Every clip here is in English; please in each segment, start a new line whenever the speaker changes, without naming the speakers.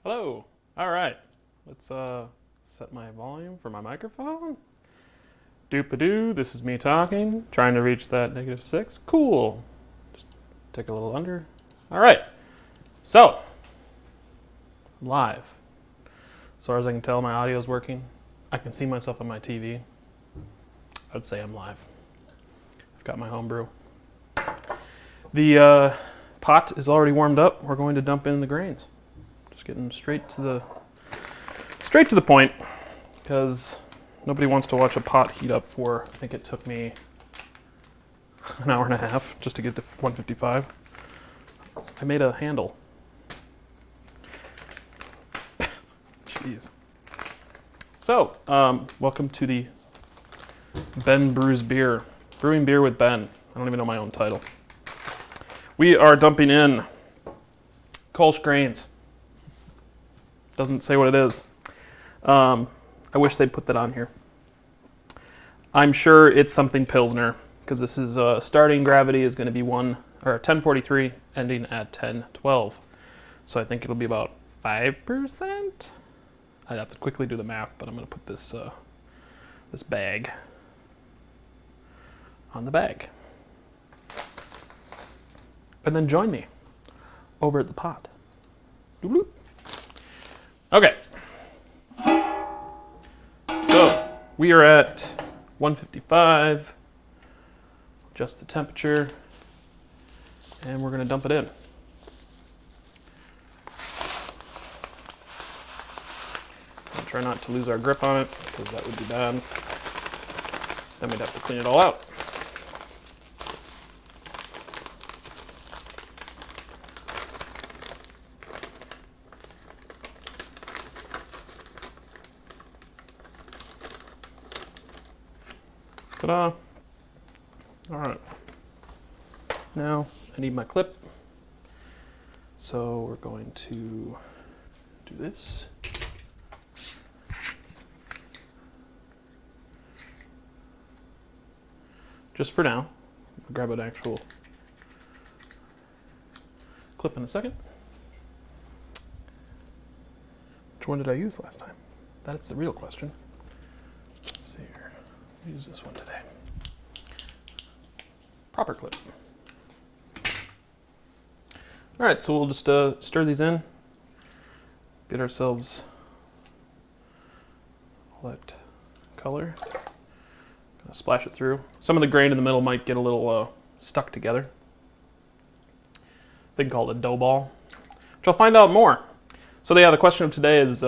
Hello. All right. Let's set my volume for my microphone. Doop-a-doo. This is me talking, trying to reach that -6. Cool. Just take a little under. All right. So, I'm live. As far as I can tell, my audio is working. I can see myself on my TV. I'd say I'm live. I've got my home brew. The pot is already warmed up. We're going to dump in the grains. Just getting straight to the point, because nobody wants to watch a pot heat up for, I think it took me an hour and a half just to get to 155. I made a handle. Jeez. So, welcome to the Ben Brews Beer. Brewing beer with Ben. I don't even know my own title. We are dumping in Kolsch grains. Doesn't say what it is. I wish they'd put that on here. I'm sure it's something Pilsner, because this is starting gravity is going to be 1043, ending at 1012. So I think it'll be about 5%. I'd have to quickly do the math, but I'm going to put this this bag on the bag, and then join me over at the pot. Doop-doop. Okay. So we are at 155. Adjust the temperature, and we're going to dump it in. I'll try not to lose our grip on it, because that would be bad. Then we'd have to clean it all out. Ta-da! All right. Now I need my clip, so we're going to do this. Just for now. I'll grab an actual clip in a second. Which one did I use last time? That's the real question. Let's see here. I'll use this one today. Proper clip. All right, so we'll just stir these in. Get ourselves all that color. Gonna splash it through. Some of the grain in the middle might get a little stuck together. Thing called a dough ball, which I'll find out more. So yeah, the question of today is,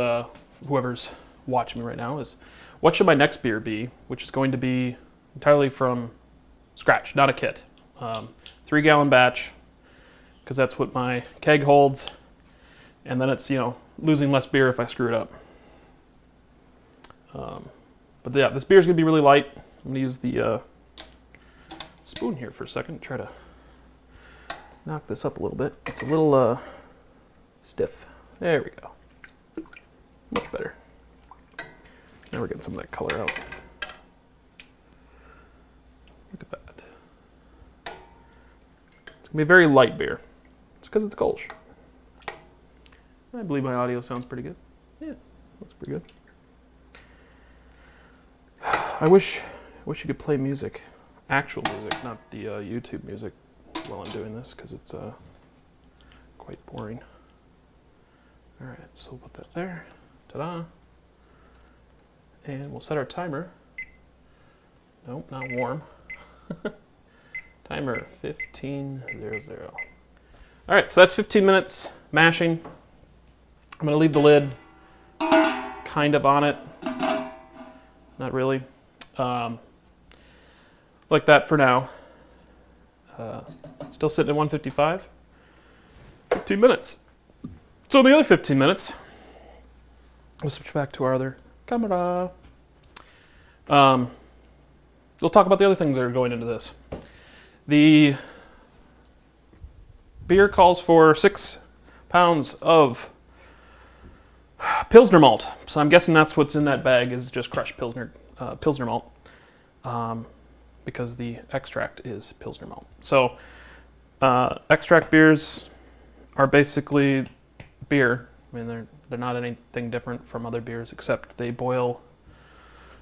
whoever's watching me right now, is what should my next beer be, which is going to be entirely from scratch, not a kit. 3-gallon batch, because that's what my keg holds, and then it's, losing less beer if I screw it up. But yeah, this beer is going to be really light. I'm going to use the spoon here for a second, try to knock this up a little bit. It's a little stiff. There we go. Much better. Now we're getting some of that color out. Look at that. It's going to be a very light beer. It's because it's Kolsch. I believe my audio sounds pretty good. Yeah, looks pretty good. I wish you could play music, actual music, not the YouTube music, while I'm doing this, because it's quite boring. All right, so we'll put that there. Ta-da! And we'll set our timer. Nope, not warm. Timer 15:00. All right, so that's 15 minutes mashing. I'm gonna leave the lid kind of on it. Not really. Like that for now. Still sitting at 155. 15 minutes. So in the other 15 minutes, we'll switch back to our other camera. We'll talk about the other things that are going into this. The beer calls for 6 pounds of Pilsner malt. So I'm guessing that's what's in that bag, is just crushed Pilsner malt, because the extract is Pilsner malt. So extract beers are basically beer. I mean, They're not anything different from other beers, except they boil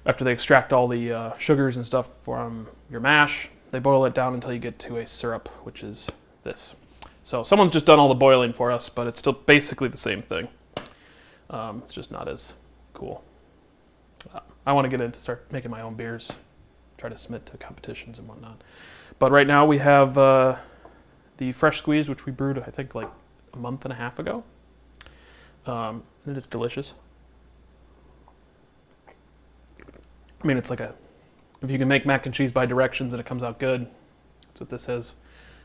after they extract all the sugars and stuff from your mash. They boil it down until you get to a syrup, which is this. So someone's just done all the boiling for us, but it's still basically the same thing. It's just not as cool. I want to get into start making my own beers, try to submit to competitions and whatnot. But right now we have the fresh squeeze, which we brewed, I think, like a month and a half ago. It is delicious. I mean, it's like if you can make mac and cheese by directions and it comes out good, that's what this is.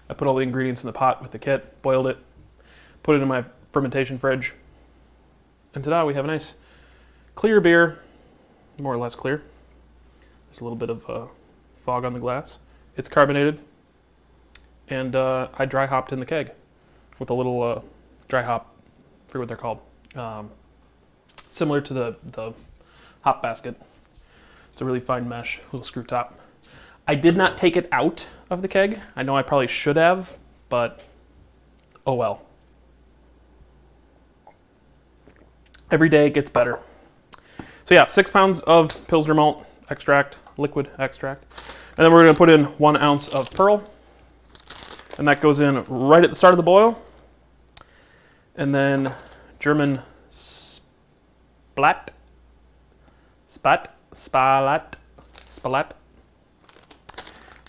I put all the ingredients in the pot with the kit, boiled it, put it in my fermentation fridge, and ta-da, we have a nice clear beer, more or less clear. There's a little bit of fog on the glass. It's carbonated, and I dry hopped in the keg with a little dry hop, I forget what they're called, similar to the hop basket. It's a really fine mesh, little screw top. I did not take it out of the keg. I know I probably should have, but oh well. Every day it gets better. So yeah, 6 pounds of Pilsner malt extract, liquid extract. And then we're gonna put in 1 ounce of pearl. And that goes in right at the start of the boil. And then German splat.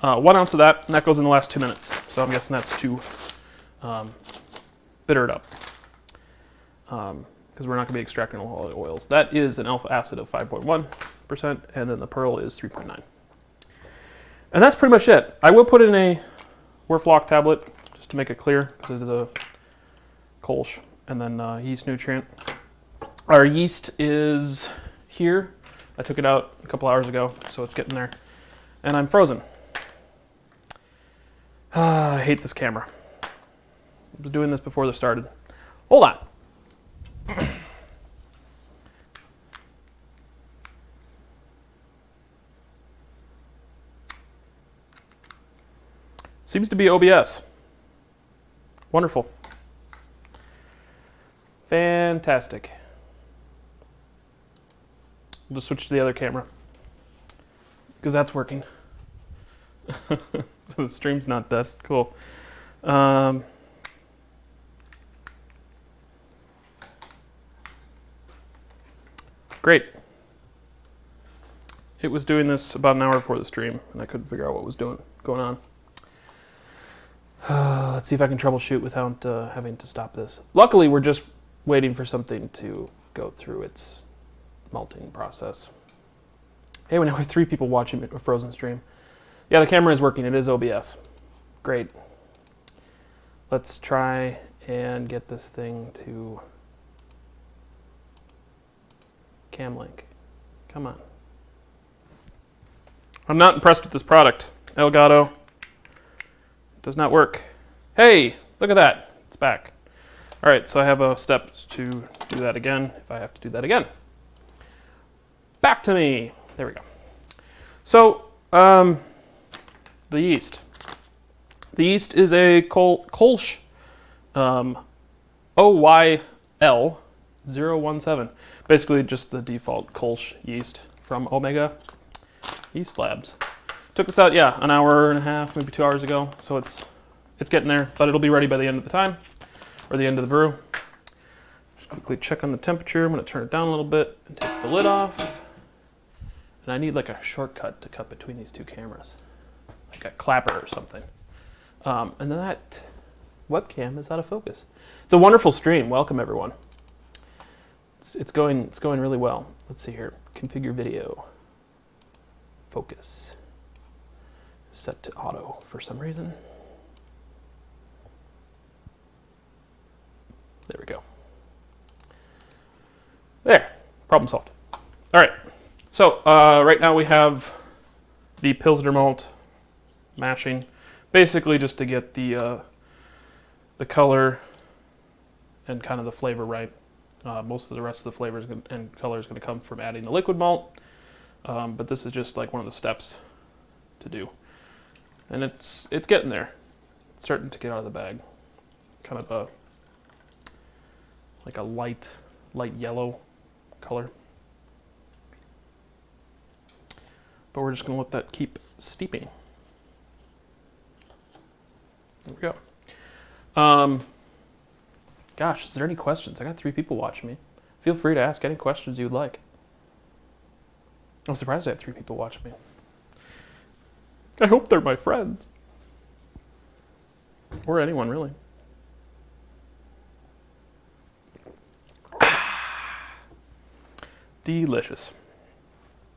1 ounce of that, and that goes in the last 2 minutes. So I'm guessing that's to bitter it up. Because we're not going to be extracting all the oils. That is an alpha acid of 5.1%, and then the pearl is 3.9. And that's pretty much it. I will put in a Werflock tablet, just to make it clear, because it is a Kolsch, and then yeast nutrient. Our yeast is here. I took it out a couple hours ago, so it's getting there. And I'm frozen. I hate this camera. I was doing this before this started. Hold on. Seems to be OBS. Wonderful. Fantastic. We'll just switch to the other camera, because that's working. So the stream's not dead. Cool. Great. It was doing this about an hour before the stream, and I couldn't figure out what was going on. Let's see if I can troubleshoot without having to stop this. Luckily, we're just waiting for something to go through its malting process. Hey, we now have 3 people watching a frozen stream. Yeah, the camera is working. It is OBS. Great. Let's try and get this thing to Camlink. Come on. I'm not impressed with this product. Elgato does not work. Hey, look at that. It's back. All right, so I have a step to do that again if I have to do that again. Back to me. There we go. So, the yeast. The yeast is a Kolsch OYL017. Basically just the default Kolsch yeast from Omega Yeast Labs. Took this out, yeah, an hour and a half, maybe 2 hours ago. So it's getting there, but it'll be ready by the end of the time, or the end of the brew. Just quickly check on the temperature. I'm gonna turn it down a little bit and take the lid off. And I need like a shortcut to cut between these 2 cameras. Like a clapper or something. And then that webcam is out of focus. It's a wonderful stream. Welcome everyone. It's going really well. Let's see here. Configure video. Focus. Set to auto for some reason. There we go. There. Problem solved. All right. So right now we have the Pilsner malt mashing, basically just to get the color and kind of the flavor right. Most of the rest of the flavors and color is going to come from adding the liquid malt, but this is just like one of the steps to do, and it's getting there. It's starting to get out of the bag. Kind of like a light light yellow color. But we're just going to let that keep steeping. There we go. Gosh, is there any questions? I got 3 people watching me. Feel free to ask any questions you'd like. I'm surprised I have 3 people watching me. I hope they're my friends. Or anyone, really. Delicious.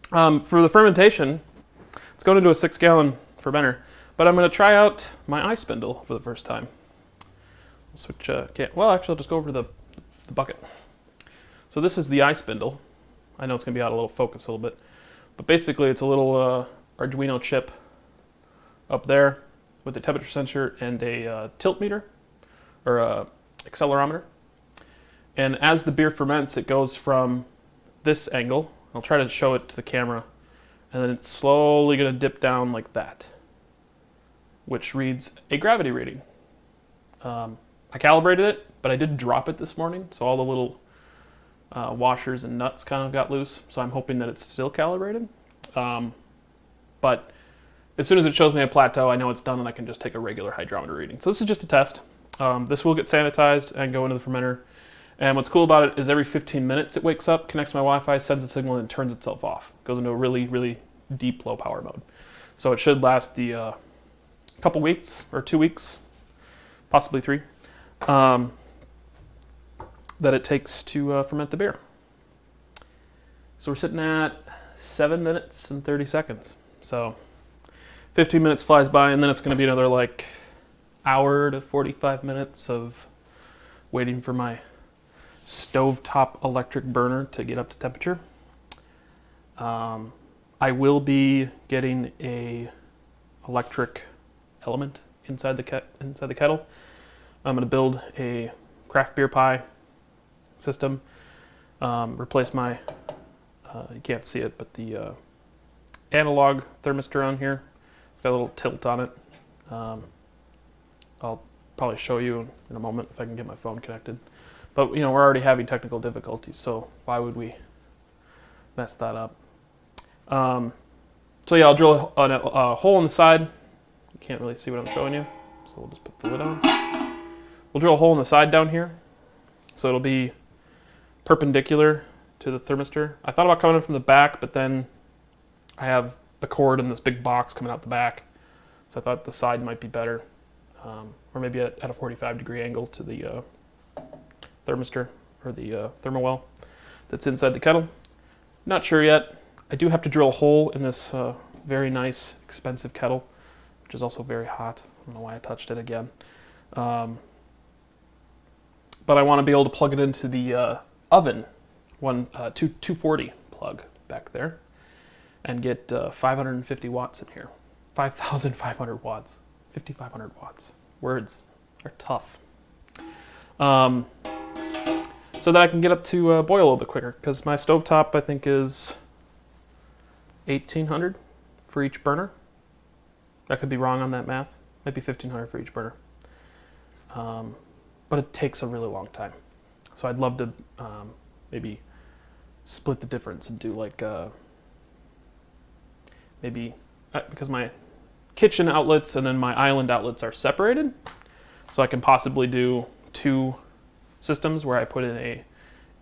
For the fermentation, it's going into a 6-gallon fermenter, but I'm going to try out my eye spindle for the first time. I'll switch, well, actually, I'll just go over to the bucket. So this is the eye spindle. I know it's going to be out of little focus a little bit, but basically it's a little Arduino chip up there with a temperature sensor and a tilt meter, or a accelerometer. And as the beer ferments, it goes from this angle. I'll try to show it to the camera, and then it's slowly going to dip down like that, which reads a gravity reading. I calibrated it, but I did drop it this morning, so all the little washers and nuts kind of got loose, so I'm hoping that it's still calibrated. But as soon as it shows me a plateau, I know it's done and I can just take a regular hydrometer reading. So this is just a test. This will get sanitized and go into the fermenter. And what's cool about it is every 15 minutes it wakes up, connects to my Wi-Fi, sends a signal, and turns itself off. It goes into a really, really deep low power mode. So it should last the couple weeks, or 2 weeks, possibly 3, that it takes to ferment the beer. So we're sitting at 7 minutes and 30 seconds. So 15 minutes flies by, and then it's going to be another like hour to 45 minutes of waiting for my stovetop electric burner to get up to temperature. I will be getting a electric element inside the kettle. I'm going to build a craft beer pie system. Replace my you can't see it, but the analog thermistor on here. It's got a little tilt on it. I'll probably show you in a moment if I can get my phone connected. But you know, we're already having technical difficulties, so why would we mess that up? So yeah, I'll drill a hole in the side. You can't really see what I'm showing you, so we'll just put the lid on. We'll drill a hole in the side down here, so it'll be perpendicular to the thermistor. I thought about coming in from the back, but then I have a cord in this big box coming out the back, so I thought the side might be better, or maybe at a 45-degree angle to the thermistor, or the thermowell that's inside the kettle. Not sure yet. I do have to drill a hole in this very nice, expensive kettle, which is also very hot. I don't know why I touched it again. But I want to be able to plug it into the oven, 240 plug back there, and get 550 watts in here. 5,500 watts. 5,500 watts. Words are tough. So that I can get up to boil a little bit quicker, because my stovetop, I think, is 1,800 for each burner. I could be wrong on that math. Might be 1,500 for each burner. But it takes a really long time. So I'd love to maybe split the difference and do like maybe, because my kitchen outlets and then my island outlets are separated, so I can possibly do 2 systems where I put in a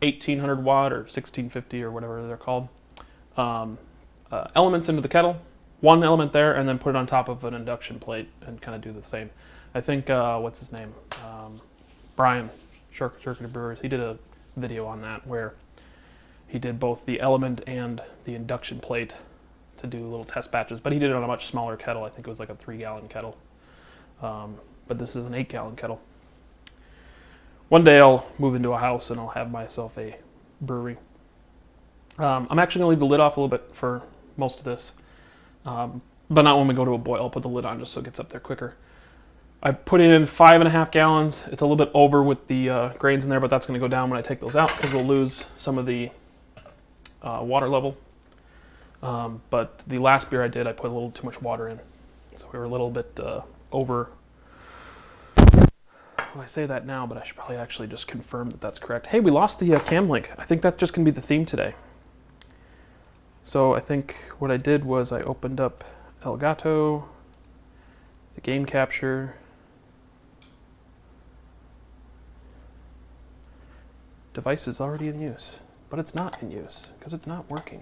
1,800 watt or 1,650 or whatever they're called elements into the kettle, 1 element there, and then put it on top of an induction plate and kind of do the same. I think what's his name, Brian, Circuit Brewers, he did a video on that where he did both the element and the induction plate to do little test batches, but he did it on a much smaller kettle. I think it was like a 3-gallon kettle, but this is an 8-gallon kettle. One day I'll move into a house and I'll have myself a brewery. I'm actually going to leave the lid off a little bit for most of this, but not when we go to a boil. I'll put the lid on just so it gets up there quicker. I put in 5.5 gallons. It's a little bit over with the grains in there, but that's going to go down when I take those out because we'll lose some of the water level. But the last beer I did, I put a little too much water in. So we were a little bit over Well, I say that now, but I should probably actually just confirm that that's correct. Hey, we lost the cam link. I think that's just going to be the theme today. So I think what I did was I opened up Elgato, the game capture, device is already in use, but it's not in use because it's not working.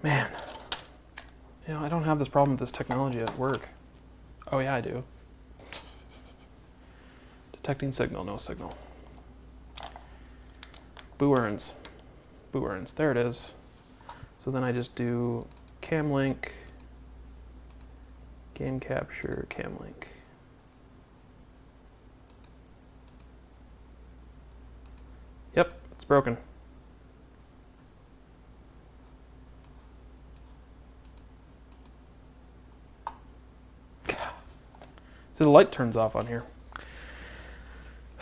Man, you know, I don't have this problem with this technology at work. Oh yeah, I do. Detecting signal, no signal. Boo earns. Boo earns, there it is. So then I just do cam link, game capture, cam link. Yep, it's broken. See, the light turns off on here.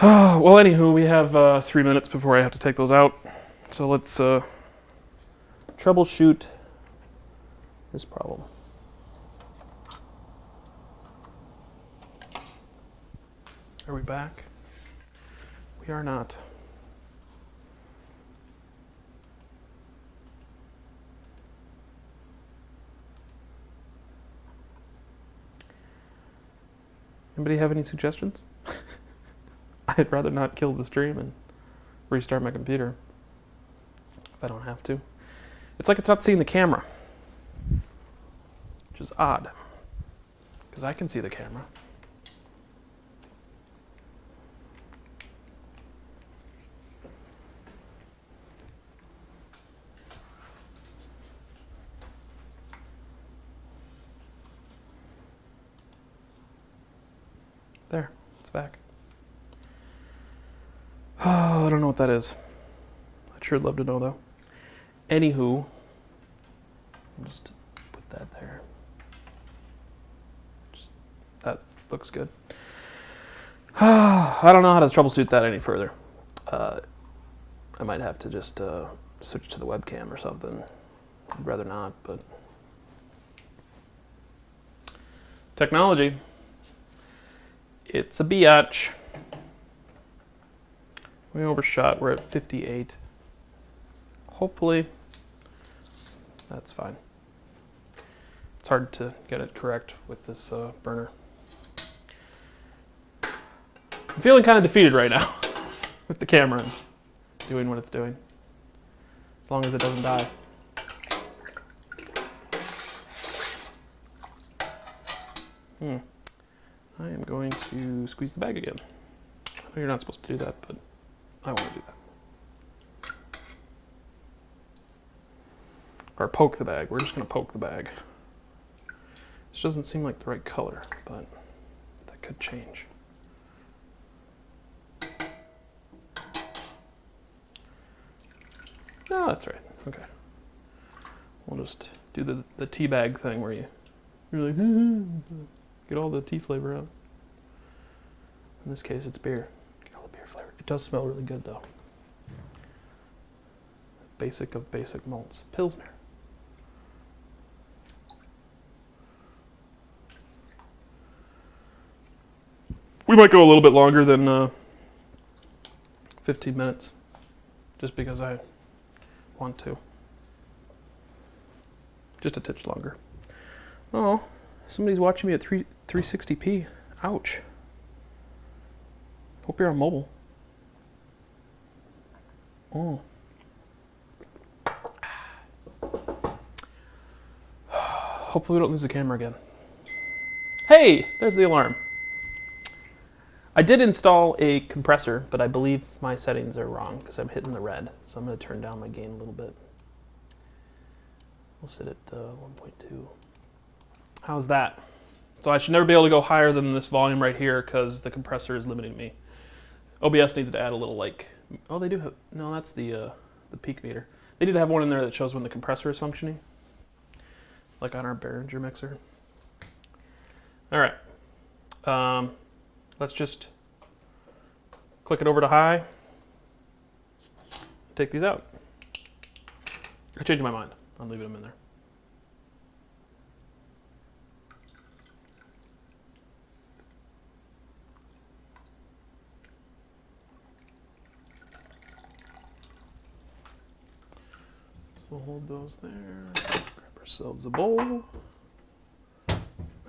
Well, anywho, we have 3 minutes before I have to take those out. So let's troubleshoot this problem. Are we back? We are not. Anybody have any suggestions? I'd rather not kill the stream and restart my computer if I don't have to. It's like it's not seeing the camera, which is odd, because I can see the camera. There, it's back. Oh, I don't know what that is. I'd sure love to know though. Anywho, I'll just put that there. That looks good. I don't know how to troubleshoot that any further. I might have to just switch to the webcam or something. I'd rather not, but technology. It's a biatch. We overshot. We're at 58. Hopefully, that's fine. It's hard to get it correct with this burner. I'm feeling kind of defeated right now with the camera and doing what it's doing. As long as it doesn't die. I am going to squeeze the bag again. I know you're not supposed to do that, but I want to do that. Or poke the bag. We're just going to poke the bag. This doesn't seem like the right color, but that could change. No, that's right. Okay. We'll just do the tea bag thing where you're like, get all the tea flavor out. In this case, it's beer. Get all the beer flavor. It does smell really good, though. Basic of basic malts. Pilsner. We might go a little bit longer than 15 minutes, just because I want to. Just a titch longer. Oh, somebody's watching me at 360p. Ouch. Hope you're on mobile. Oh. Hopefully we don't lose the camera again. Hey, there's the alarm. I did install a compressor, but I believe my settings are wrong because I'm hitting the red. So I'm going to turn down my gain a little bit. We'll sit at 1.2. How's that? So I should never be able to go higher than this volume right here because the compressor is limiting me. OBS needs to add a little like, oh, they do have, no, that's the peak meter. They need to have one in there that shows when the compressor is functioning, like on our Behringer mixer. All right, let's just click it over to high, take these out. I changed my mind. I'm leaving them in there. we'll hold those there. Grab ourselves a bowl.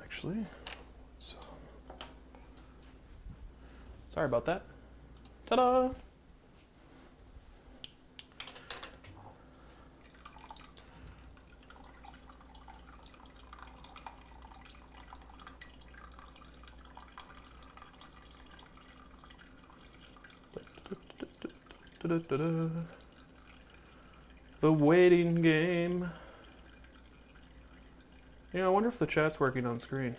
Actually, so sorry about that. Ta-da! The waiting game. I wonder if the chat's working on screen.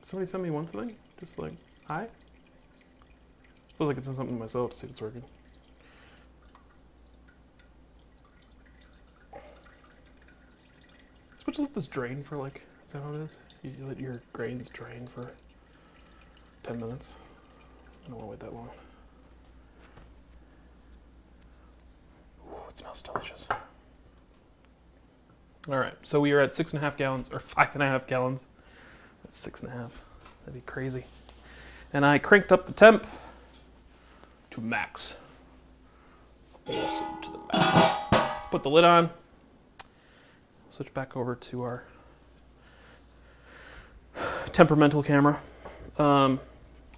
Somebody send me one thing? Just like, hi? Feels like it's in something myself to see if it's working. Supposed to let this drain for like, is that how it is? You let your grains drain for 10 minutes. I don't want to wait that long. Ooh, it smells delicious. All right, so we are at 6.5 gallons, or 5.5 gallons. That's 6.5. That'd be crazy. And I cranked up the temp to max. Awesome to the max. Put the lid on. Switch back over to our temperamental camera.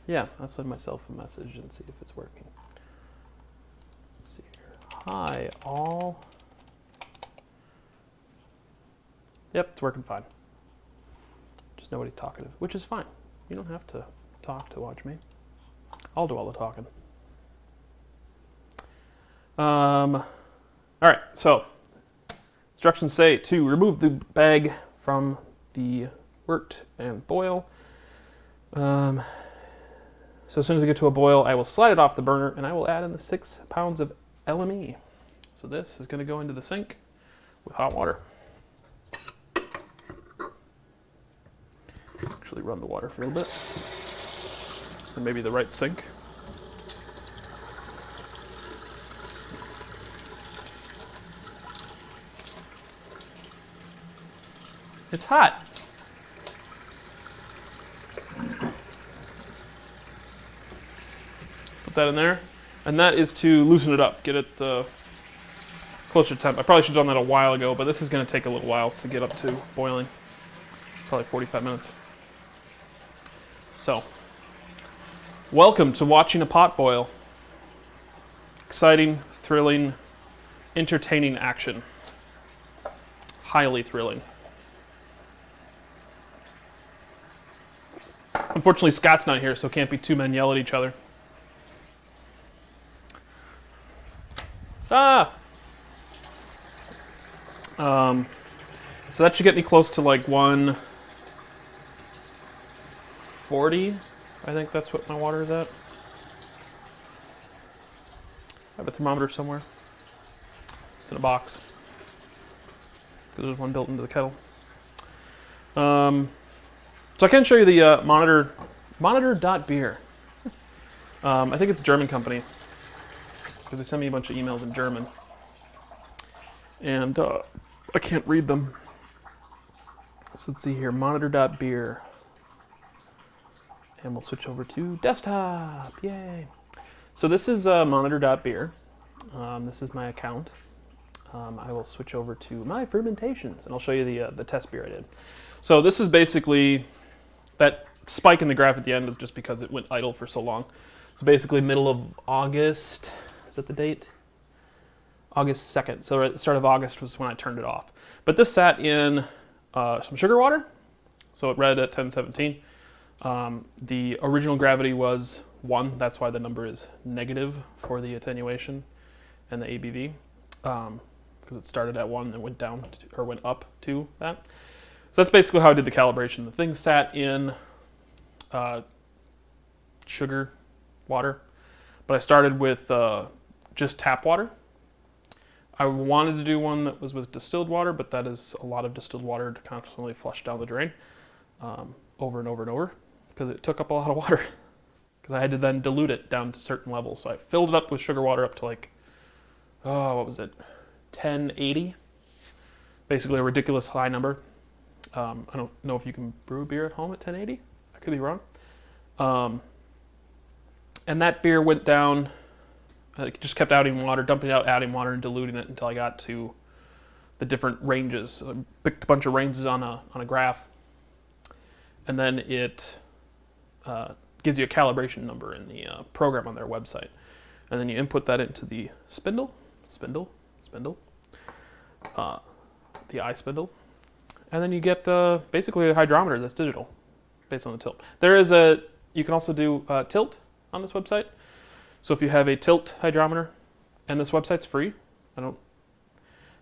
Yeah, I'll send myself a message and see if it's working. Let's see here. Hi, all. Yep, it's working fine. Just nobody's talkative, which is fine. You don't have to talk to watch me. I'll do all the talking. All right, so instructions say to remove the bag from the wort and boil. So as soon as we get to a boil, I will slide it off the burner and I will add in the 6 pounds of LME. So this is going to go into the sink with hot water. Actually run the water for a little bit. And maybe the right sink. It's hot. Put that in there. And that is to loosen it up, get it closer to temp. I probably should have done that a while ago, but this is going to take a little while to get up to boiling. Probably 45 minutes. So, welcome to watching a pot boil. Exciting, thrilling, entertaining action. Highly thrilling. Unfortunately, Scott's not here, so can't be two men yell at each other. Ah! So that should get me close to like 140. I think that's what my water is at. I have a thermometer somewhere. It's in a box. Because there's one built into the kettle. So I can show you the monitor.beer. I think it's a German company. Because they sent me a bunch of emails in German. And I can't read them. So let's see here, monitor.beer. And we'll switch over to desktop, yay. So this is monitor.beer. This is my account. I will switch over to my fermentations and I'll show you the test beer I did. So this is basically, that spike in the graph at the end is just because it went idle for so long. So basically middle of August, is that the date? August 2nd, so at the start of August was when I turned it off. But this sat in some sugar water, so it read at 1017. The original gravity was 1, that's why the number is negative for the attenuation and the ABV, because it started at 1 and went down to, or went up to that. So that's basically how I did the calibration. The thing sat in sugar water, but I started with just tap water. I wanted to do one that was with distilled water, but that is a lot of distilled water to constantly flush down the drain over and over and over because it took up a lot of water because I had to then dilute it down to certain levels. So I filled it up with sugar water up to like, oh, what was it, 1080? Basically a ridiculous high number. I don't know if you can brew beer at home at 1080. I could be wrong. And that beer went down I just kept adding water, dumping out, adding water, and diluting it until I got to the different ranges. So I picked a bunch of ranges on a graph, and then it gives you a calibration number in the program on their website. And then you input that into the spindle, the eye spindle, and then you get basically a hydrometer that's digital based on the tilt. You can also do tilt on this website. So if you have a tilt hydrometer, and this website's free,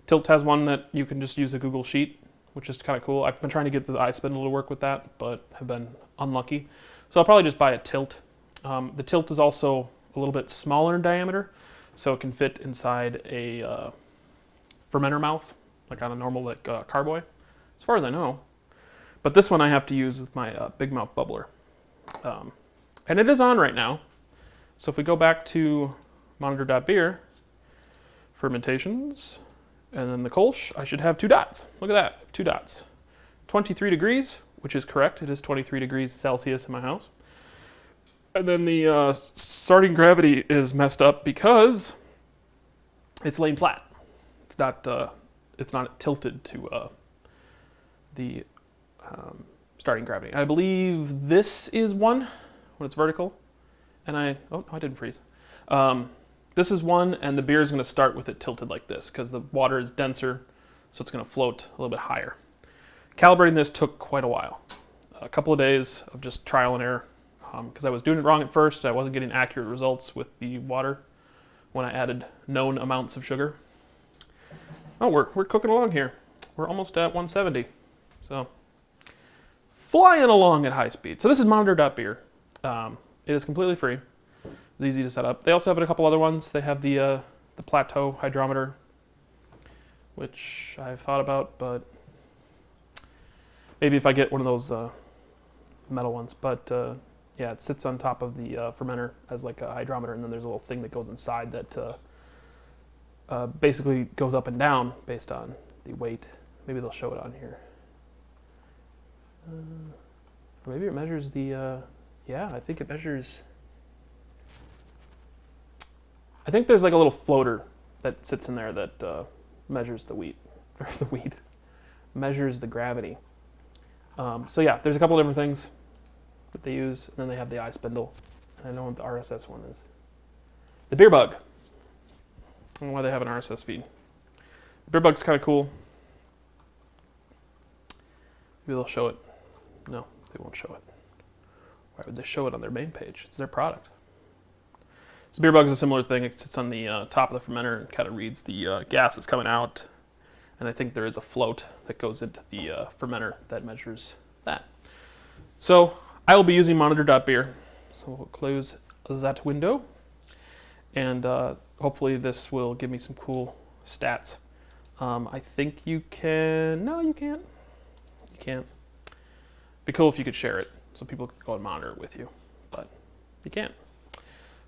Tilt has one that you can just use a Google Sheet, which is kind of cool. I've been trying to get the eye spindle to work with that, but have been unlucky. So I'll probably just buy a tilt. The tilt is also a little bit smaller in diameter, so it can fit inside a fermenter mouth, like on a normal carboy, as far as I know. But this one I have to use with my big mouth bubbler. And it is on right now. So if we go back to monitor.beer, fermentations, and then the Kolsch, I should have 2 dots. Look at that, 2 dots. 23 degrees, which is correct. It is 23 degrees Celsius in my house. And then the starting gravity is messed up because it's laying flat. It's not tilted to the starting gravity. I believe this is 1 when it's vertical. And I didn't freeze. This is 1, and the beer is going to start with it tilted like this because the water is denser, so it's going to float a little bit higher. Calibrating this took quite a while. A couple of days of just trial and error because I was doing it wrong at first. I wasn't getting accurate results with the water when I added known amounts of sugar. Oh, we're cooking along here. We're almost at 170. So, flying along at high speed. So this is monitor.beer. It is completely free. It's easy to set up. They also have a couple other ones. They have the plateau hydrometer, which I've thought about, but maybe if I get one of those metal ones. But yeah, it sits on top of the fermenter as like a hydrometer, and then there's a little thing that goes inside that basically goes up and down based on the weight. Maybe they'll show it on here. Or maybe it measures the... yeah, I think it measures... I think there's like a little floater that sits in there that measures the measures the gravity. So yeah, there's a couple different things that they use, and then they have the eye spindle. And I know what the RSS one is. The beer bug. I don't know why they have an RSS feed. The beer bug's kind of cool. Maybe they'll show it. No, they won't show it. Why would they show it on their main page? It's their product. So beer bug is a similar thing. It sits on the top of the fermenter and kind of reads the gas that's coming out. And I think there is a float that goes into the fermenter that measures that. So I will be using monitor.beer. So we'll close that window. And hopefully this will give me some cool stats. I think you can... No, you can't. You can't. It'd be cool if you could share it so people could go and monitor it with you. But you can't.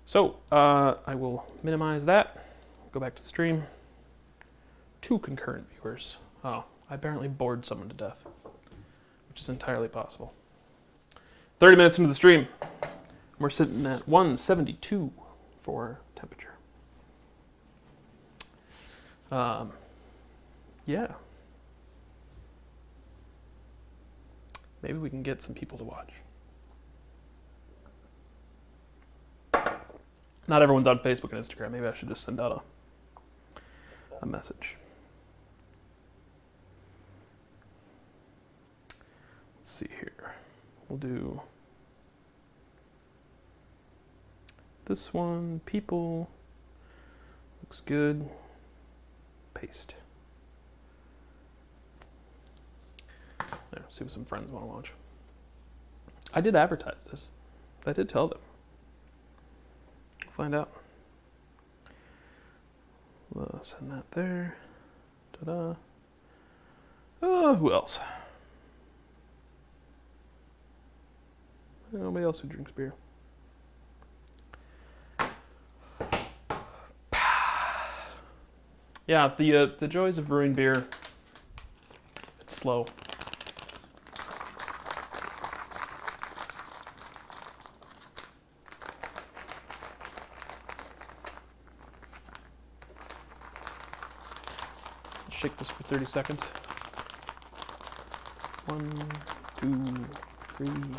So I will minimize that, go back to the stream. 2 concurrent viewers. Oh, I apparently bored someone to death, which is entirely possible. 30 minutes into the stream. We're sitting at 172 for temperature. Yeah. Maybe we can get some people to watch. Not everyone's on Facebook and Instagram. Maybe I should just send out a message. Let's see here. We'll do this one. People. Looks good. Paste. There, see if some friends want to watch. I did advertise this. I did tell them. Find out. Send that there. Ta-da. Who else? Nobody else who drinks beer. Yeah, the joys of brewing beer. It's slow. shake this for 30 seconds. 1, 2, 3, 4, 5,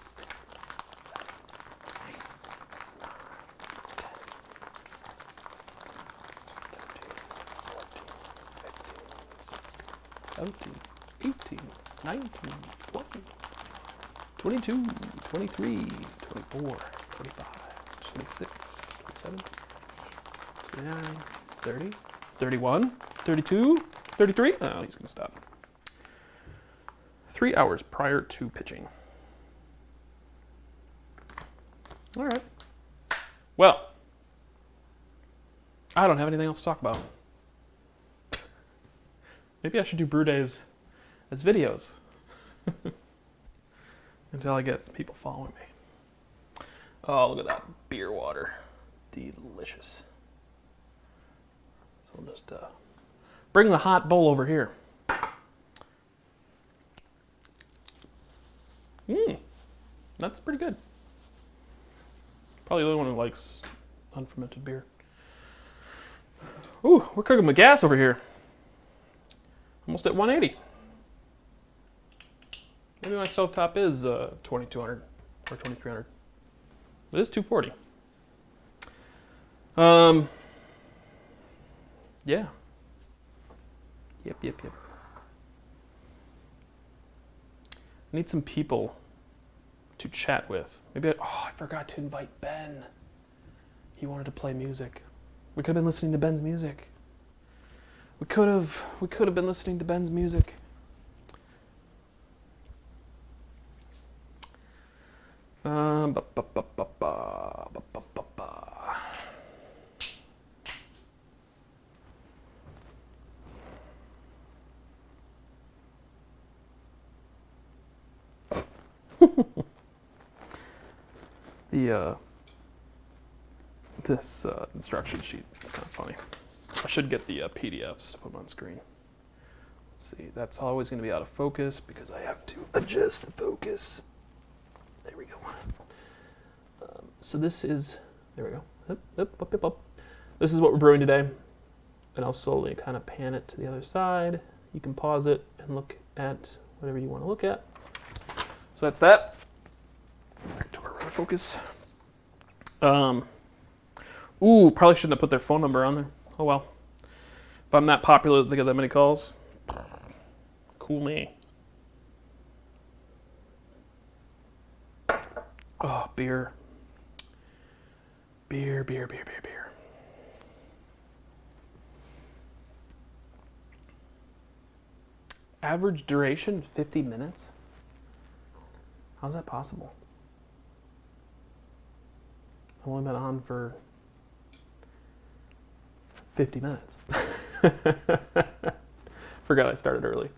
6, 7, 8, 9, 10, 13, 14, 15, 16, 17, 18, 19, 20, 22, 23, 24, 25, 26, 27, 29, 30, 31, 32, 33. Oh, he's going to stop. 3 hours prior to pitching. All right. Well, I don't have anything else to talk about. Maybe I should do brew days as videos until I get people following me. Oh, look at that beer water. Delicious. So I'll just bring the hot bowl over here. That's pretty good. Probably the only one who likes unfermented beer. Ooh, we're cooking with gas over here. Almost at 180. Maybe my stovetop is 2200 or 2300. It is 240. Yeah. Yep. I need some people to chat with. Maybe I forgot to invite Ben. He wanted to play music. We could have been listening to Ben's music. We could have been listening to Ben's music. This instruction sheet is kind of funny. I should get the PDFs to put them on screen. Let's see, that's always going to be out of focus because I have to adjust the focus. There we go. So this is, there we go. Up. This is what we're brewing today. And I'll slowly kind of pan it to the other side. You can pause it and look at whatever you want to look at. So that's that. Back to our rotor focus. Ooh, probably shouldn't have put their phone number on there. Oh well. If I'm that popular that they get that many calls, cool me. Oh, beer. Beer. Average duration, 50 minutes? How's that possible? I've only been on for 50 minutes. Forgot I started early.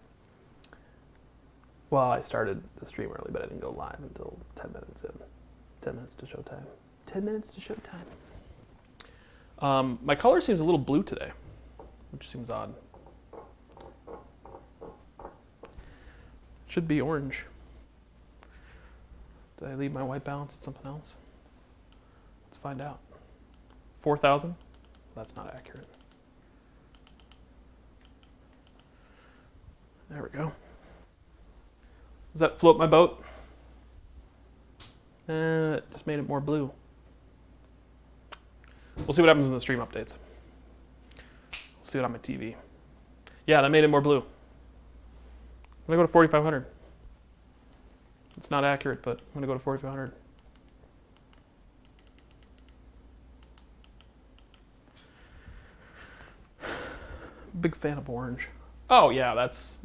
Well, I started the stream early, but I didn't go live until 10 minutes in. 10 minutes to showtime. 10 minutes to showtime. My color seems a little blue today, which seems odd. Should be orange. Did I leave my white balance at something else? Let's find out. 4,000? That's not accurate. There we go. Does that float my boat? It just made it more blue. We'll see what happens in the stream updates. We'll see it on my TV. Yeah, that made it more blue. I'm gonna go to 4,500. It's not accurate, but I'm gonna go to 4,500. Big fan of orange. Oh yeah, that's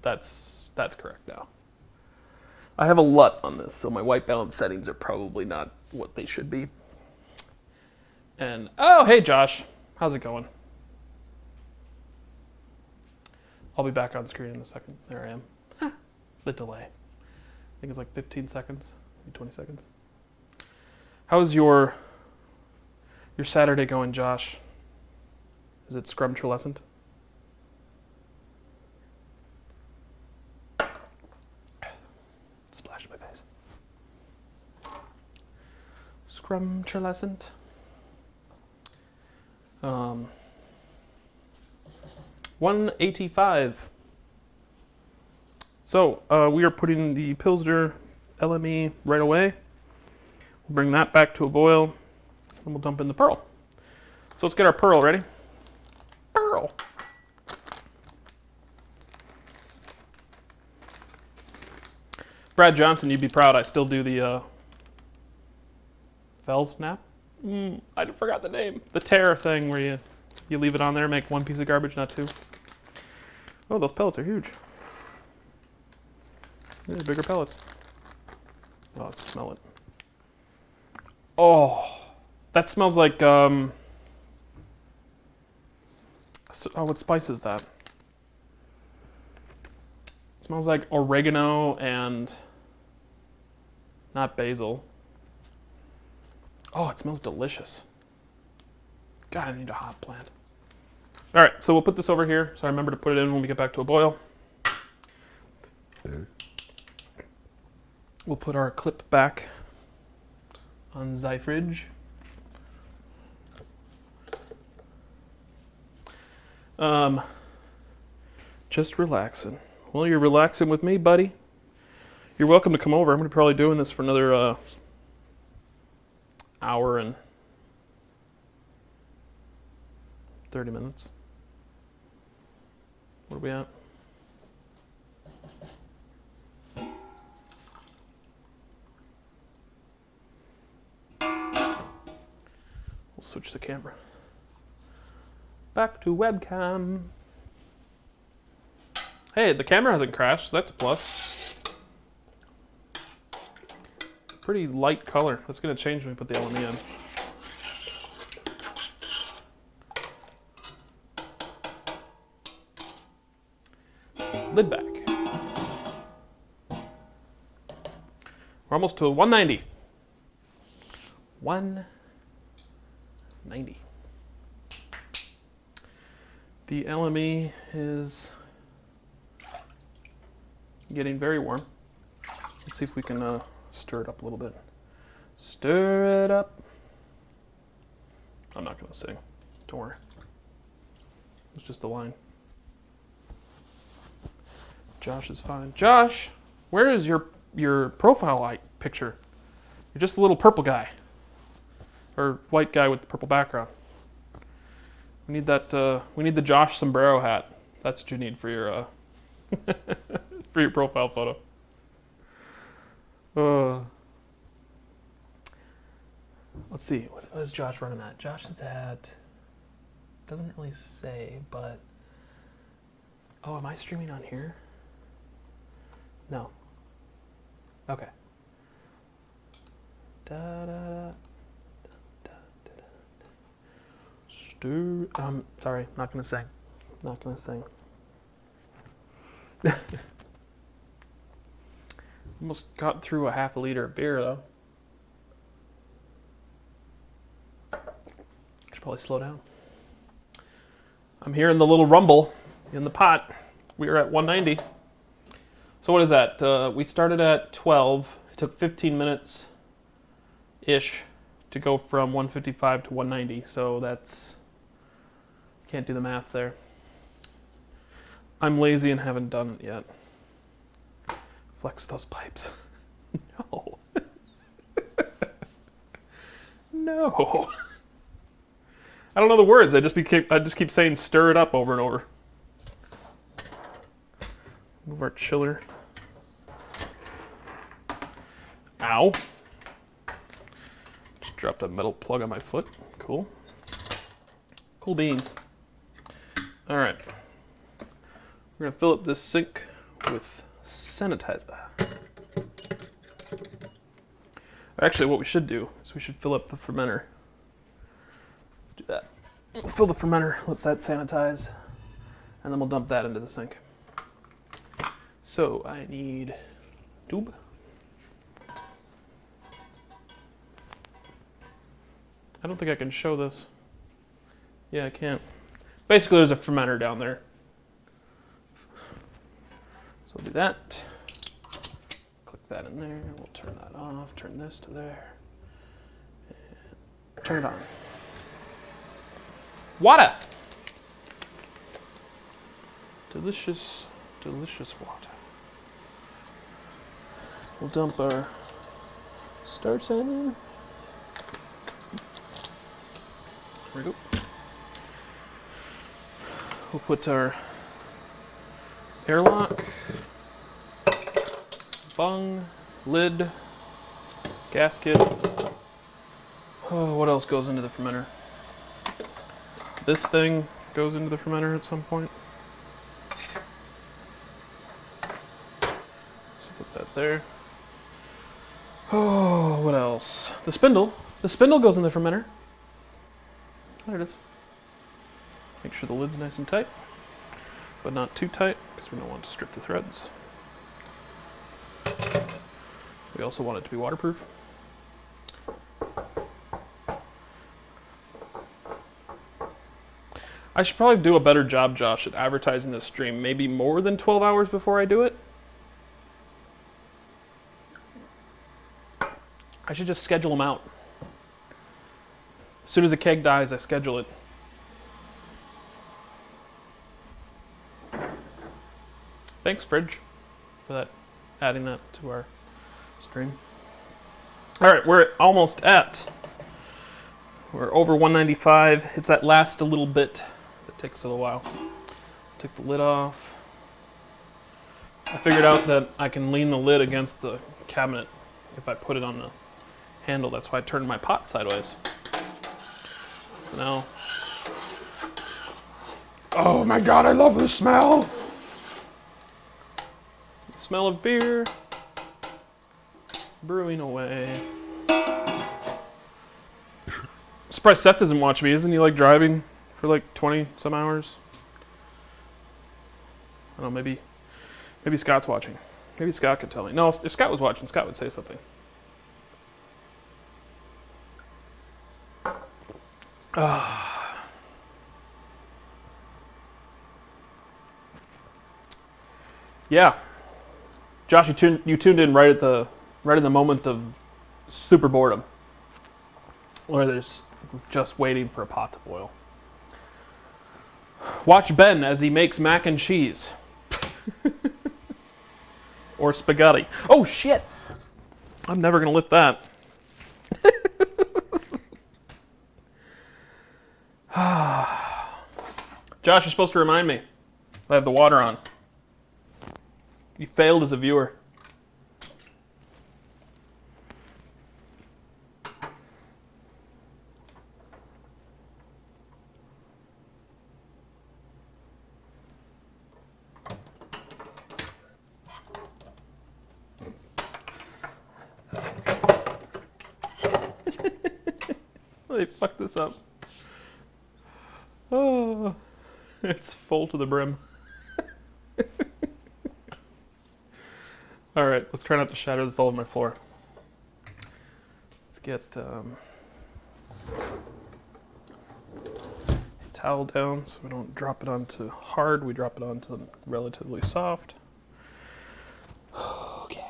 correct now. I have a LUT on this, so my white balance settings are probably not what they should be. And oh, hey Josh, how's it going? I'll be back on screen in a second. There I am. The delay. I think it's like 15 seconds, maybe 20 seconds. How's your Saturday going, Josh? Is it scrumptious? Splash my face. Scrumptious. 185. So we are putting the Pilsner LME right away. We'll bring that back to a boil, and we'll dump in the pearl. So let's get our pearl ready. Pearl. Brad Johnson, you'd be proud. I still do the fell snap. I forgot the name. The tear thing where you leave it on there, make one piece of garbage, not two. Oh, those pellets are huge. They're bigger pellets. Oh, let's smell it. Oh, that smells like, what spice is that? It smells like oregano and not basil. Oh, it smells delicious. God, I need a hot plant. All right, so we'll put this over here. So I remember to put it in when we get back to a boil. We'll put our clip back on the fridge. Just relaxing. Well, you're relaxing with me, buddy. You're welcome to come over. I'm going to be probably doing this for another hour and 30 minutes. What are we at? We'll switch the camera. Back to webcam. Hey, the camera hasn't crashed, so that's a plus. Pretty light color. That's going to change when we put the LME in. Lid back. We're almost to 190. 190. The LME is getting very warm. Let's see if we can stir it up a little bit. Stir it up. I'm not going to sing. Don't worry. It's just the line. Josh is fine. Josh, where is your profile picture? You're just a little purple guy. Or white guy with the purple background. We need that. We need the Josh sombrero hat. That's what you need for your for your profile photo. Let's see. What is Josh running at? Josh is at. Doesn't really say, but. Oh, am I streaming on here? No. Okay. Da da da. Sorry, not gonna sing. Not gonna sing. Almost got through a half a liter of beer though. Should probably slow down. I'm hearing the little rumble in the pot. We are at 190. So what is that? We started at 12. It took 15 minutes-ish to go from 155 to 190. So that's... Can't do the math there. I'm lazy and haven't done it yet. Flex those pipes. No. No. I don't know the words. I just keep saying stir it up over and over. Move our chiller. Ow. Just dropped a metal plug on my foot. Cool. Cool beans. All right. We're going to fill up this sink with sanitizer. Actually, what we should do is we should fill up the fermenter. Let's do that. We'll fill the fermenter, let that sanitize, and then we'll dump that into the sink. So I need tube. I don't think I can show this. Yeah, I can't. Basically, there's a fermenter down there. So we'll do that. Click that in there. We'll turn that off. Turn this to there. And turn it on. Water! Delicious, delicious water. We'll dump our starch in. There we go. We'll put our airlock, bung, lid, gasket. Oh, what else goes into the fermenter? This thing goes into the fermenter at some point. So put that there. Oh, what else? The spindle. The spindle goes in the fermenter. There it is. Make sure the lid's nice and tight, but not too tight because we don't want to strip the threads. We also want it to be waterproof. I should probably do a better job, Josh, at advertising this stream. Maybe more than 12 hours before I do it. I should just schedule them out. As soon as a keg dies, I schedule it. Thanks, Fridge, for that, adding that to our stream. All right, we're almost at. We're over 195. It's that last a little bit that takes a little while. Take the lid off. I figured out that I can lean the lid against the cabinet if I put it on the handle. That's why I turned my pot sideways. So now, oh my God, I love the smell. The smell of beer brewing away. I'm surprised Seth doesn't watch me. Isn't he like driving for like 20 some hours? I don't know, maybe Scott's watching. Maybe Scott could tell me. No, if Scott was watching, Scott would say something. Yeah, Josh, you tuned in right in the moment of super boredom, where there's just waiting for a pot to boil. Watch Ben as he makes mac and cheese. Or spaghetti. Oh shit! I'm never gonna lift that. Josh, you're supposed to remind me. I have the water on. You failed as a viewer. They fucked this up. Oh, it's full to the brim. All right, let's try not to shatter this all over my floor. Let's get a towel down so we don't drop it onto hard. We drop it onto relatively soft. Okay.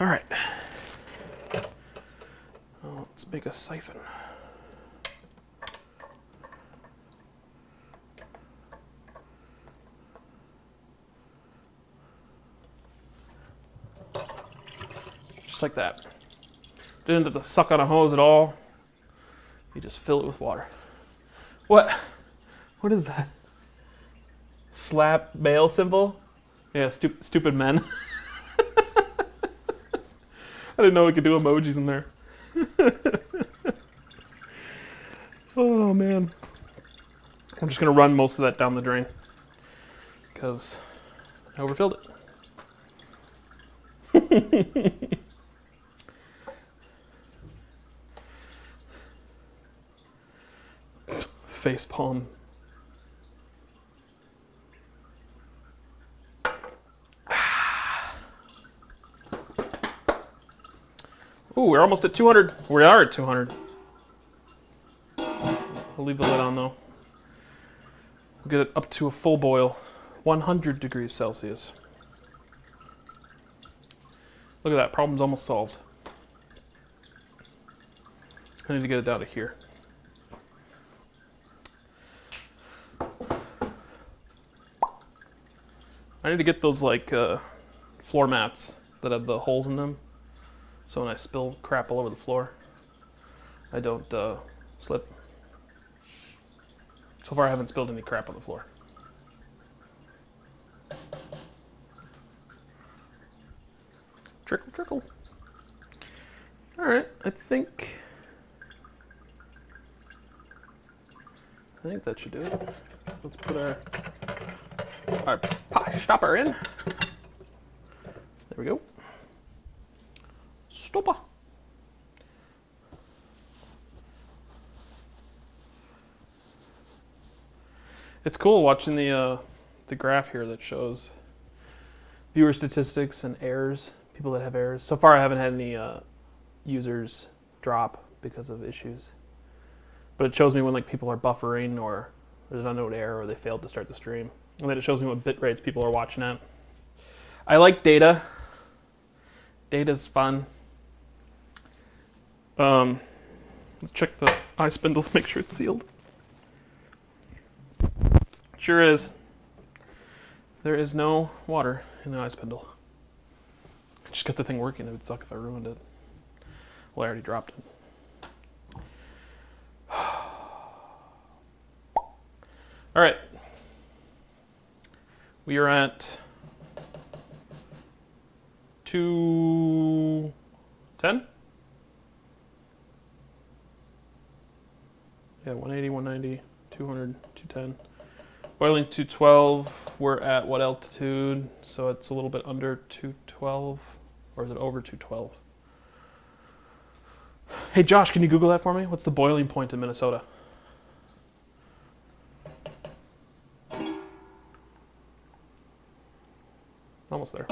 All right. Well, let's make a siphon. Just like that. Didn't have to suck on a hose at all. You just fill it with water. What? What is that? Slap male symbol? Yeah, stupid men. I didn't know we could do emojis in there. Oh man. I'm just gonna run most of that down the drain because I overfilled it. Face palm. Ooh, we're almost at 200. We are at 200. We'll leave the lid on though. We'll get it up to a full boil, 100 degrees Celsius. Look at that, problem's almost solved. I need to get it down to here. I need to get those like floor mats that have the holes in them, so when I spill crap all over the floor, I don't slip. So far I haven't spilled any crap on the floor. Trickle, trickle. All right, I think that should do it. Let's put our pie stopper in. There we go. Stopper. It's cool watching the graph here that shows viewer statistics and errors, people that have errors. So far I haven't had any users drop because of issues. But it shows me when like people are buffering or there's an unknown error or they failed to start the stream. And then it shows me what bit rates people are watching at. I like data. Data's fun. Let's check the eye spindle to make sure it's sealed. Sure is. There is no water in the eye spindle. I just got the thing working. It would suck if I ruined it. Well, I already dropped it. All right. We are at 210. Yeah, 180, 190, 200, 210. Boiling 212. We're at what altitude? So it's a little bit under 212, or is it over 212? Hey Josh, can you Google that for me? What's the boiling point in Minnesota? Almost there.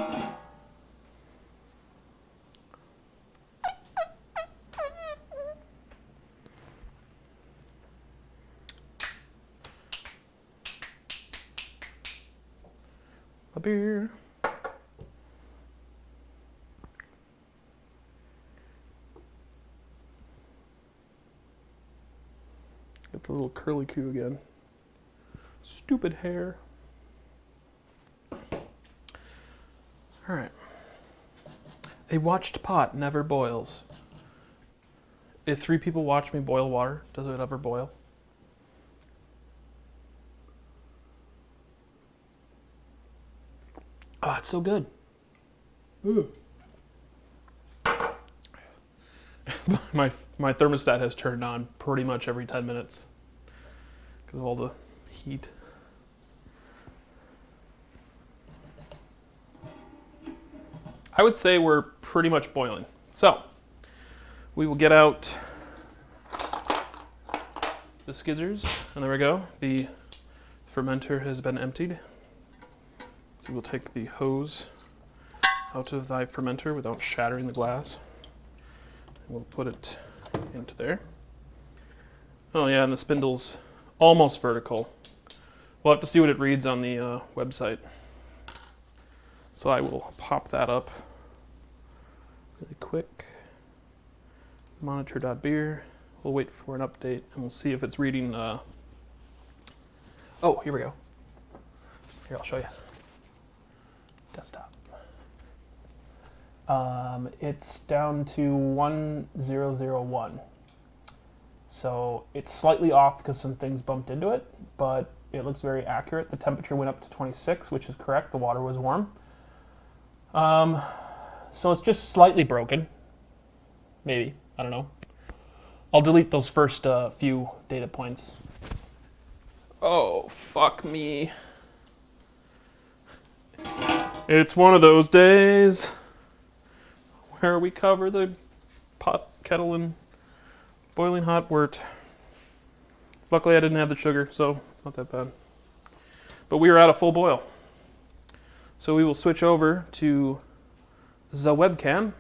A beer. Get the little curly Q again. Stupid hair. All right. A watched pot never boils. If 3 people watch me boil water, does it ever boil? Oh, it's so good. Ooh. my thermostat has turned on pretty much every 10 minutes because of all the heat. I would say we're pretty much boiling. So we will get out the skizzers, and there we go. The fermenter has been emptied. So we'll take the hose out of thy fermenter without shattering the glass. And we'll put it into there. Oh yeah, and the spindle's almost vertical. We'll have to see what it reads on the website. So I will pop that up really quick. Monitor.beer. We'll wait for an update and we'll see if it's reading. Oh, here we go. Here, I'll show you. Desktop. It's down to 1001. So it's slightly off because some things bumped into it, but it looks very accurate. The temperature went up to 26, which is correct. The water was warm. So it's just slightly broken. Maybe. I don't know. I'll delete those first few data points. Oh, fuck me. It's one of those days where we cover the pot, kettle, in boiling hot wort. Luckily I didn't have the sugar, so it's not that bad. But we are at a full boil. So we will switch over to the webcam.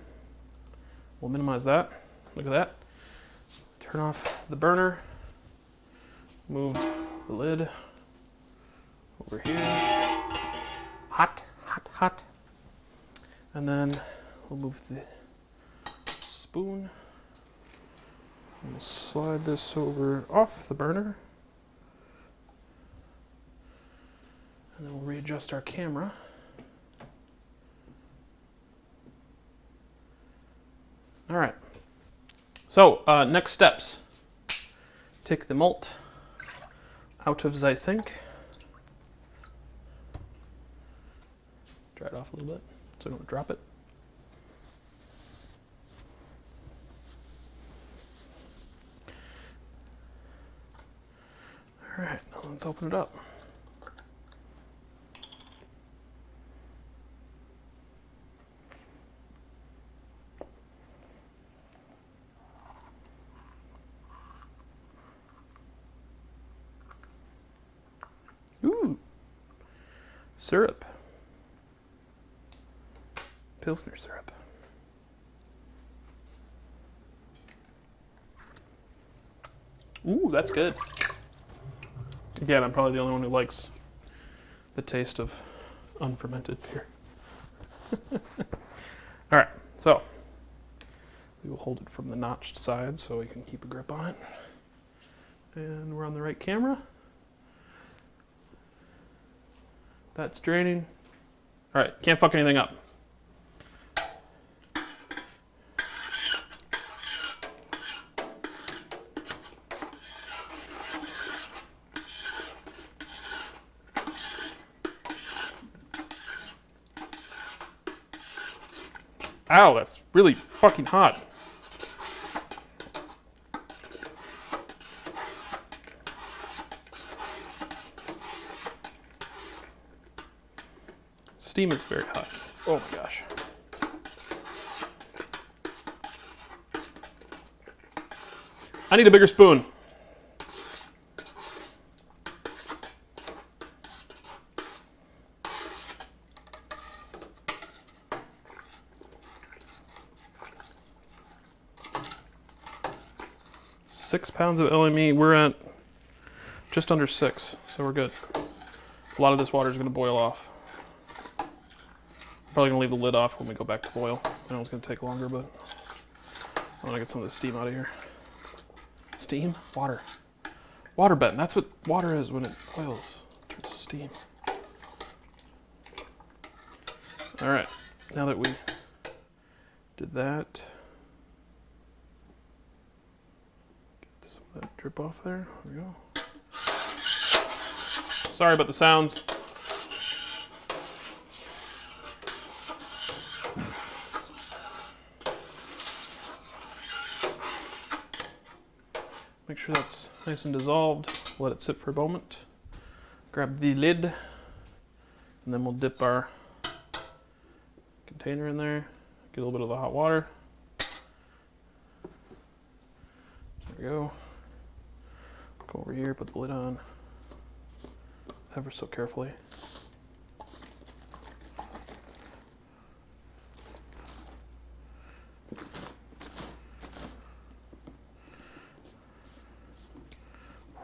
We'll minimize that. Look at that. Turn off the burner. Move the lid over here. Hot, hot, hot. And then we'll move the spoon We'll slide this over off the burner. And then we'll readjust our camera. All right. So, next steps. Take the malt out of the sink. Dry it off a little bit so I don't drop it. All right, now let's open it up. Ooh, syrup. Pilsner syrup. Ooh, that's good. Again, I'm probably the only one who likes the taste of unfermented beer. All right, so we will hold it from the notched side so we can keep a grip on it. And we're on the right camera. That's draining. All right, can't fuck anything up. Ow, that's really fucking hot. Steam is very hot. Oh my gosh. I need a bigger spoon. Six pounds of LME. We're at just under 6, so we're good. A lot of this water is going to boil off. Probably going to leave the lid off when we go back to boil. I know it's going to take longer, but I want to get some of the steam out of here. Steam? Water. Water bend. That's what water is when it boils. It turns to steam. All right. Now that we did that, get some of that drip off there. There we go. Sorry about the sounds. Make sure that's nice and dissolved. Let it sit for a moment. Grab the lid, and then we'll dip our container in there. Get a little bit of the hot water. There we go. Go over here, put the lid on. Ever so carefully.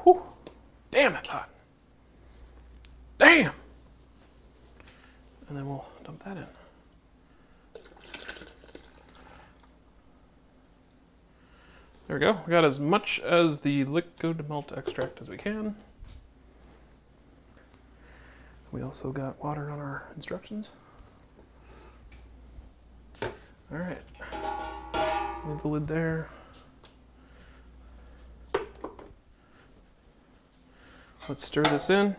Whew. Damn, that's hot. Damn! And then we'll dump that in. There we go. We got as much as the liquid malt extract as we can. We also got water on our instructions. All right. Move the lid there. Let's stir this in.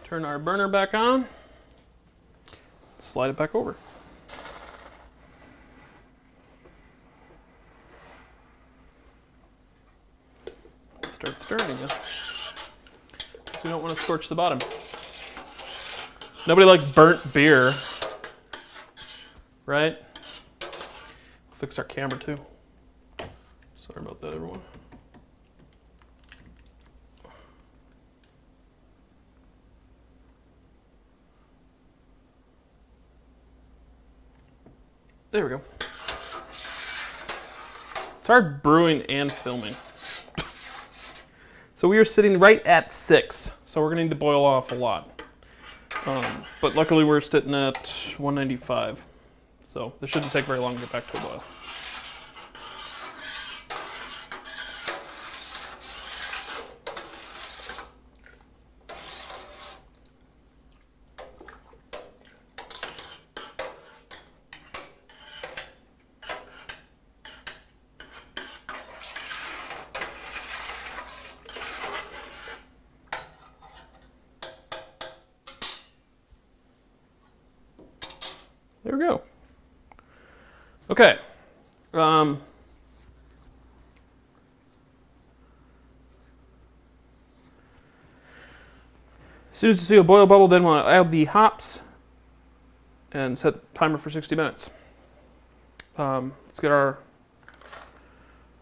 Turn our burner back on. Slide it back over. Start stirring again. So we don't want to scorch the bottom. Nobody likes burnt beer, right? Fix our camera too. Sorry about that, everyone. There we go. It's hard brewing and filming. So we are sitting right at 6, so we're gonna need to boil off a lot. But luckily we're sitting at 195, so this shouldn't take very long to get back to a boil. There we go. Okay. As soon as you see a boil bubble, then we'll add the hops and set timer for 60 minutes. Let's get our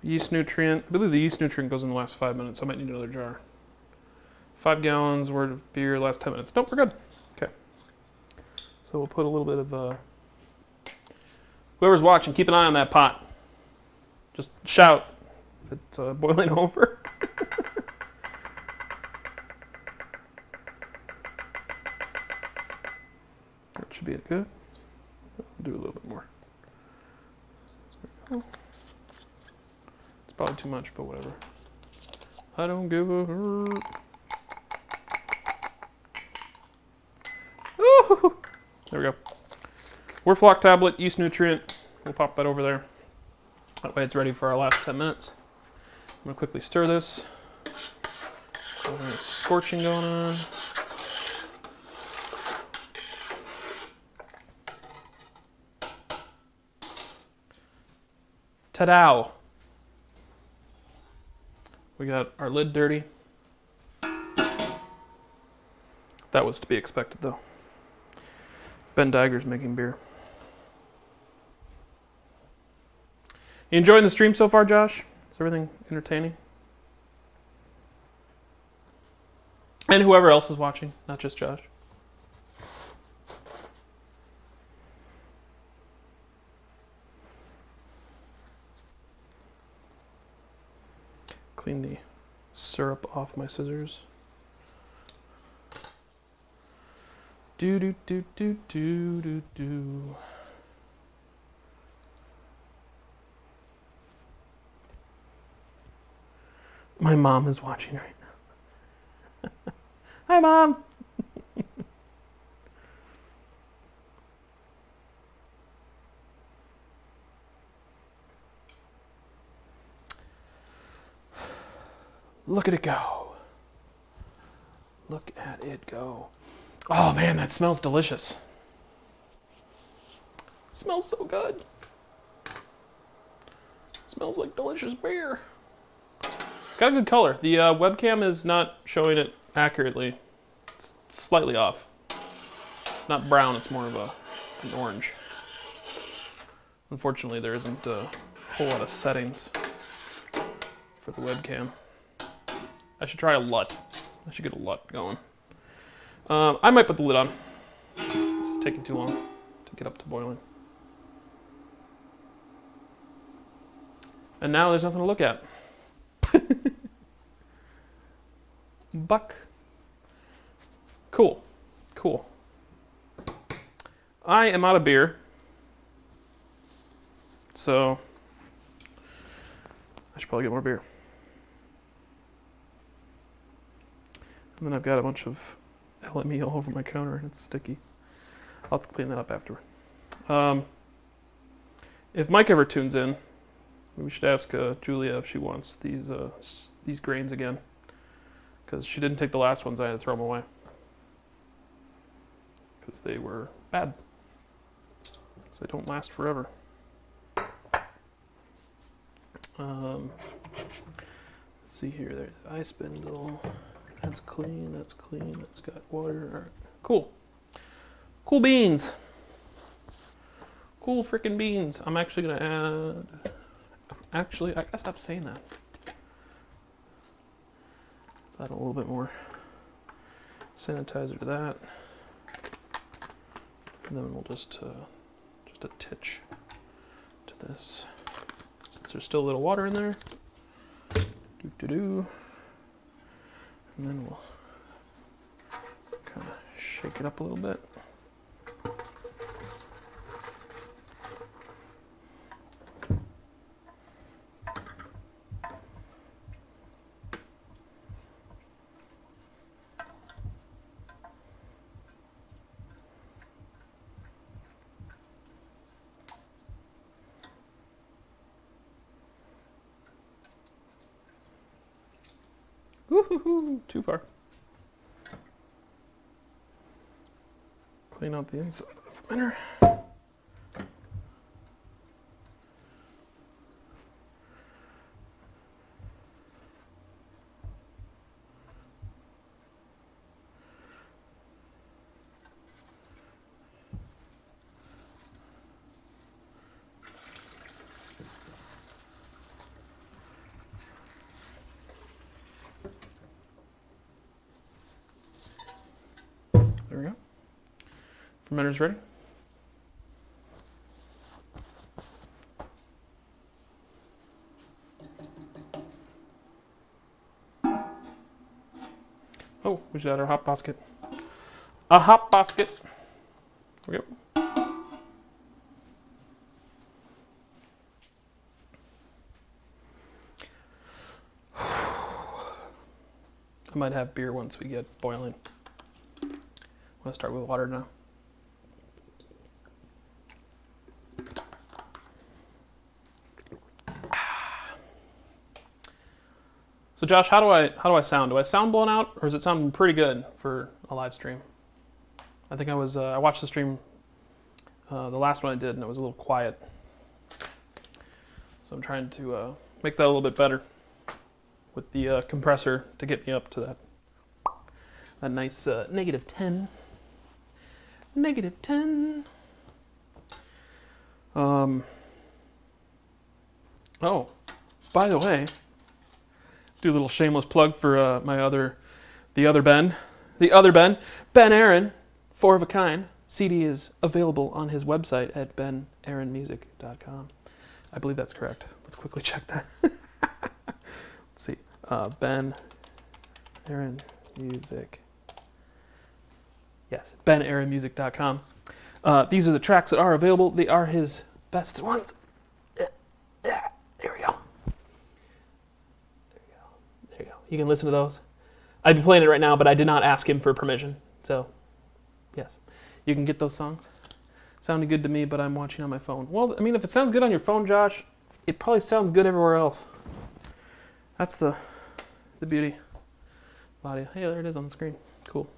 yeast nutrient. I believe the yeast nutrient goes in the last 5 minutes. I might need another jar. 5 gallons worth of beer, last 10 minutes. Nope, we're good. Okay. So we'll put a little bit of... whoever's watching, keep an eye on that pot. Just shout if it's boiling over. That should be it. Good. Do a little bit more. There we go. It's probably too much, but whatever. I don't give a hoot. Ooh, there we go. Werflock tablet, yeast nutrient. We'll pop that over there. That way it's ready for our last 10 minutes. I'm going to quickly stir this. Nice scorching going on. Ta-da! We got our lid dirty. That was to be expected, though. Ben Diger's making beer. You enjoying the stream so far, Josh? Is everything entertaining? And whoever else is watching, not just Josh. Clean the syrup off my scissors. Do do do do do do do. My mom is watching right now. Hi, Mom. Look at it go. Look at it go. Oh man, that smells delicious. It smells so good. It smells like delicious beer. It's got a good color. The webcam is not showing it accurately. It's slightly off. It's not brown, it's more of an orange. Unfortunately, there isn't a whole lot of settings for the webcam. I should try a LUT. I should get a LUT going. I might put the lid on. This is taking too long to get up to boiling. And now there's nothing to look at. Buck. Cool. Cool. I am out of beer. So I should probably get more beer. And then I've got a bunch of LME all over my counter and it's sticky. I'll have to clean that up after. If Mike ever tunes in, we should ask Julia if she wants these grains again. Because she didn't take the last ones, I had to throw them away. Because they were bad. Because they don't last forever. Let's see here, there's ice spindle. That's clean, that's got water. All right. Cool. Cool beans. Cool freaking beans. I'm actually gonna add, actually, I gotta stop saying that. Let's add a little bit more sanitizer to that. And then we'll just a titch to this. Since there's still a little water in there. And then we'll kind of shake it up a little bit. Woo-hoo-hoo, too far. Clean out the inside of the fermenter. There we go. Fermenter's ready. Oh, we should add our hop basket. A hop basket. There we go. I might have beer once we get boiling. I'm going to start with water now. So Josh, how do I sound? Do I sound blown out, or does it sound pretty good for a live stream? I think I watched the stream, the last one I did, and it was a little quiet. So I'm trying to make that a little bit better with the compressor to get me up to that nice -10. -10. Oh, by the way, do a little shameless plug for the other Ben, Ben Aaron, 4 of a Kind. CD is available on his website at benaaronmusic.com. I believe that's correct. Let's quickly check that. Let's see, Ben Aaron Music. Yes, benaaronmusic.com. These are the tracks that are available. They are his best ones. There we go. There you go. You can listen to those. I'd be playing it right now, but I did not ask him for permission. So, yes, you can get those songs. Sounded good to me, but I'm watching on my phone. Well, I mean, if it sounds good on your phone, Josh, it probably sounds good everywhere else. That's the beauty of audio. Hey, there it is on the screen. Cool.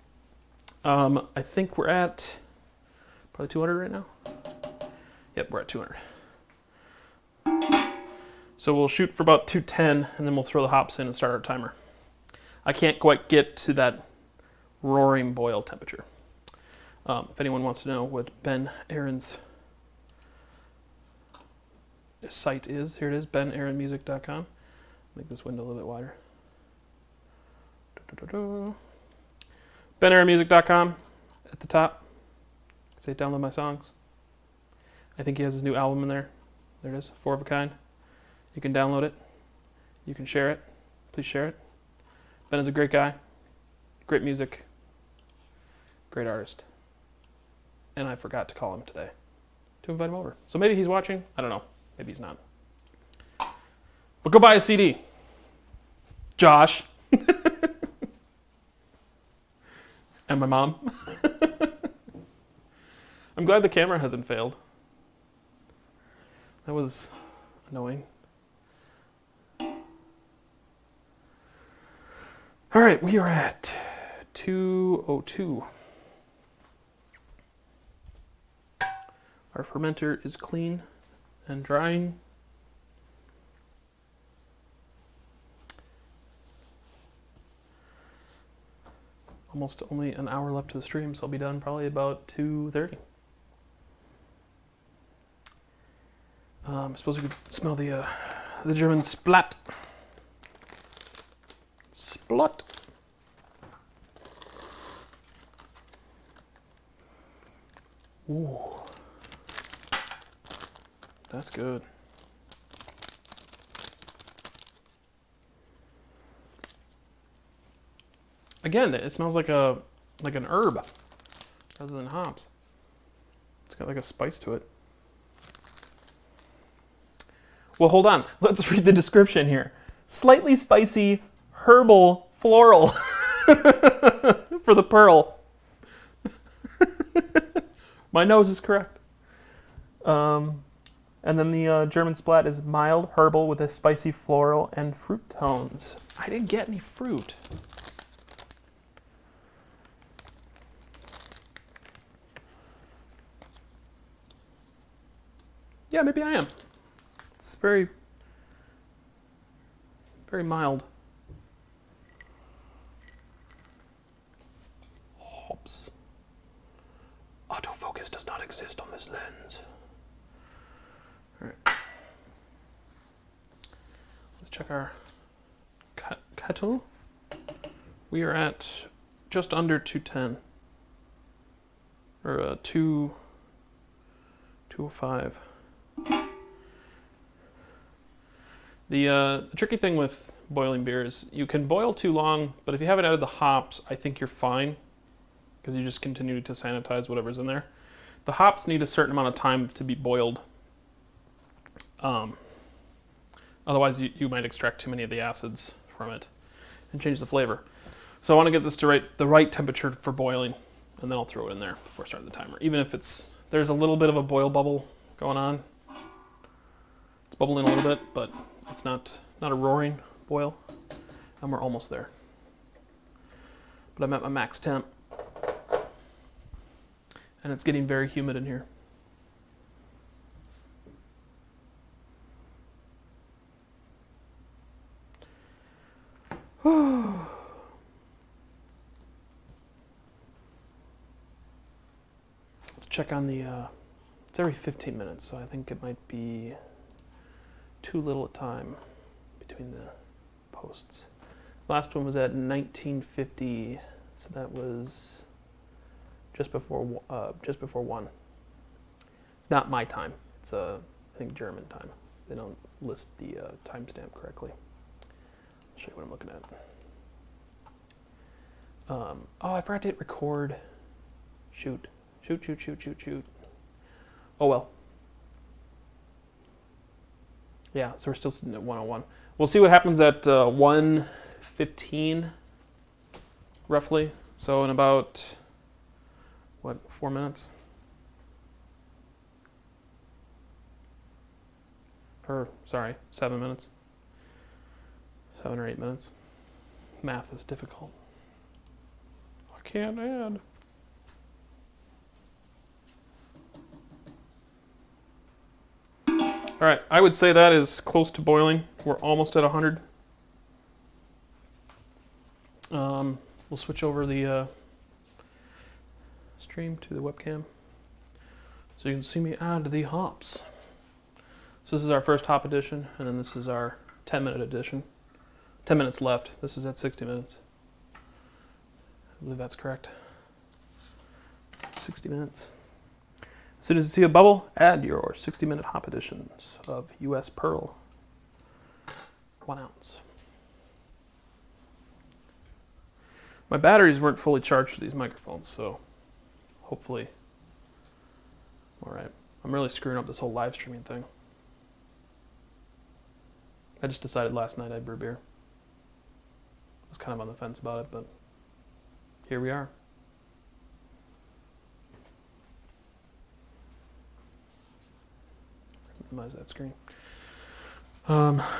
I think we're at probably 200 right now. Yep, we're at 200. So we'll shoot for about 210, and then we'll throw the hops in and start our timer. I can't quite get to that roaring boil temperature. If anyone wants to know what Ben Aaron's site is, here it is, benaaronmusic.com. Make this window a little bit wider. benaaronmusic.com at the top. Say download my songs. I think he has his new album in there. There it is, 4 of a Kind. You can download it. You can share it. Please share it. Ben is a great guy. Great music. Great artist. And I forgot to call him today to invite him over. So maybe he's watching. I don't know. Maybe he's not. But go buy a CD. Josh. And my mom. I'm glad the camera hasn't failed. That was annoying. All right, we are at 202. Our fermenter is clean and drying. Almost only an hour left to the stream, so I'll be done probably about 2:30. I suppose you could smell the German splat. Splat. Ooh, that's good. Again, it smells like an herb rather than hops. It's got like a spice to it. Well, hold on. Let's read the description here. Slightly spicy, herbal, floral for the pearl. My nose is correct. And then the German splat is mild, herbal with a spicy floral and fruit tones. I didn't get any fruit. Yeah, maybe I am. It's very, very mild. Hops. Autofocus does not exist on this lens. All right. Let's check our kettle. We are at just under 210. Or 205. The tricky thing with boiling beer is you can boil too long, but if you haven't added the hops, I think you're fine because you just continue to sanitize whatever's in there. The hops need a certain amount of time to be boiled. Otherwise, you might extract too many of the acids from it and change the flavor. So I want to get this to the right temperature for boiling, and then I'll throw it in there before starting the timer. Even if there's a little bit of a boil bubble going on. It's bubbling a little bit, but it's not a roaring boil, and we're almost there. But I'm at my max temp, and it's getting very humid in here. Let's check on the, it's every 15 minutes, so I think it might be too little a time between the posts. Last one was at 1950, so that was just before 1. It's not my time. It's I think German time. They don't list the timestamp correctly. I'll show you what I'm looking at. Oh, I forgot to hit record. Shoot. Oh well. Yeah, so we're still sitting at 101. We'll see what happens at 1:15, roughly. So in about, 4 minutes? Or, sorry, 7 minutes. 7 or 8 minutes. Math is difficult. I can't add. All right, I would say that is close to boiling. We're almost at 100. We'll switch over the stream to the webcam so you can see me add the hops. So this is our first hop edition, and then this is our 10-minute edition. 10 minutes left. This is at 60 minutes. I believe that's correct. 60 minutes. As soon as you see a bubble, add your 60-minute hop editions of U.S. Pearl. 1 ounce. My batteries weren't fully charged for these microphones, so hopefully I'm all right. I'm really screwing up this whole live streaming thing. I just decided last night I'd brew beer. I was kind of on the fence about it, but here we are. Minimize that screen.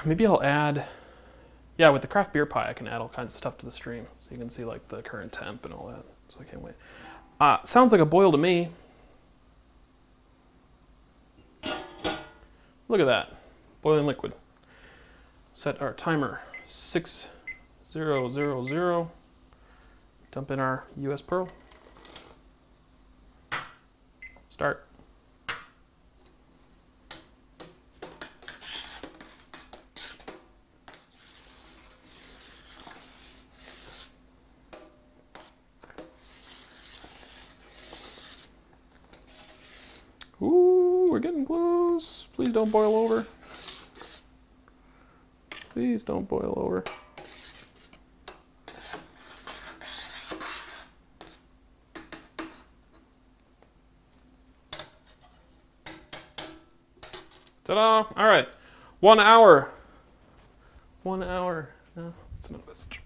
Maybe I'll add, yeah, with the craft beer pie, I can add all kinds of stuff to the stream. So you can see like the current temp and all that. So I can't wait. Sounds like a boil to me. Look at that. Boiling liquid. Set our timer 6000. Dump in our US Pearl. Start. Ooh, we're getting close. Please don't boil over. Please don't boil over. Ta-da! All right, 1 hour. 1 hour. No, that's not a message.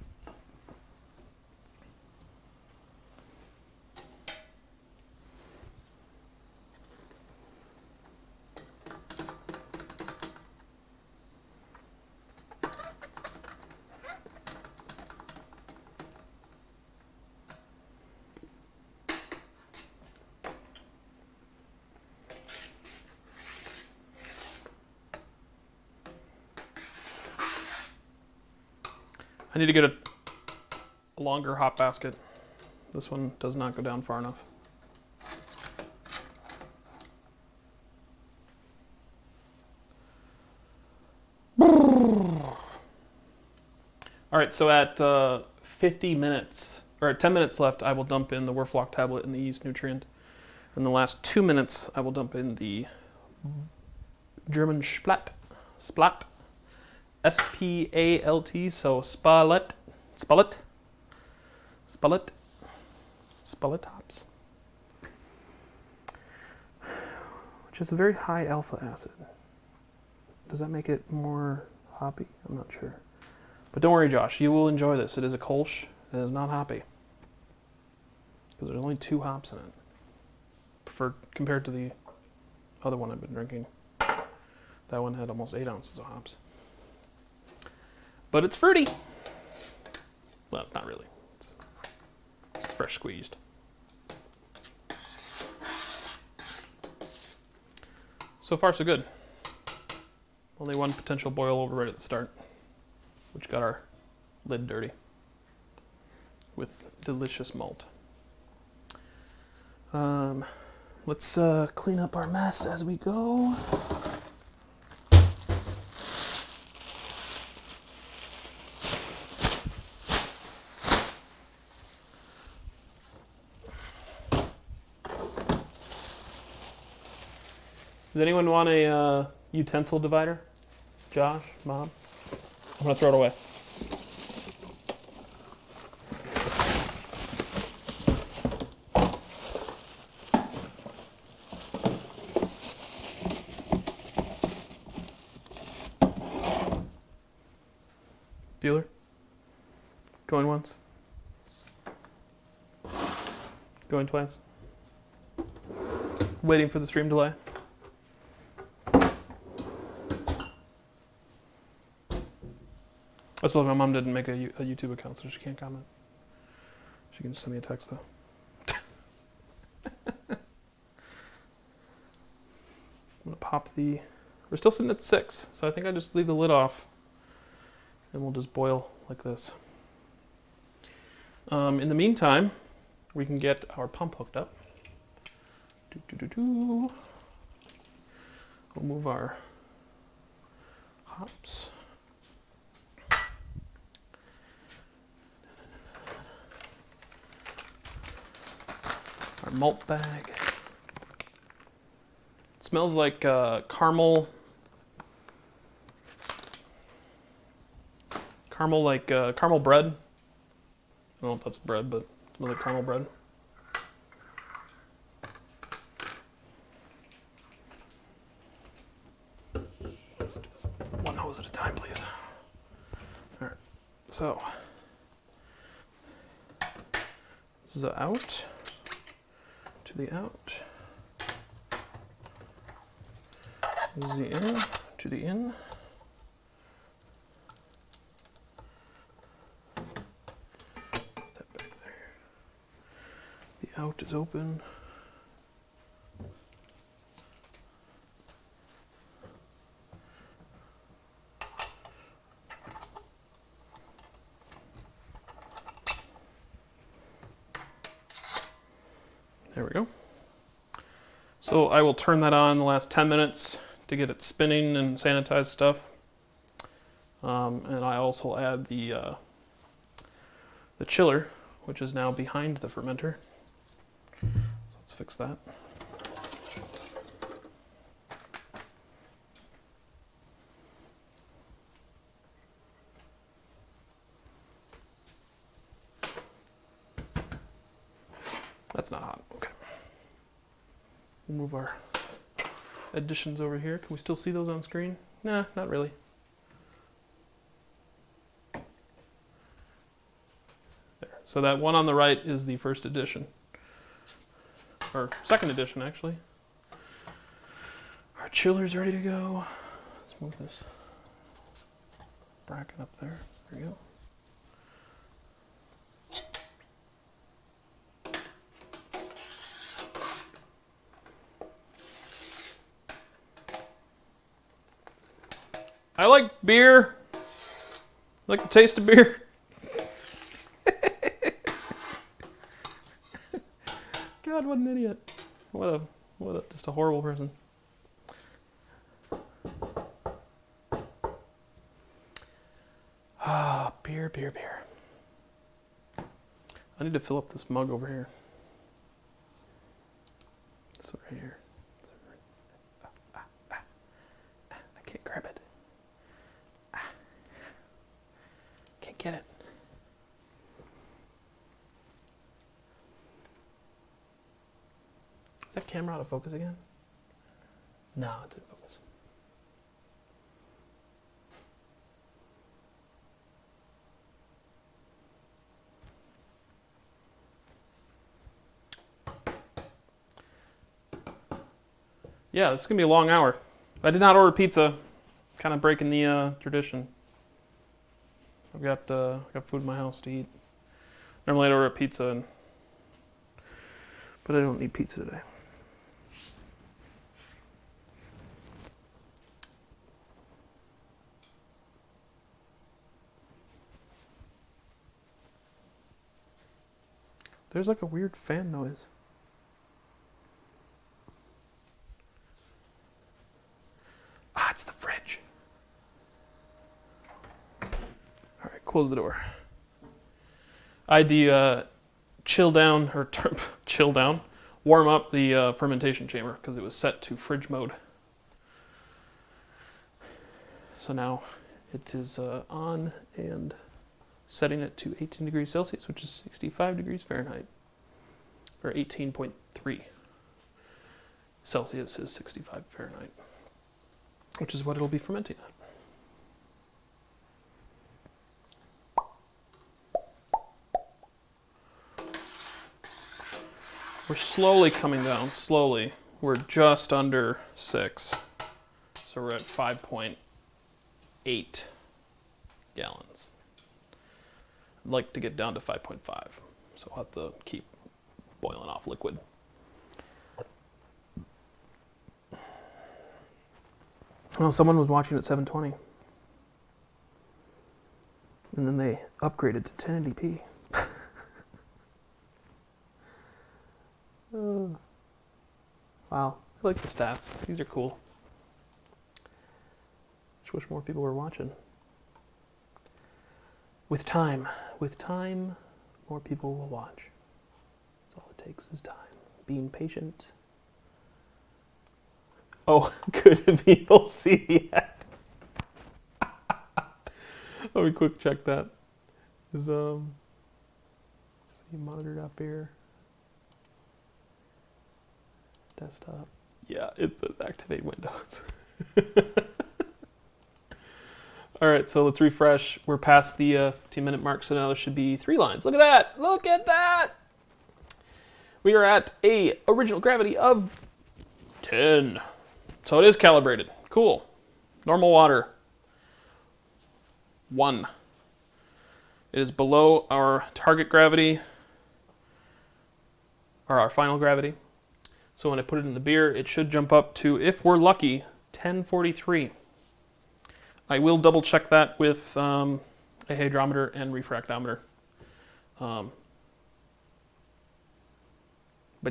I need to get a longer hop basket. This one does not go down far enough. All right, so at 50 minutes, or at 10 minutes left, I will dump in the Werflock tablet and the yeast nutrient. In the last 2 minutes, I will dump in the German Splat, S-P-A-L-T, so Spallet hops, which is a very high alpha acid. Does that make it more hoppy? I'm not sure. But don't worry, Josh, you will enjoy this. It is a Kolsch. It is not hoppy, because there's only 2 hops in it, compared to the other one I've been drinking. That one had almost 8 ounces of hops. But it's fruity. Well, it's not really. It's fresh squeezed. So far, so good. Only one potential boil over right at the start, which got our lid dirty with delicious malt. Let's clean up our mess as we go. Does anyone want a utensil divider? Josh, Mom? I'm gonna throw it away. Bueller? Going once? Going twice? Waiting for the stream delay? I suppose my mom didn't make a YouTube account, so she can't comment. She can just send me a text, though. I'm going to pop the... We're still sitting at 6, so I think I just leave the lid off, and we'll just boil like this. In the meantime, we can get our pump hooked up. We'll move our hops. Our malt bag. It smells like caramel bread. I don't know if that's bread, but it smells like caramel bread. Let's do this one hose at a time, please. All right, so this is out. To the out, the in, to the in. That back there. The out is open. There we go. So I will turn that on the last 10 minutes to get it spinning and sanitize stuff. And I also add the chiller, which is now behind the fermenter. So let's fix that. That's not hot. Okay. We'll move our additions over here. Can we still see those on screen? Nah, not really. There. So that one on the right is the first edition. Or second edition, actually. Our chiller's ready to go. Let's move this bracket up there. There we go. I like beer. I like the taste of beer. God, what an idiot. What a just a horrible person. Ah, beer. I need to fill up this mug over here. This one right here. I can't grab it. Can't get it. Is that camera out of focus again? No, it's in focus. Yeah, this is going to be a long hour. I did not order pizza. Kind of breaking the tradition. I've got food in my house to eat. Normally I'd order a pizza, but I don't need pizza today. There's like a weird fan noise. Ah, it's the fridge. All right, close the door. I chill down, warm up the fermentation chamber because it was set to fridge mode. So now it is on and setting it to 18 degrees Celsius, which is 65 degrees Fahrenheit, or 18.3 Celsius is 65 Fahrenheit, which is what it'll be fermenting at. We're slowly coming down, slowly. We're just under 6, so we're at 5.8 gallons. I'd like to get down to 5.5, so I'll have to keep boiling off liquid. Oh, someone was watching at 720. And then they upgraded to 1080p. Wow, I like the stats. These are cool. Just wish more people were watching. With time, more people will watch. That's all it takes is time. Being patient. Oh, could people see yet? Let me quick check that. Is let's see, monitor.beer. Desktop. Yeah, it says activate Windows. All right, so let's refresh. We're past the 15-minute mark, so now there should be 3 lines. Look at that! Look at that! We are at a original gravity of 10. So it is calibrated. Cool. Normal water. 1. It is below our target gravity, or our final gravity. So when I put it in the beer, it should jump up to, if we're lucky, 1043. I will double check that with a hydrometer and refractometer. But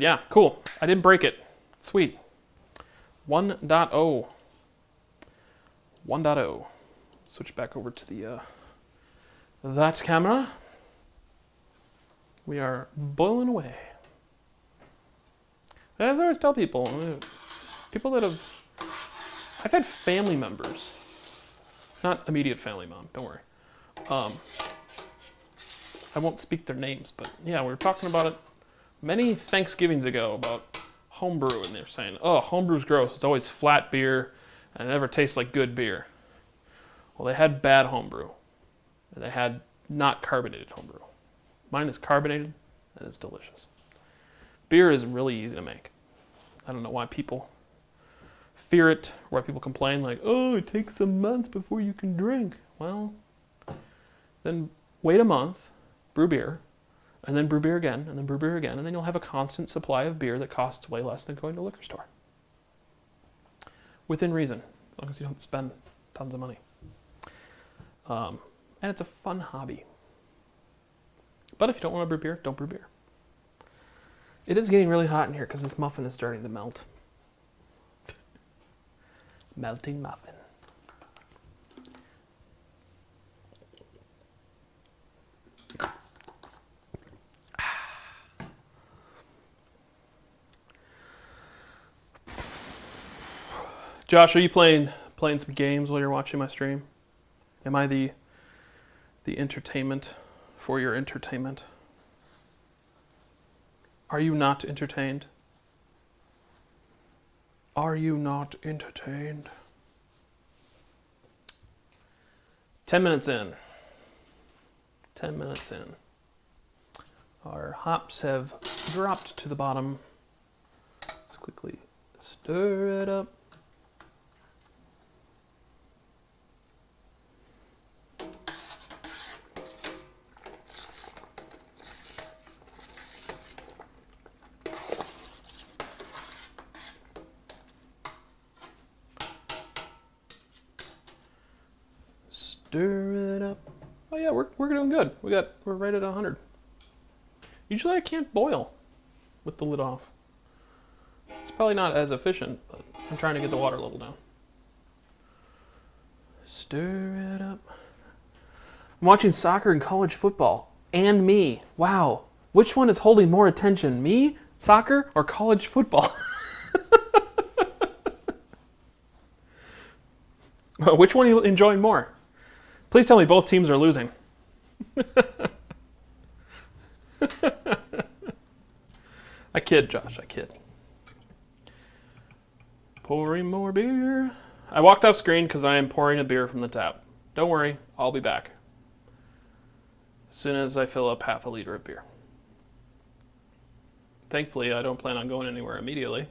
yeah, cool. I didn't break it. Sweet. 1.0. 1.0. Switch back over to the that camera. We are boiling away. As I always tell people that I've had family members, not immediate family mom, don't worry. I won't speak their names, but yeah, we were talking about it many Thanksgivings ago about homebrew, and they're saying, oh, homebrew's gross. It's always flat beer, and it never tastes like good beer. Well, they had bad homebrew, and they had not carbonated homebrew. Mine is carbonated, and it's delicious. Beer is really easy to make. I don't know why people fear it, or why people complain like, oh, it takes a month before you can drink. Well, then wait a month, brew beer, and then brew beer again, and then brew beer again, and then you'll have a constant supply of beer that costs way less than going to a liquor store. Within reason, as long as you don't spend tons of money. And it's a fun hobby. But if you don't want to brew beer, don't brew beer. It is getting really hot in here because this muffin is starting to melt. Melting muffin. Josh, are you playing some games while you're watching my stream? Am I the entertainment for your entertainment? Are you not entertained? Are you not entertained? 10 minutes in. 10 minutes in. Our hops have dropped to the bottom. Let's quickly stir it up. Stir it up. Oh yeah, we're doing good. We're right at 100. Usually I can't boil with the lid off. It's probably not as efficient, but I'm trying to get the water level down. Stir it up. I'm watching soccer and college football. And me. Wow. Which one is holding more attention? Me, soccer, or college football? Which one are you enjoying more? Please tell me both teams are losing. I kid, Josh, I kid. Pouring more beer. I walked off screen because I am pouring a beer from the tap. Don't worry, I'll be back as soon as I fill up half a liter of beer. Thankfully, I don't plan on going anywhere immediately.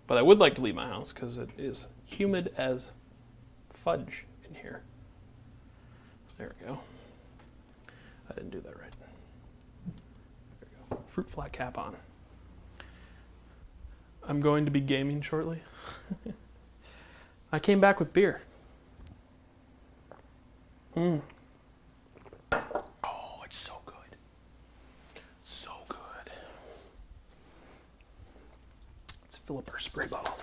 But I would like to leave my house because it is humid as fudge in here. There we go. I didn't do that right. There we go. Fruit fly cap on. I'm going to be gaming shortly. I came back with beer. Oh, it's so good. So good. Let's fill up our spray bottle.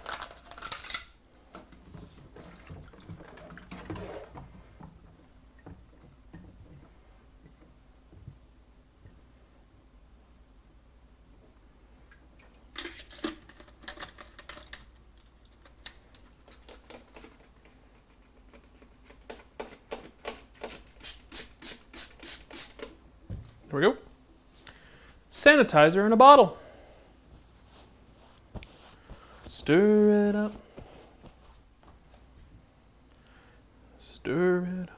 There we go. Sanitizer in a bottle. Stir it up. Stir it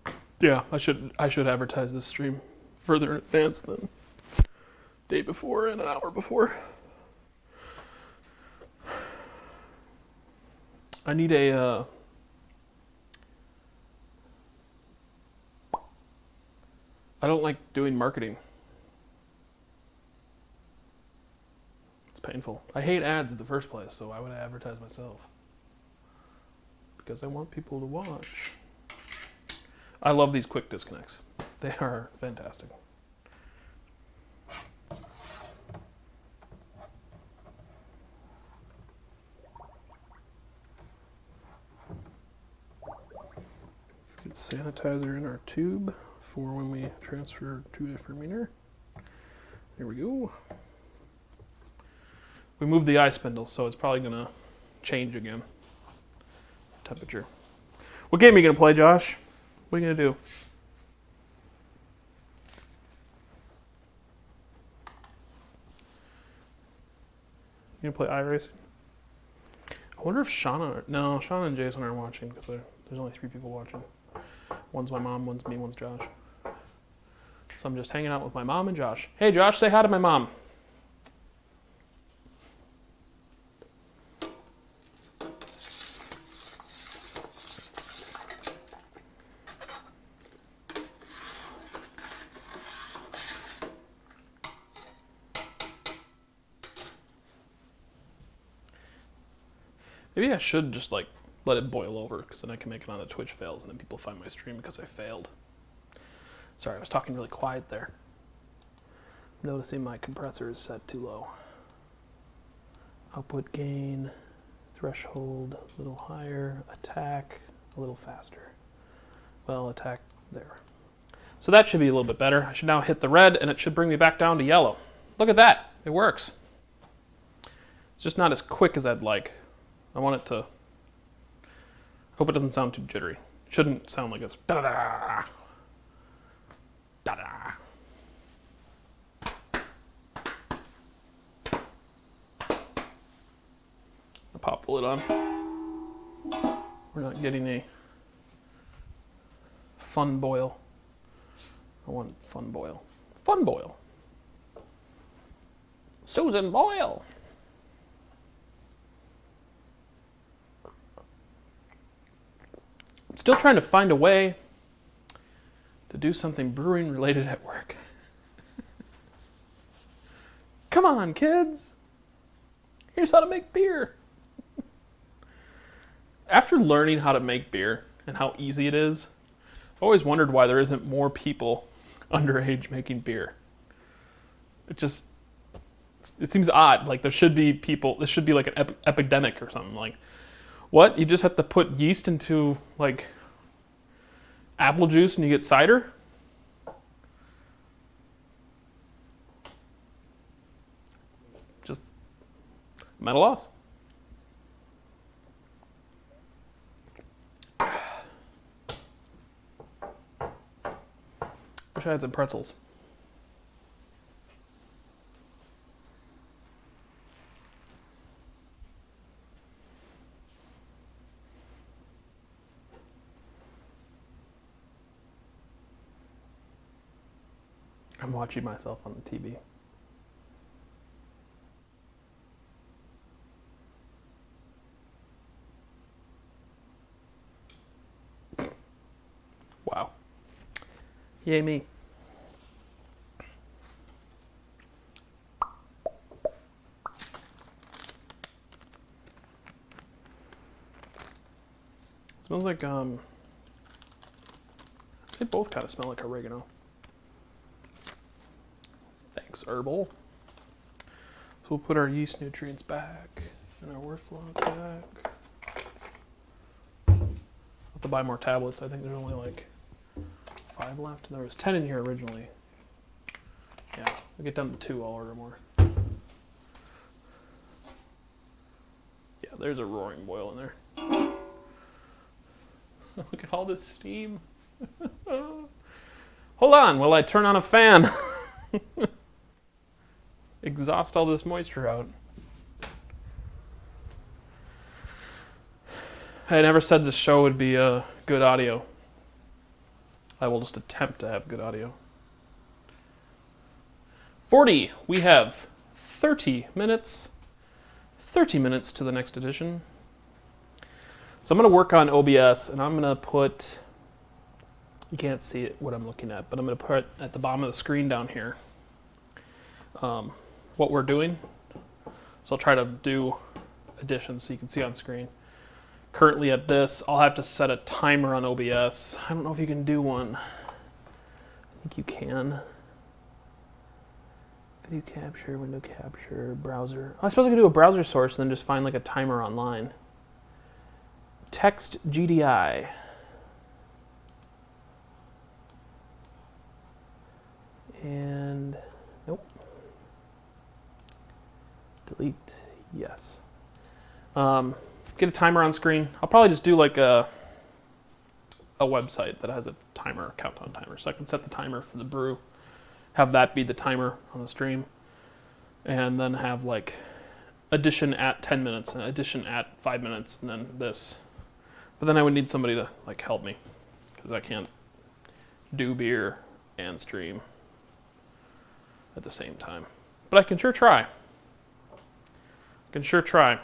up. Yeah, I should advertise this stream further in advance than day before and an hour before. I need a I don't like doing marketing. It's painful. I hate ads in the first place, so why would I advertise myself? Because I want people to watch. I love these quick disconnects. They are fantastic. Let's get sanitizer in our tube for when we transfer to a fermenter. There we go. We moved the eye spindle, so it's probably gonna change again. Temperature. What game are you going to play, Josh? What are you going to do? You going to play iRacing? I wonder if Shauna... No, Shauna and Jason aren't watching because there's only 3 people watching. One's my mom, one's me, one's Josh. So I'm just hanging out with my mom and Josh. Hey, Josh, say hi to my mom. Maybe I should just like let it boil over because then I can make it on the Twitch fails and then people find my stream because I failed. Sorry, I was talking really quiet there. I'm noticing my compressor is set too low. Output gain, threshold a little higher, attack a little faster. Well, attack there. So that should be a little bit better. I should now hit the red and it should bring me back down to yellow. Look at that, it works. It's just not as quick as I'd like. I want it to, hope it doesn't sound too jittery. It shouldn't sound like this. Da-da-da. Da-da. I'll pop the lid on. We're not getting a fun boil. I want fun boil. Fun boil. Susan Boyle. Still trying to find a way to do something brewing related at work. Come on, kids. Here's how to make beer. After learning how to make beer and how easy it is, I've always wondered why there isn't more people underage making beer. It seems odd. Like there should be people, this should be like an epidemic or something. Like, what? You just have to put yeast into like apple juice and you get cider? Just, I'm at a loss. Wish I had some pretzels. I'm watching myself on the TV. Wow. Yay me. Smells like they both kind of smell like oregano. Thanks, herbal. So we'll put our yeast nutrients back and our wort flock back. I'll have to buy more tablets. I think there's only like 5 left. There was 10 in here originally. Yeah, we'll get down to 2, I'll order more. Yeah, there's a roaring boil in there. Look at all this steam. Hold on while I turn on a fan. Exhaust all this moisture out. I never said this show would be good audio. I will just attempt to have good audio. 40. We have 30 minutes. 30 minutes to the next edition. So I'm going to work on OBS, and I'm going to put, you can't see it, what I'm looking at, but I'm going to put at the bottom of the screen down here what we're doing. So I'll try to do additions so you can see on screen. Currently at this, I'll have to set a timer on OBS. I don't know if you can do one. I think you can. Video capture, window capture, browser. I suppose I could do a browser source and then just find like a timer online. Text GDI. And nope. Delete. Yes. Get a timer on screen. I'll probably just do like a a website that has a timer, a countdown timer. So I can set the timer for the brew, have that be the timer on the stream, and then have like addition at 10 minutes and addition at 5 minutes and then this. But then I would need somebody to like help me because I can't do beer and stream at the same time. But I can sure try.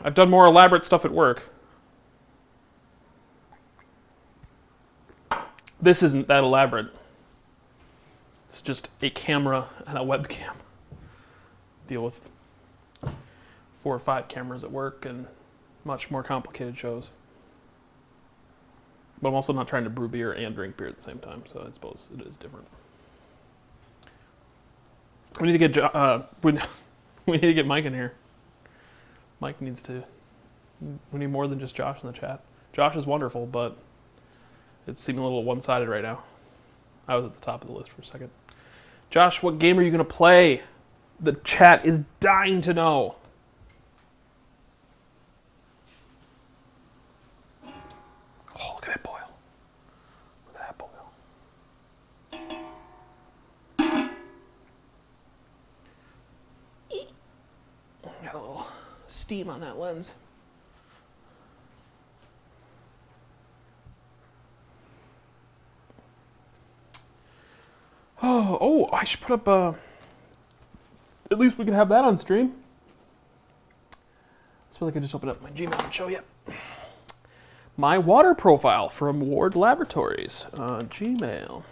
I've done more elaborate stuff at work. This isn't that elaborate. It's just a camera and a webcam. Deal with 4 or 5 cameras at work and much more complicated shows. But I'm also not trying to brew beer and drink beer at the same time, so I suppose it is different. We need to get we need to get Mike in here. Mike needs to. We need more than just Josh in the chat. Josh is wonderful, but it's seeming a little one-sided right now. I was at the top of the list for a second. Josh, what game are you going to play? The chat is dying to know. Oh, look at that boil. Look at that boil. Got a little steam on that lens. Oh, I should put up at least we can have that on stream. I suppose I could just open up my Gmail and show you. My water profile from Ward Laboratories on Gmail.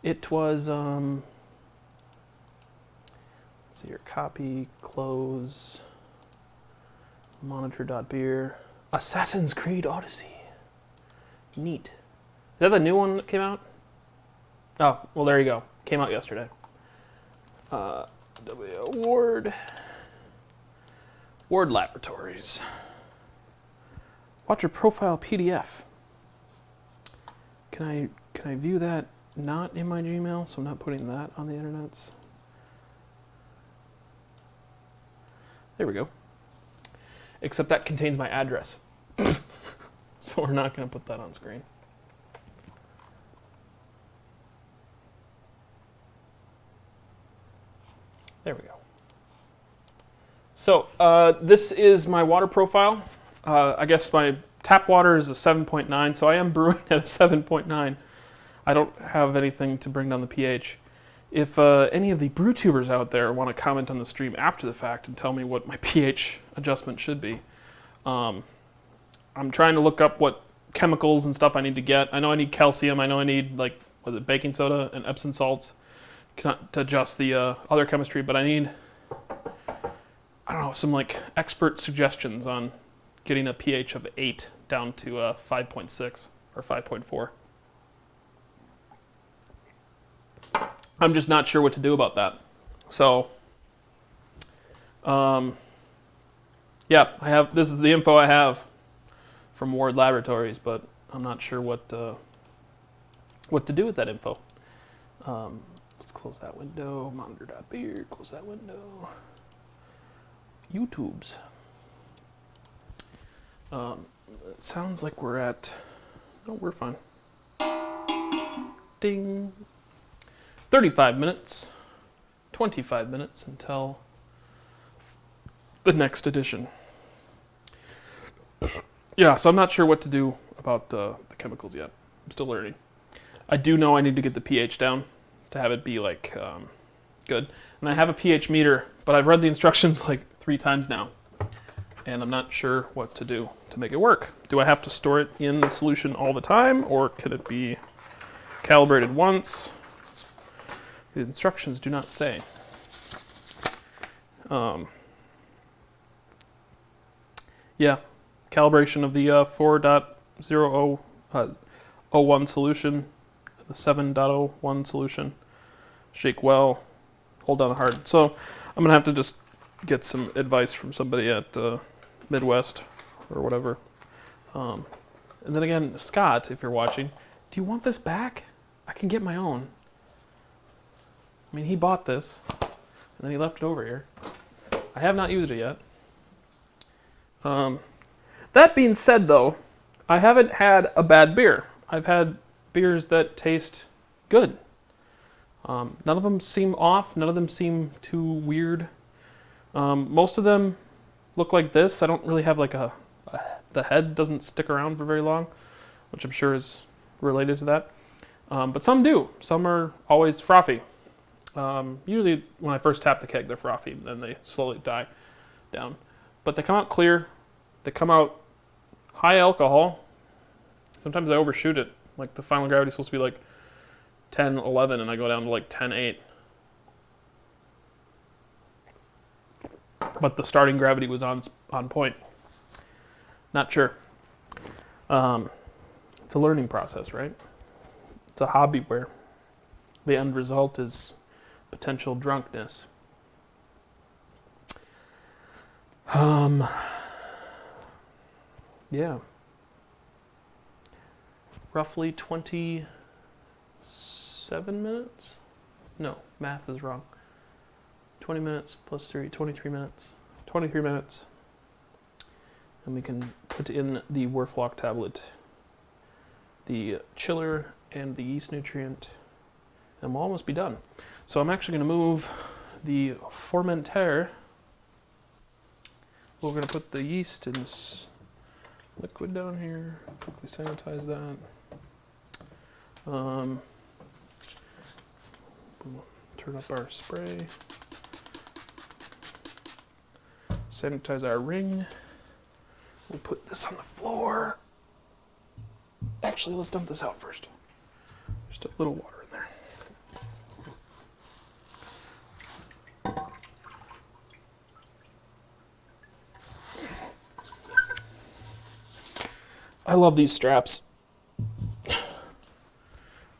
It was, let's see here, copy, close, monitor.beer, Assassin's Creed Odyssey. Neat. Is that the new one that came out? Oh, well, there you go. Came out yesterday. Ward Laboratories. Watch your profile PDF. Can I view that not in my Gmail? So I'm not putting that on the internets. There we go. Except that contains my address. So we're not going to put that on screen. There we go. So this is my water profile. I guess my tap water is a 7.9, so I am brewing at a 7.9. I don't have anything to bring down the pH. If any of the brew tubers out there want to comment on the stream after the fact and tell me what my pH adjustment should be, I'm trying to look up what chemicals and stuff I need to get. I know I need calcium. I know I need like baking soda and Epsom salts to adjust the other chemistry, but I need, I don't know, some like expert suggestions on getting a pH of 8 down to 5.6 or 5.4. I'm just not sure what to do about that. So, yeah, this is the info I have from Ward Laboratories, but I'm not sure what to do with that info. Let's close that window. Monitor.beer. Close that window. YouTube's. It sounds like we're at. No, we're fine. Ding. 35 minutes. 25 minutes until the next edition. Yeah, so I'm not sure what to do about the chemicals yet. I'm still learning. I do know I need to get the pH down to have it be like good. And I have a pH meter, but I've read the instructions like 3 times now. And I'm not sure what to do to make it work. Do I have to store it in the solution all the time, or can it be calibrated once? The instructions do not say. Yeah, calibration of the 4.001 solution, the 7.01 solution. Shake well, hold down hard. So I'm gonna have to just get some advice from somebody at Midwest or whatever. And then again, Scott, if you're watching, do you want this back? I can get my own. I mean, he bought this, and then he left it over here. I have not used it yet. That being said, though, I haven't had a bad beer. I've had beers that taste good. None of them seem off. None of them seem too weird. Most of them look like this. I don't really have like the head doesn't stick around for very long, which I'm sure is related to that. But some do. Some are always frothy. Usually when I first tap the keg, they're frothy, and then they slowly die down. But they come out clear. They come out high alcohol. Sometimes I overshoot it. Like the final gravity is supposed to be like 10, 11, and I go down to like 10, 8. But the starting gravity was on point. Not sure. It's a learning process, right? It's a hobby where the end result is potential drunkenness. Yeah. Roughly 27 minutes? No, math is wrong. 20 minutes plus 3, 23 minutes. 23 minutes. And we can put in the Werflock tablet, the chiller, and the yeast nutrient, and we'll almost be done. So I'm actually going to move the fermenter. We're going to put the yeast in this liquid down here, quickly sanitize that. Turn up our spray. Sanitize our ring. We'll put this on the floor. Actually, let's dump this out first. Just a little water in there. I love these straps.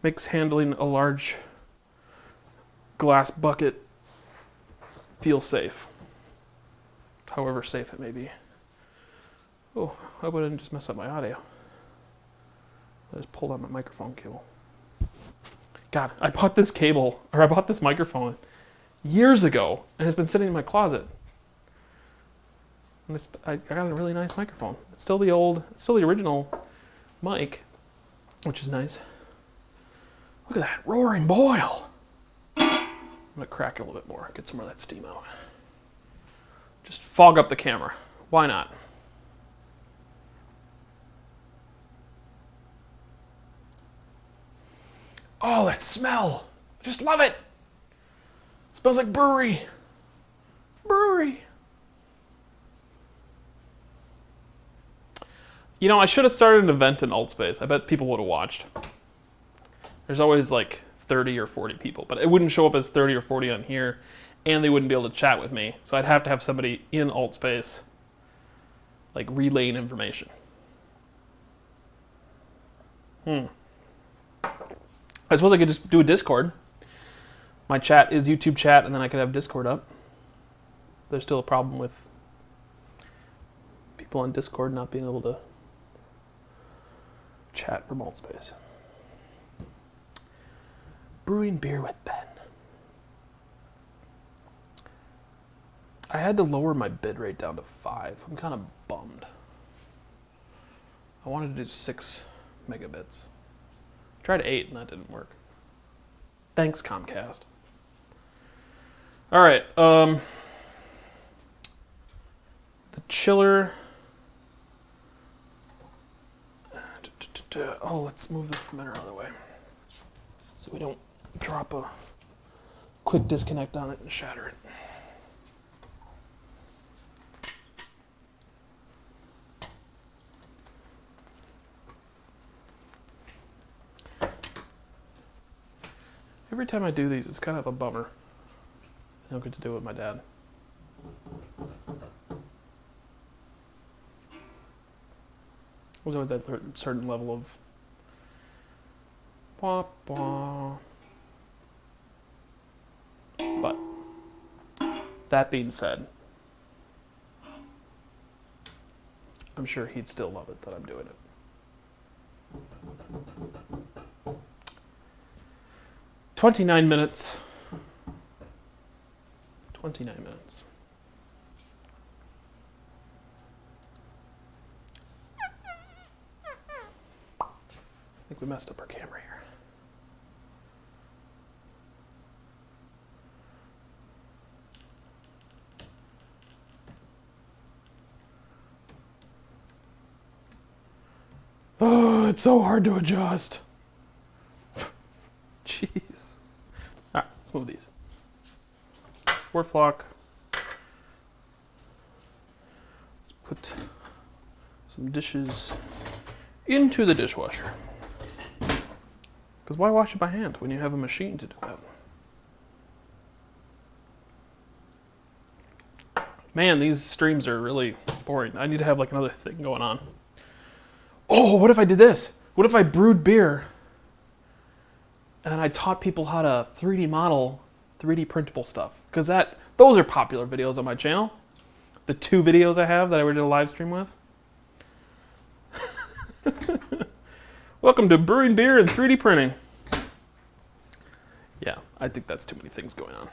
Makes handling a large glass bucket feel safe. However safe it may be. Oh, I wouldn't just mess up my audio. I just pulled out my microphone cable. God, I bought this microphone years ago, and it's been sitting in my closet. And I got a really nice microphone. It's still the original mic, which is nice. Look at that roaring boil. I'm gonna crack it a little bit more, get some more of that steam out. Just fog up the camera. Why not? Oh, that smell. I just love it. Smells like brewery. Brewery. You know, I should have started an event in Altspace. I bet people would have watched. There's always like 30 or 40 people, but it wouldn't show up as 30 or 40 on here, and they wouldn't be able to chat with me. So I'd have to have somebody in Altspace like relaying information. I suppose I could just do a Discord. My chat is YouTube chat, and then I could have Discord up. There's still a problem with people on Discord not being able to chat from Altspace. Brewing beer with Ben. I had to lower my bid rate down to 5. I'm kind of bummed. I wanted to do 6 megabits. Tried 8 and that didn't work. Thanks, Comcast. All right. The chiller. Oh, let's move the fermenter out of the way so we don't drop a quick disconnect on it and shatter it. Every time I do these, it's kind of a bummer. I don't get to do it with my dad. There's always that certain level of wah, wah. But that being said, I'm sure he'd still love it that I'm doing it. 29 minutes. 29 minutes. think we messed up our camera here. Oh, it's so hard to adjust. Jeez. All right, let's move these. Flock. Let's put some dishes into the dishwasher. Because why wash it by hand when you have a machine to do that? Man, these streams are really boring. I need to have like another thing going on. Oh, what if I did this? What if I brewed beer and I taught people how to 3D model 3D printable stuff? Because those are popular videos on my channel. The 2 videos I have that I did a live stream with. Welcome to brewing beer and 3D printing. Yeah, I think that's too many things going on.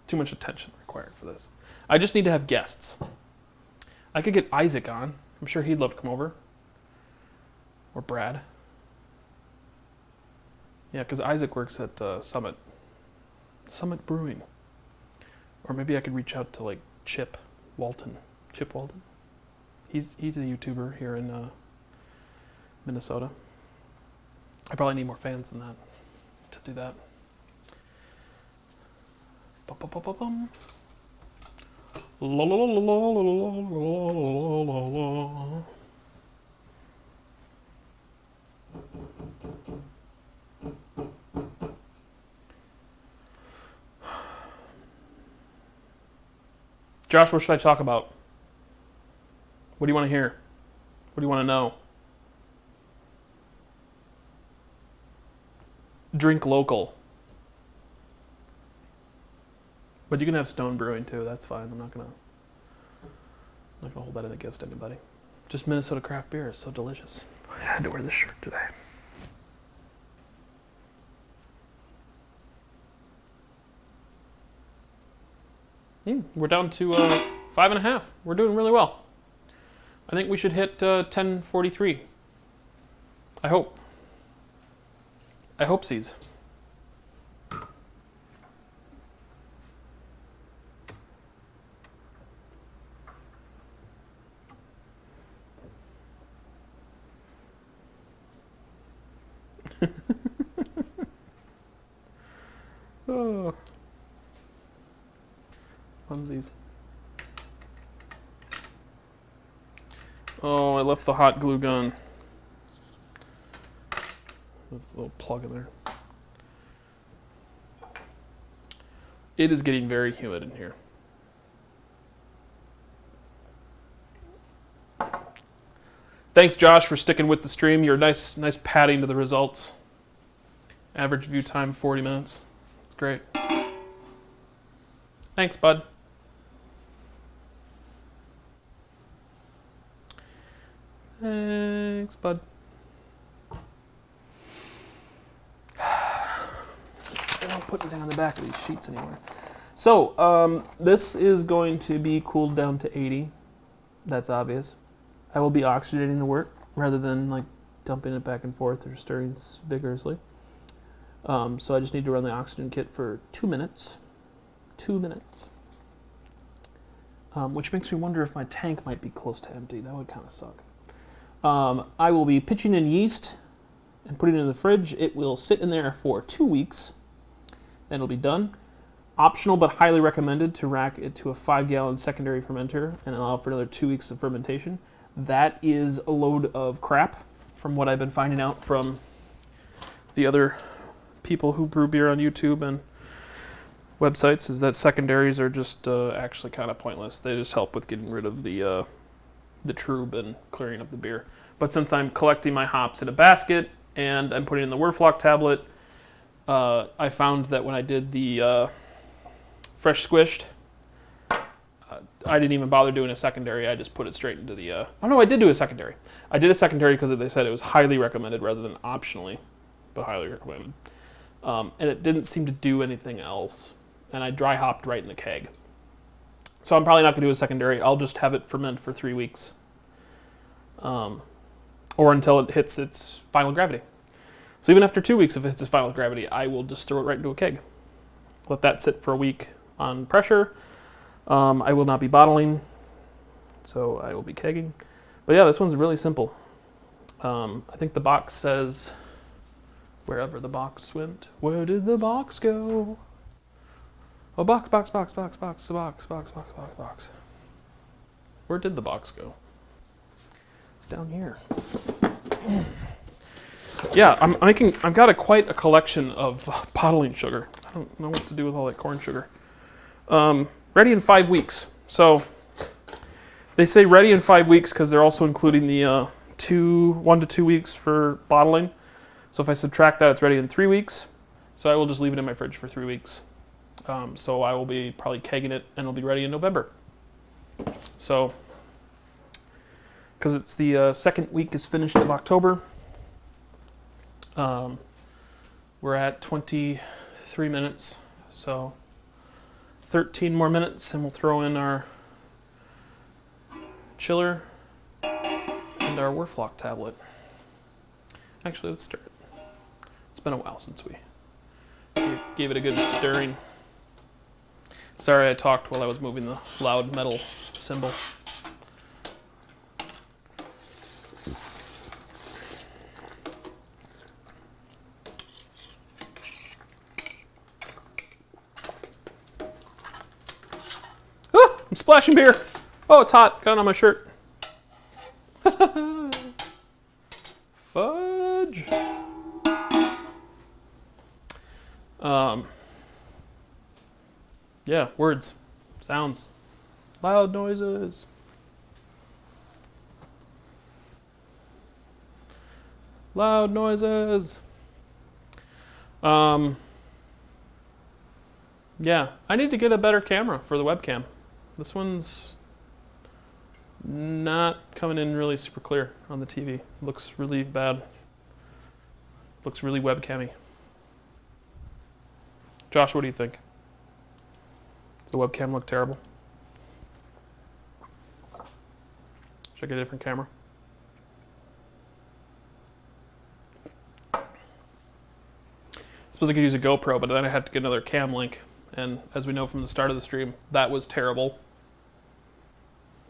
Too much attention required for this. I just need to have guests. I could get Isaac on. I'm sure he'd love to come over. Or Brad. Yeah, because Isaac works at Summit Brewing. Or maybe I could reach out to like Chip Walton. Chip Walton? He's a YouTuber here in Minnesota. I probably need more fans than that to do that. Bum. La la la la la la la la. Josh, what should I talk about? What do you want to hear? What do you want to know? Drink local. But you can have Stone Brewing too, that's fine. I'm not gonna hold that in against anybody. Just Minnesota craft beer is so delicious. I had to wear this shirt today. We're down to 5.5. We're doing really well. I think we should hit 10:43. I hope. I hope sees. Oh. Funsies. Oh, I left the hot glue gun. With a little plug in there. It is getting very humid in here. Thanks, Josh, for sticking with the stream. You're nice padding to the results. Average view time 40 minutes. It's great. Thanks, bud. Thanks, bud. I don't put anything on the back of these sheets anymore. So, this is going to be cooled down to 80. That's obvious. I will be oxygenating the wort rather than like dumping it back and forth or stirring vigorously. So I just need to run the oxygen kit for 2 minutes. 2 minutes. Which makes me wonder if my tank might be close to empty. That would kind of suck. I will be pitching in yeast and putting it in the fridge. It will sit in there for 2 weeks. Then it'll be done. Optional but highly recommended to rack it to a 5-gallon secondary fermenter and allow for another 2 weeks of fermentation. That is a load of crap from what I've been finding out from the other people who brew beer on YouTube and websites, is that secondaries are just actually kind of pointless. They just help with getting rid of the trub and clearing up the beer. But since I'm collecting my hops in a basket and I'm putting in the Wurflock tablet, I found that when I did the fresh squished, I didn't even bother doing a secondary. I just put it straight into the... oh no, I did do a secondary. I did a secondary because they said it was highly recommended rather than optionally, but highly recommended. And it didn't seem to do anything else. And I dry hopped right in the keg. So I'm probably not going to do a secondary. I'll just have it ferment for 3 weeks. Or until it hits its final gravity. So even after 2 weeks, if it hits its final gravity, I will just throw it right into a keg. Let that sit for a week on pressure. I will not be bottling, so I will be kegging. But yeah, this one's really simple. I think the box says, wherever the box went, where did the box go? Oh, box. Where did the box go? It's down here. Yeah, I've got quite a collection of bottling sugar. I don't know what to do with all that corn sugar. Ready in 5 weeks. So they say ready in 5 weeks because they're also including the 1 to 2 weeks for bottling. So if I subtract that, it's ready in 3 weeks. So I will just leave it in my fridge for 3 weeks. So I will be probably kegging it, and it'll be ready in November. So, because it's the second week is finished of October. We're at 23 minutes, so 13 more minutes, and we'll throw in our chiller and our Werflock tablet. Actually, let's stir it. It's been a while since we gave it a good stirring. Sorry I talked while I was moving the loud metal cymbal. Ah, I'm splashing beer. Oh, it's hot. Got it on my shirt. Fudge. Yeah, words, sounds, loud noises. Loud noises. Yeah, I need to get a better camera for the webcam. This one's not coming in really super clear on the TV. Looks really bad. Looks really webcam-y. Josh, what do you think? Does the webcam look terrible? Should I get a different camera? I suppose I could use a GoPro, but then I had to get another cam link. And as we know from the start of the stream, that was terrible.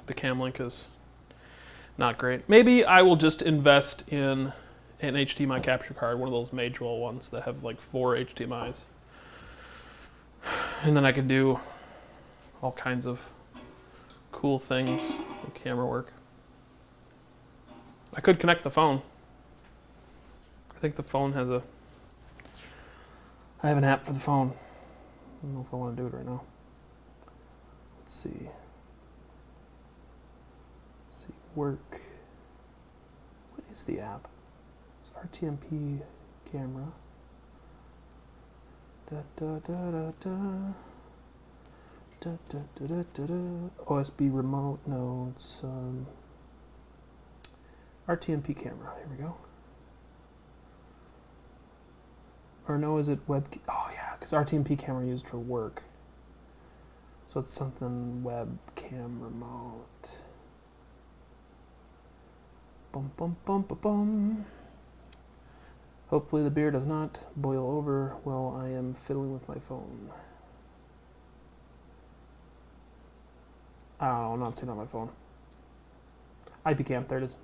The cam link is not great. Maybe I will just invest in an HDMI capture card, one of those Magewell ones that have like 4 HDMIs. And then I can do all kinds of cool things with camera work. I could connect the phone. I think the phone has a... I have an app for the phone. I don't know if I want to do it right now. Let's see. Let's see, work. What is the app? It's RTMP camera. OSB remote. No, it's RTMP camera. Here we go. Or no, is it web? Oh yeah, because RTMP camera used for work. So it's something webcam remote. Bum bum bum bum bum. Hopefully the beer does not boil over while I am fiddling with my phone. I don't know, I'm not seeing it on my phone. IP cam, there it is.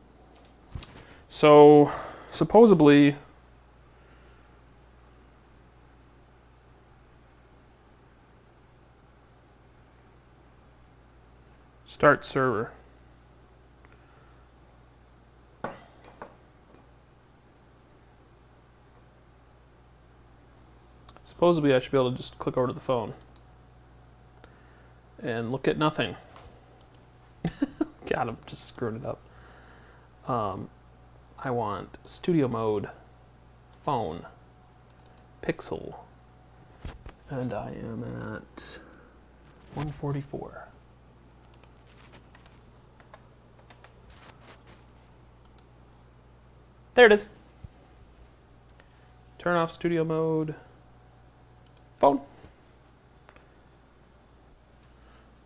So supposedly start server. Supposedly I should be able to just click over to the phone and look at nothing. God, I'm just screwing it up. I want studio mode, phone, pixel, and I am at 144. There it is. Turn off studio mode. Phone.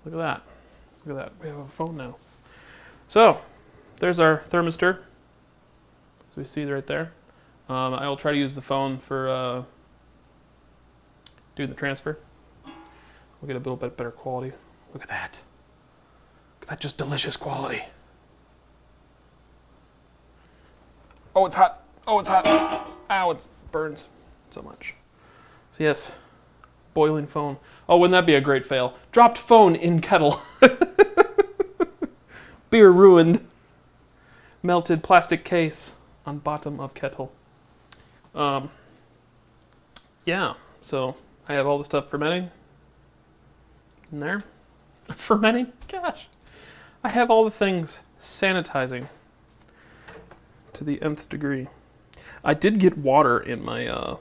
Look at that. Look at that. We have a phone now. So, there's our thermistor. As we see right there. I will try to use the phone for doing the transfer. We'll get a little bit better quality. Look at that. Look at that just delicious quality. Oh, it's hot. Oh, it's hot. Ow, it burns so much. So yes, boiling phone. Oh, wouldn't that be a great fail? Dropped phone in kettle. Beer ruined. Melted plastic case on bottom of kettle. Yeah, so I have all the stuff fermenting in there. Fermenting? Gosh. I have all the things sanitizing to the nth degree. I did get water in my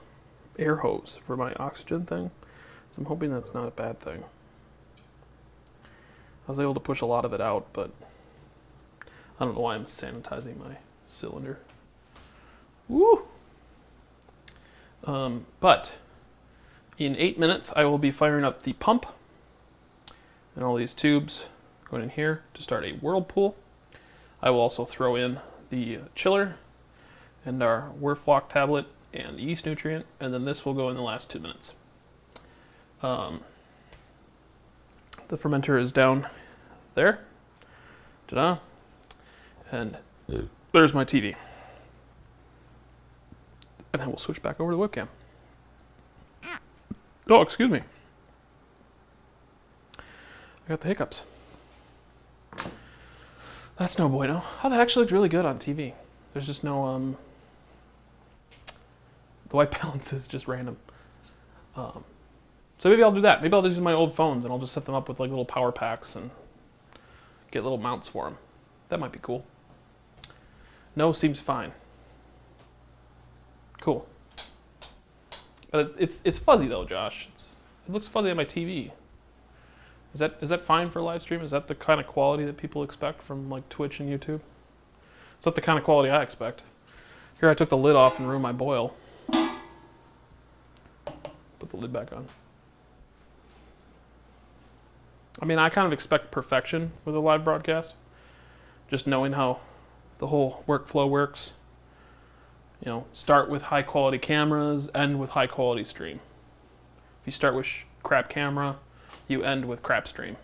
air hose for my oxygen thing, so I'm hoping that's not a bad thing. I was able to push a lot of it out, but I don't know why I'm sanitizing my cylinder. Woo! But in 8 minutes, I will be firing up the pump and all these tubes going in here to start a whirlpool. I will also throw in the chiller and our Werflock tablet and yeast nutrient, and then this will go in the last 2 minutes. The fermenter is down there. Ta-da! And there's my TV. And then we'll switch back over to the webcam. Oh, excuse me. I got the hiccups. That's no bueno. Oh, that actually looked really good on TV. There's just no, the white balance is just random. So maybe I'll do that. Maybe I'll just use my old phones and I'll just set them up with like little power packs and get little mounts for them. That might be cool. No seems fine. Cool. But it's fuzzy though, Josh. It looks fuzzy on my TV. Is that fine for a live stream? Is that the kind of quality that people expect from like Twitch and YouTube? Is that the kind of quality I expect? Here I took the lid off and ruined my boil. Put the lid back on. I mean, I kind of expect perfection with a live broadcast. Just knowing how the whole workflow works. You know, start with high quality cameras, end with high quality stream. If you start with crap camera, you end with crap stream.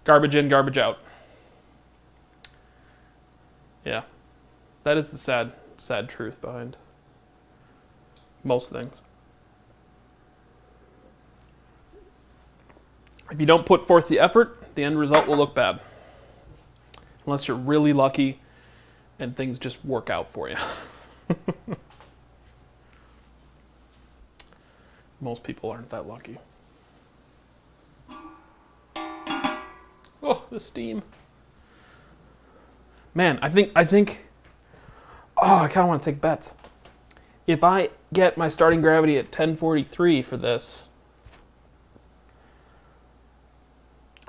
Garbage in, garbage out. Yeah, that is the sad truth behind most things. If you don't put forth the effort, the end result will look bad. Unless you're really lucky and things just work out for you. Most people aren't that lucky. Oh, the steam. Man, I think I kind of want to take bets. If I get my starting gravity at 1043 for this,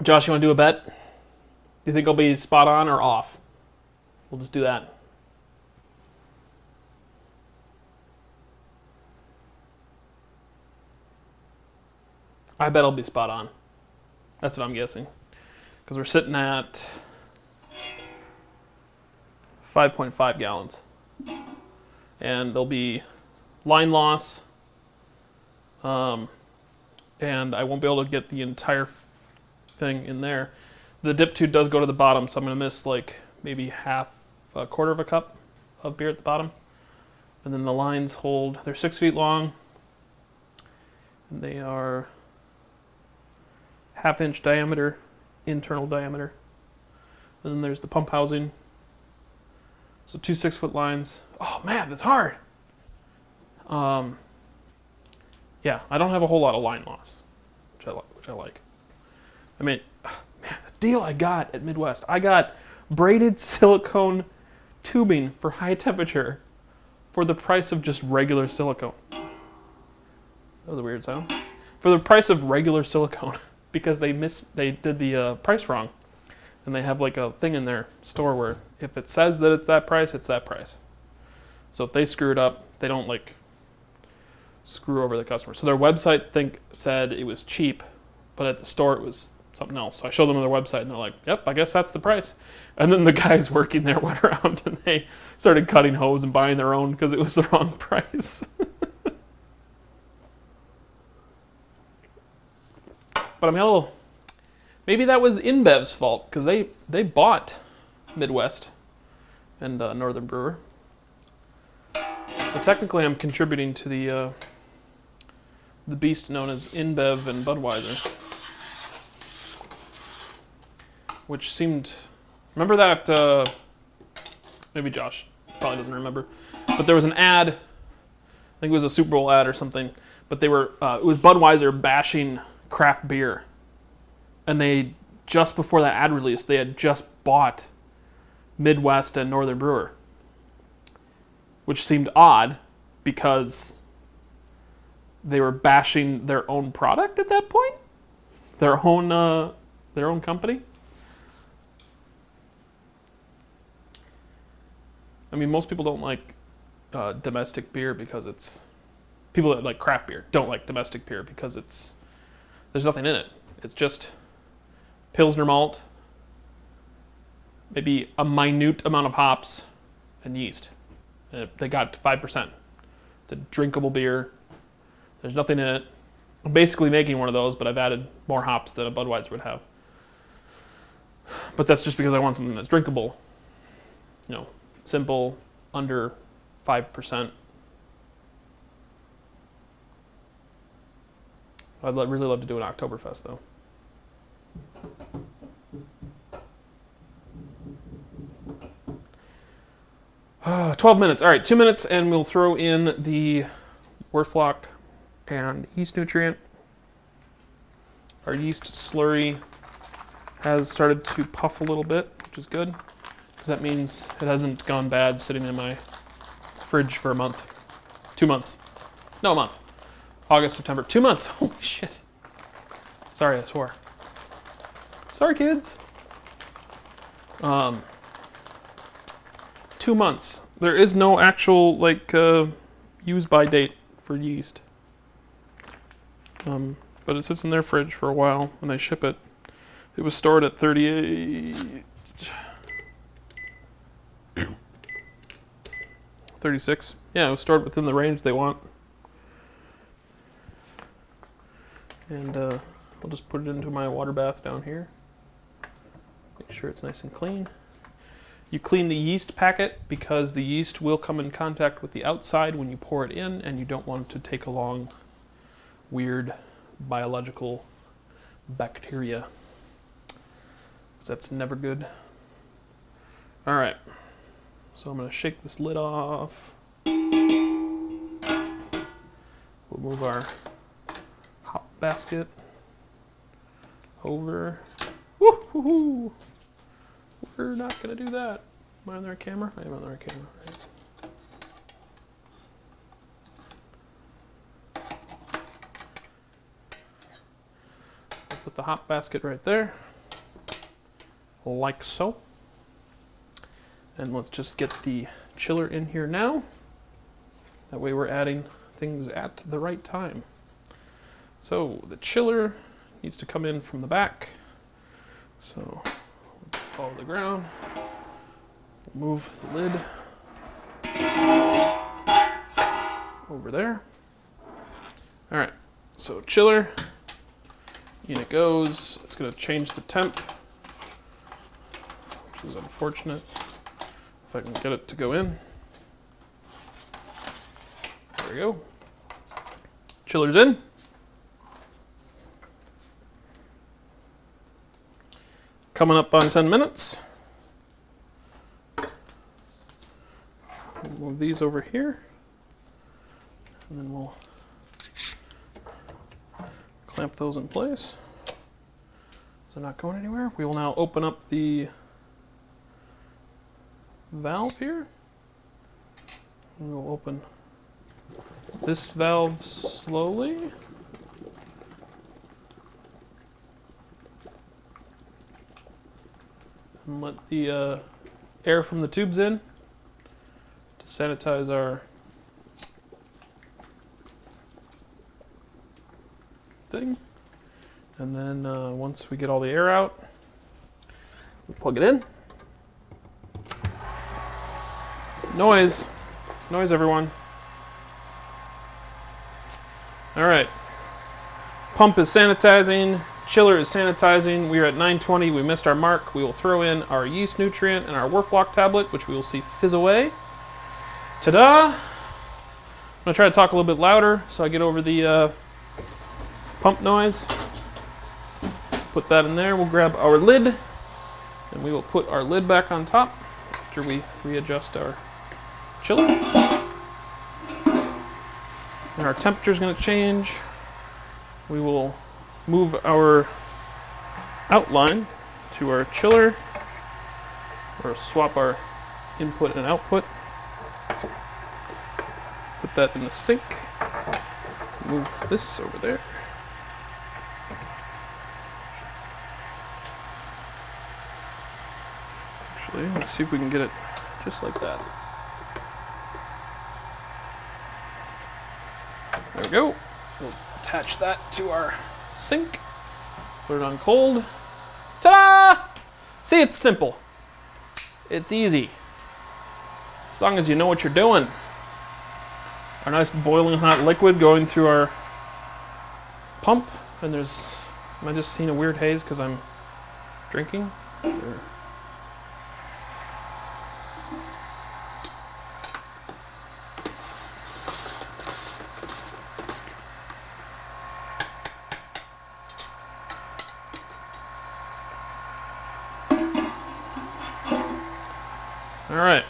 Josh, you want to do a bet? Do you think I'll be spot on or off? We'll just do that. I bet I'll be spot on. That's what I'm guessing. Because we're sitting at 5.5 gallons. And there'll be line loss. And I won't be able to get the entire thing in there. The dip tube does go to the bottom, so I'm going to miss like maybe a quarter of a cup of beer at the bottom. And then the lines hold, they're 6 feet long. And they are half-inch diameter, internal diameter. And then there's the pump housing. So 2 6-foot lines. Oh man, that's hard. Yeah, I don't have a whole lot of line loss, which I like. I mean, man, the deal I got at Midwest. I got braided silicone tubing for high temperature for the price of just regular silicone. That was a weird sound. For the price of regular silicone, because they did the price wrong. And they have like a thing in their store where if it says that it's that price, it's that price. So if they screw it up, they don't like screw over the customer. So their website said it was cheap, but at the store it was something else. So I showed them their website, and they're like, "Yep, I guess that's the price." And then the guys working there went around and they started cutting hose and buying their own because it was the wrong price. But I'm a little. Maybe that was InBev's fault because they bought Midwest and Northern Brewer. So technically, I'm contributing to the beast known as InBev and Budweiser, which seemed. Remember that? Maybe Josh probably doesn't remember, but there was an ad. I think it was a Super Bowl ad or something. But they were. It was Budweiser bashing craft beer, and they just before that ad release, they had just bought Midwest and Northern Brewer, which seemed odd because they were bashing their own product at that point, their own company. I mean, most people don't like domestic beer because it's people that like craft beer don't like domestic beer because there's nothing in it. It's just Pilsner malt, maybe a minute amount of hops, and yeast. And they got 5%. It's a drinkable beer. There's nothing in it. I'm basically making one of those, but I've added more hops than a Budweiser would have. But that's just because I want something that's drinkable. Simple, under 5%. I'd really love to do an Oktoberfest, though. Uh, 12 minutes. All right, 2 minutes, and we'll throw in the Wurflock and yeast nutrient. Our yeast slurry has started to puff a little bit, which is good, because that means it hasn't gone bad sitting in my fridge for a month. 2 months. No, a month. August, September. 2 months. Holy shit. Sorry, I swore. Sorry, kids. 2 months. There is no actual, use by date for yeast. But it sits in their fridge for a while when they ship it. It was stored at 38... 36. Yeah, it was stored within the range they want. And I'll just put it into my water bath down here. Make sure it's nice and clean. You clean the yeast packet because the yeast will come in contact with the outside when you pour it in, and you don't want it to take along weird biological bacteria. That's never good. All right. So I'm going to shake this lid off. We'll move our hop basket over. Woo-hoo-hoo. We're not going to do that. Am I on the right camera? I am on the right camera. Right. I'll put the hop basket right there. Like so. And let's just get the chiller in here now. That way we're adding things at the right time. So the chiller needs to come in from the back. So follow the ground. Move the lid over there. All right, so chiller, in it goes. It's gonna change the temp, which is unfortunate. If I can get it to go in. There we go. Chiller's in. Coming up on 10 minutes. We'll move these over here. And then we'll clamp those in place. So they're not going anywhere. We will now open up the valve here. And we'll open this valve slowly. And let the air from the tubes in to sanitize our thing. And then once we get all the air out, we plug it in. Noise. Noise, everyone. All right. Pump is sanitizing. Chiller is sanitizing. We are at 920. We missed our mark. We will throw in our yeast nutrient and our Werflock tablet, which we will see fizz away. Ta-da! I'm going to try to talk a little bit louder so I get over the pump noise. Put that in there. We'll grab our lid, and we will put our lid back on top after we readjust our chiller. And our temperature is going to change. We will move our outline to our chiller, or swap our input and output. Put that in the sink. Move this over there. Actually, let's see if we can get it just like that. There we go. We'll attach that to our sink. Put it on cold. Ta-da! See, it's simple. It's easy. As long as you know what you're doing. Our nice boiling hot liquid going through our pump. And there's, am I just seeing a weird haze because I'm drinking? Or, all right,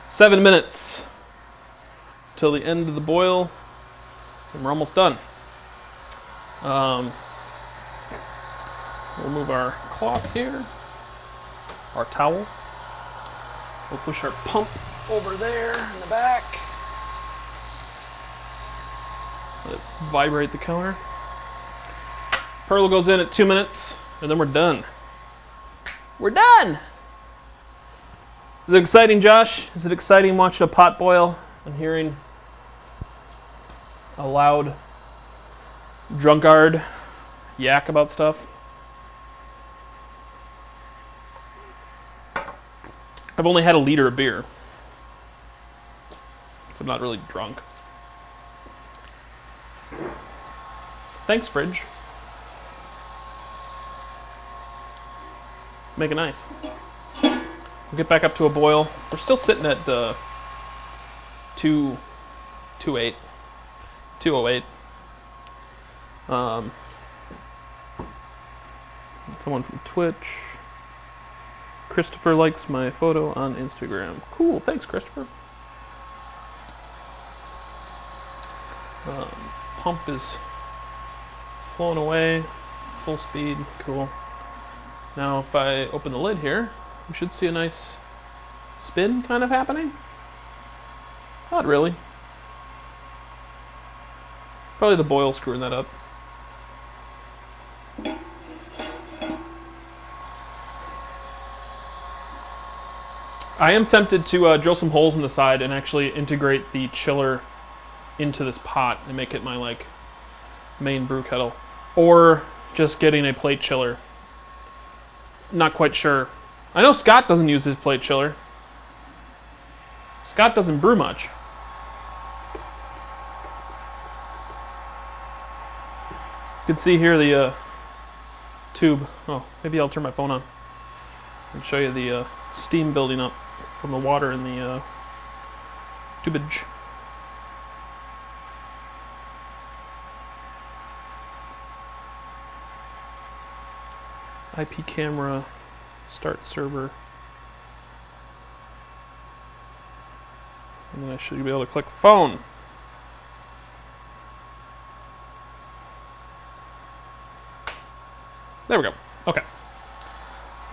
7 minutes till the end of the boil, and we're almost done. We'll move our cloth here, our towel. We'll push our pump over there in the back. Let it vibrate the counter. Pearl goes in at 2 minutes, and then we're done. We're done! Is it exciting, Josh? Is it exciting watching a pot boil and hearing a loud drunkard yak about stuff? I've only had a liter of beer, so I'm not really drunk. Thanks, fridge. Make it nice. We'll get back up to a boil. We're still sitting at 208. Someone from Twitch. Christopher likes my photo on Instagram. Cool, thanks, Christopher. Pump is flowing away, full speed, cool. Now if I open the lid here, we should see a nice spin kind of happening. Not really. Probably the boil screwing that up. I am tempted to drill some holes in the side and actually integrate the chiller into this pot and make it my like main brew kettle, or just getting a plate chiller. Not quite sure. I know Scott doesn't use his plate chiller. Scott doesn't brew much. You can see here the tube. Oh, maybe I'll turn my phone on and show you the steam building up from the water in the tubage. IP camera, start server. And then I should be able to click phone. There we go. Okay.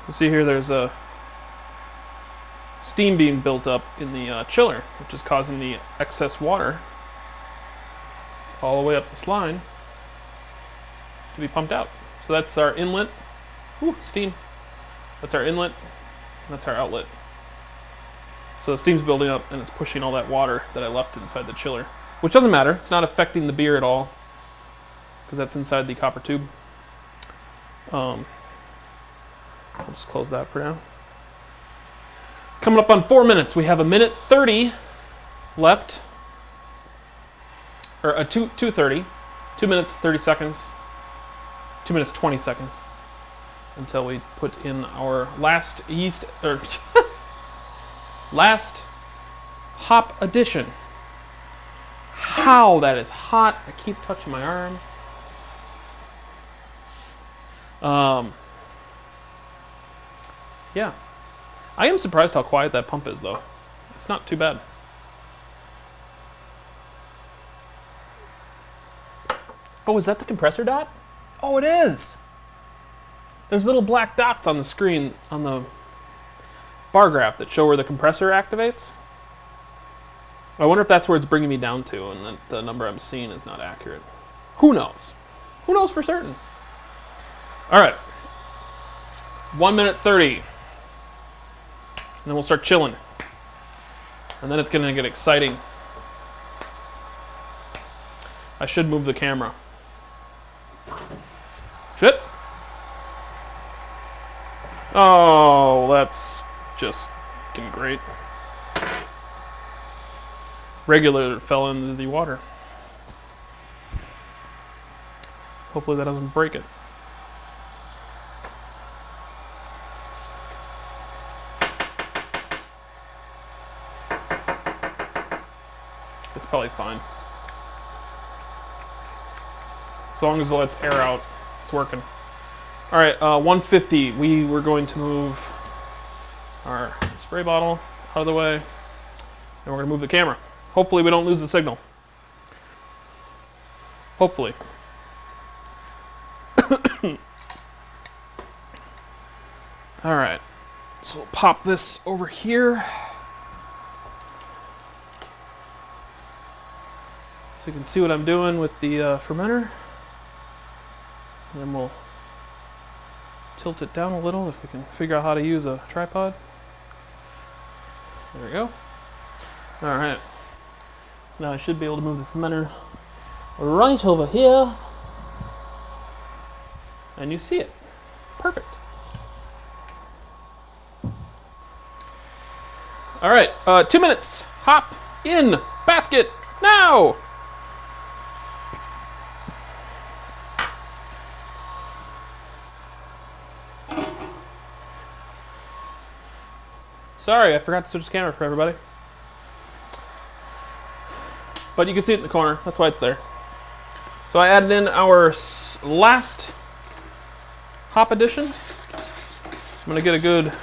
You see here there's a steam being built up in the chiller, which is causing the excess water all the way up this line to be pumped out. So that's our inlet. Ooh, steam. That's our inlet, and that's our outlet. So the steam's building up, and it's pushing all that water that I left inside the chiller, which doesn't matter. It's not affecting the beer at all, because that's inside the copper tube. I'll just close that for now. Coming up on 4 minutes, we have 1minute 30 left, or 2:30, 2 minutes 30 seconds, 2 minutes 20 seconds until we put in our last yeast or last hop addition. How that is hot! I keep touching my arm. Yeah. I am surprised how quiet that pump is, though. It's not too bad. Oh, is that the compressor dot? Oh, it is! There's little black dots on the screen, on the bar graph that show where the compressor activates. I wonder if that's where it's bringing me down to, and that the number I'm seeing is not accurate. Who knows? Who knows for certain? All right. 1 minute 30. And then we'll start chilling. And then it's going to get exciting. I should move the camera. Shit. Oh, that's just getting great. Regular fell into the water. Hopefully that doesn't break it. It's probably fine. As long as it lets air out, it's working. All right, 150. We were going to move our spray bottle out of the way, and we're going to move the camera. Hopefully we don't lose the signal. Hopefully. All right, so we'll pop this over here. So you can see what I'm doing with the fermenter. And then we'll tilt it down a little if we can figure out how to use a tripod. There we go. All right. So now I should be able to move the fermenter right over here. And you see it. Perfect. All right, 2 minutes. Hop in basket now. Sorry, I forgot to switch the camera for everybody. But you can see it in the corner. That's why it's there. So I added in our last hop addition. I'm going to get a good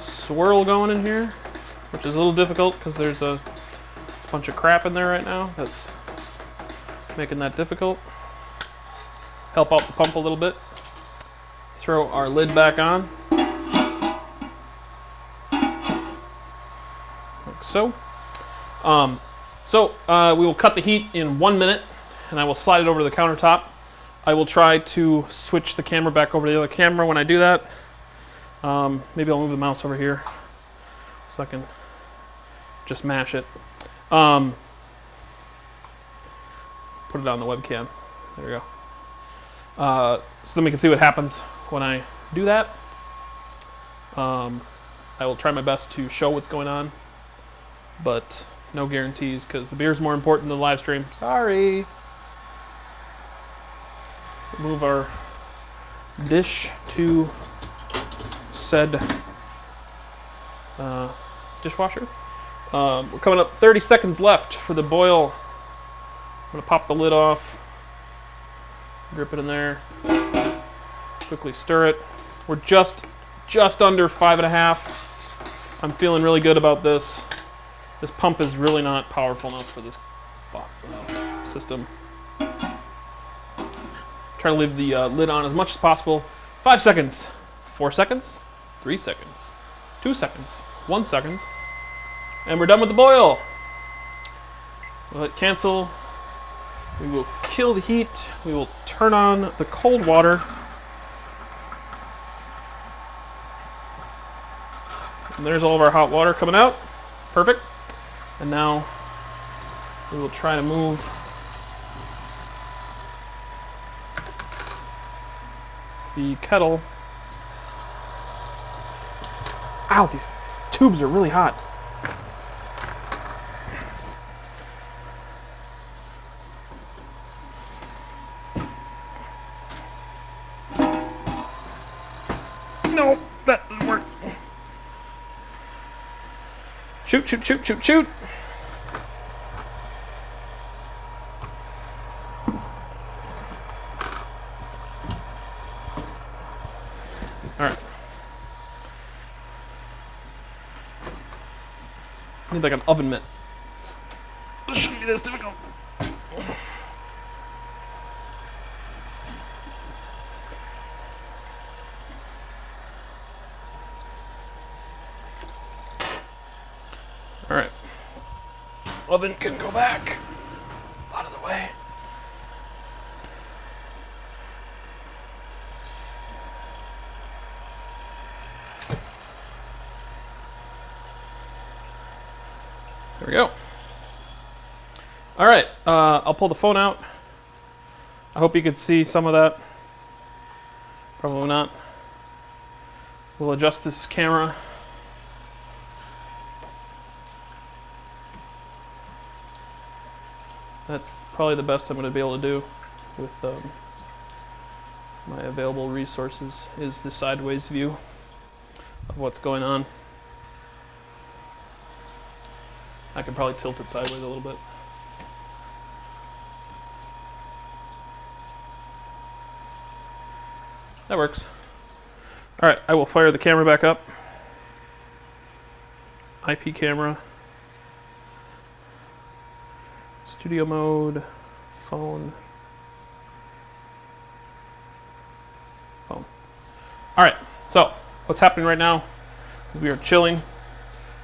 swirl going in here, which is a little difficult because there's a bunch of crap in there right now that's making that difficult. Help out the pump a little bit. Throw our lid back on. Like so. We will cut the heat in 1 minute, and I will slide it over to the countertop. I will try to switch the camera back over to the other camera when I do that. Maybe I'll move the mouse over here so I can just mash it. Put it on the webcam. There we go. So then we can see what happens when I do that. I will try my best to show what's going on, but no guarantees because the beer is more important than the live stream. Sorry. Move our dish to said dishwasher. We're coming up 30 seconds left for the boil. I'm going to pop the lid off, grip it in there, quickly stir it. We're just under 5.5. I'm feeling really good about this. This pump is really not powerful enough for this system. Try to leave the lid on as much as possible. 5 seconds, 4 seconds, 3 seconds, 2 seconds, 1 second, and we're done with the boil. We'll hit cancel. We will kill the heat. We will turn on the cold water. And there's all of our hot water coming out. Perfect. And now we will try to move the kettle. Ow, these tubes are really hot. No, that didn't work. Shoot, shoot, shoot, shoot, shoot. All right. I need like an oven mitt. This shouldn't be this difficult. All right. Oven can go back. Out of the way. There we go. All right, I'll pull the phone out. I hope you could see some of that. Probably not. We'll adjust this camera. That's probably the best I'm going to be able to do with my available resources, is the sideways view of what's going on. I could probably tilt it sideways a little bit. That works. All right, I will fire the camera back up. IP camera. Studio mode. Phone. Phone. All right, so what's happening right now is we are chilling,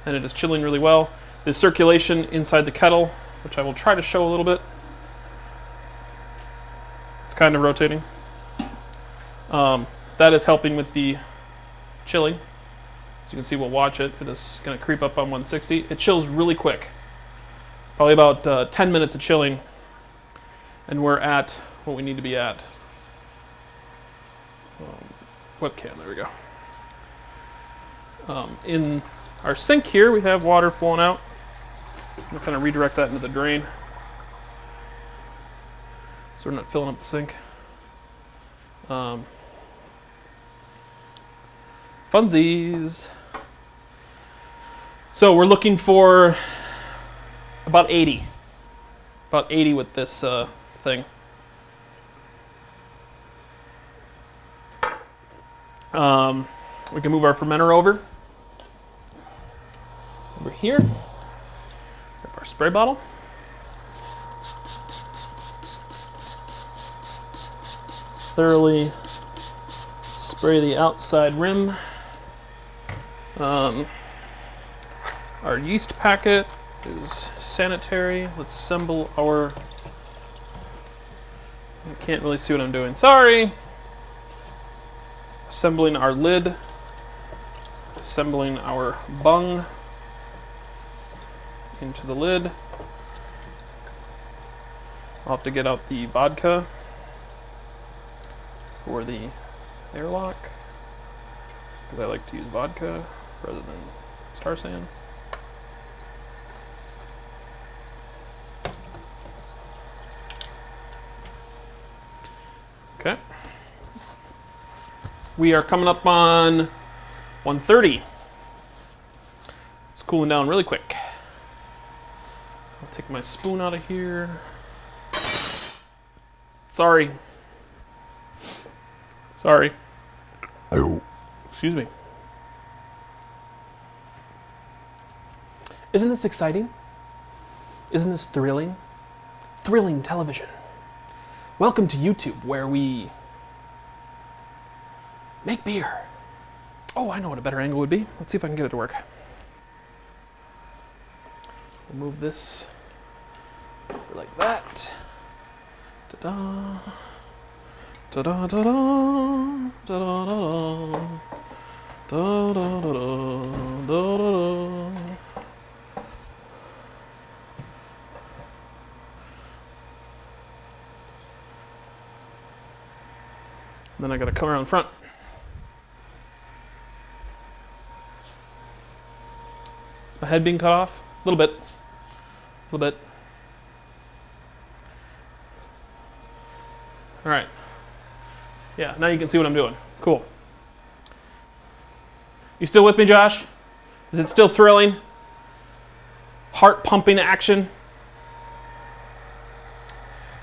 and it is chilling really well. There's circulation inside the kettle, which I will try to show a little bit. It's kind of rotating. That is helping with the chilling. As you can see, we'll watch it. It is going to creep up on 160. It chills really quick. Probably about 10 minutes of chilling, and we're at what we need to be at. Webcam, there we go. In our sink here, we have water flowing out. I'm going to kind of redirect that into the drain, so we're not filling up the sink. Funsies. So we're looking for about 80. About 80 with this thing. We can move our fermenter over here. Grab our spray bottle. Thoroughly spray the outside rim. Our yeast packet is sanitary. Let's assemble our... I can't really see what I'm doing. Sorry! Assembling our lid. Assembling our bung into the lid. I'll have to get out the vodka for the airlock, because I like to use vodka rather than Star San. Okay. We are coming up on 130. It's cooling down really quick. I'll take my spoon out of here. Sorry. Sorry. Oh. Excuse me. Isn't this exciting? Isn't this thrilling? Thrilling television. Welcome to YouTube, where we make beer. Oh, I know what a better angle would be. Let's see if I can get it to work. We'll move this over like that. Ta-da. Ta-da, ta-da. Ta-da, ta-da. Da-da-da-da. Da-da-da. then I gotta come around the front. My head being cut off? A little bit. A little bit. All right. Yeah, now you can see what I'm doing. Cool. You still with me, Josh? Is it still thrilling? Heart pumping action.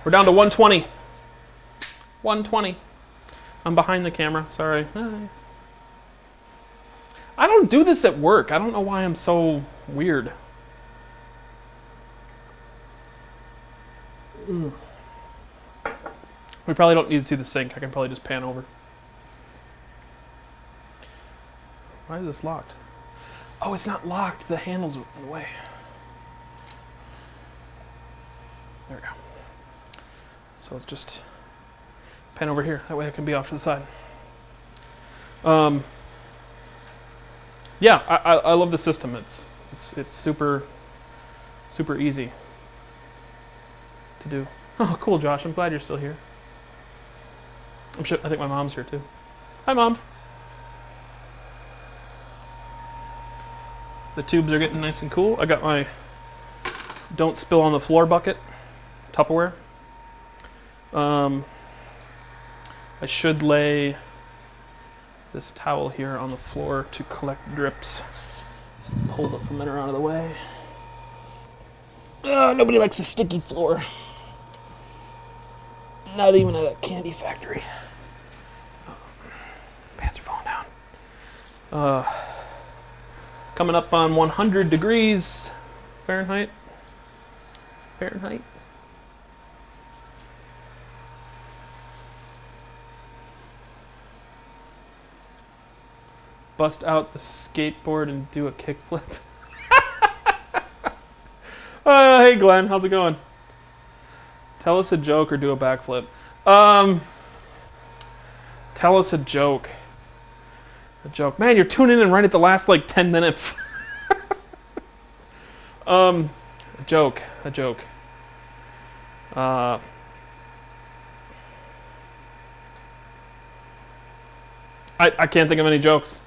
We're down to 120. 120. I'm behind the camera, sorry. I don't do this at work. I don't know why I'm so weird. We probably don't need to see the sink. I can probably just pan over. Why is this locked? Oh, it's not locked. The handle's in the way. There we go. So let's just pan over here. That way I can be off to the side. Yeah, I love the system. It's super easy to do. Oh, cool, Josh. I'm glad you're still here. I think my mom's here too. Hi, Mom. The tubes are getting nice and cool. I got my don't spill on the floor bucket, Tupperware. I should lay this towel here on the floor to collect drips. Just pull the fermenter out of the way. Nobody likes a sticky floor. Not even at a candy factory. Pants are falling down. Coming up on 100 degrees Fahrenheit. Bust out the skateboard and do a kickflip. Hey Glenn, how's it going? Tell us a joke or do a backflip. Tell us a joke. A joke. Man, you're tuning in right at the last like 10 minutes. A joke. I can't think of any jokes.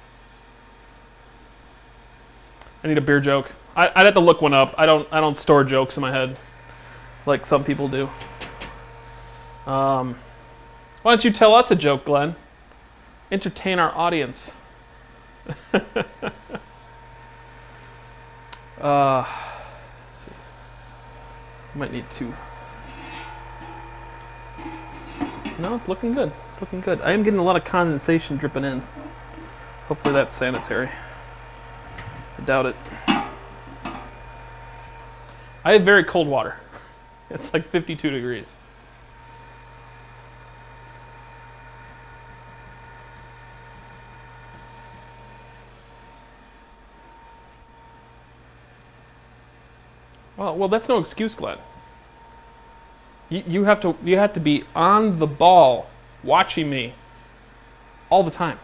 I need a beer joke. I'd have to look one up. I don't store jokes in my head like some people do. Why don't you tell us a joke, Glenn? Entertain our audience. Let's see. Might need to. No, it's looking good. It's looking good. I am getting a lot of condensation dripping in. Hopefully that's sanitary. I doubt it. I have very cold water. It's like 52 degrees. Well, that's no excuse, Glenn. You have to be on the ball, watching me all the time.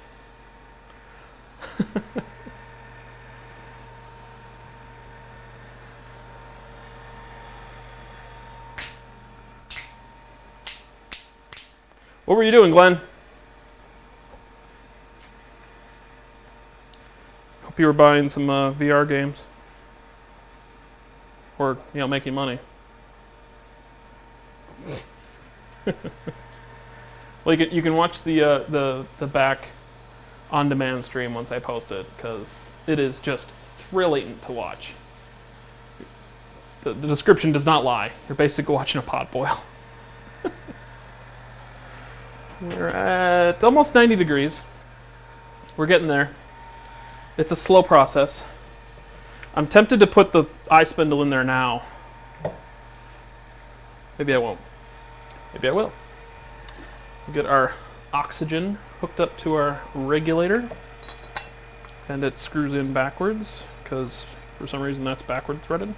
What were you doing, Glenn? Hope you were buying some VR games. Or, making money. Well, you can watch the back on-demand stream once I post it, because it is just thrilling to watch. The description does not lie. You're basically watching a pot boil. We're at almost 90 degrees. We're getting there. It's a slow process. I'm tempted to put the eye spindle in there now. Maybe I won't. Maybe I will. We'll get our oxygen hooked up to our regulator. And it screws in backwards, because for some reason that's backward threaded.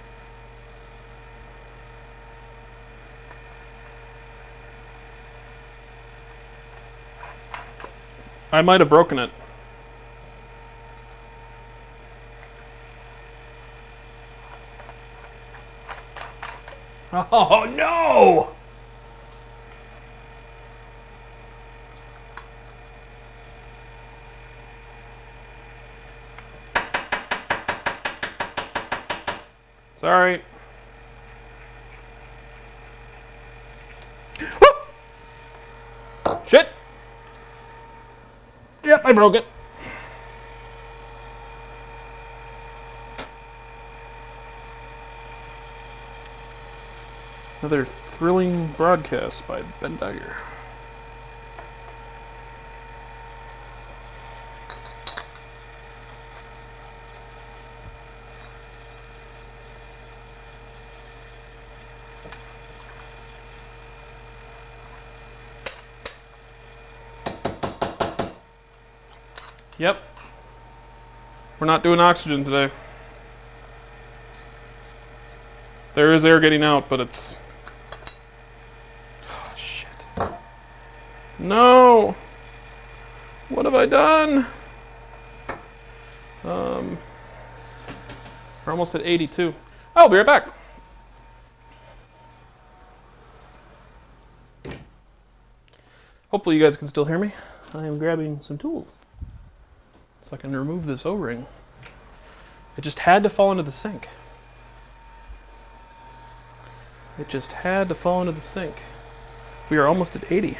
I might have broken it. Oh no! Sorry. Shit! Yep, I broke it. Another thrilling broadcast by Ben Dagger. Yep. We're not doing oxygen today. There is air getting out, but it's... Oh, shit. No! What have I done? We're almost at 82. I'll be right back. Hopefully you guys can still hear me. I am grabbing some tools so I can remove this O-ring. It just had to fall into the sink. It just had to fall into the sink. We are almost at 80.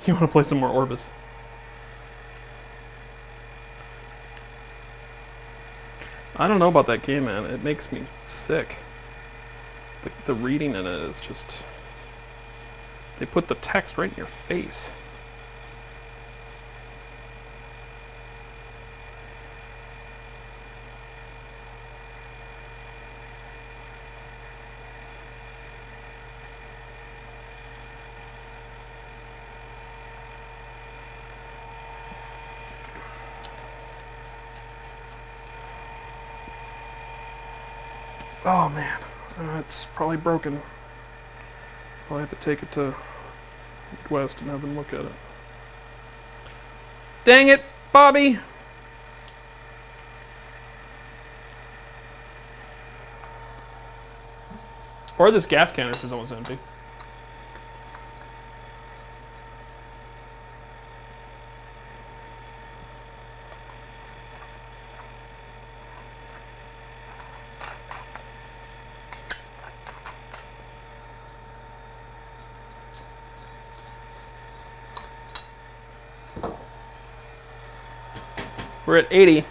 You want to play some more Orbis? I don't know about that game, man. It makes me sick. The reading in it is just... They put the text right in your face. Oh man, it's probably broken. Probably have to take it to Midwest and have them look at it. Dang it, Bobby! Or this gas canister is almost empty. We're at 80.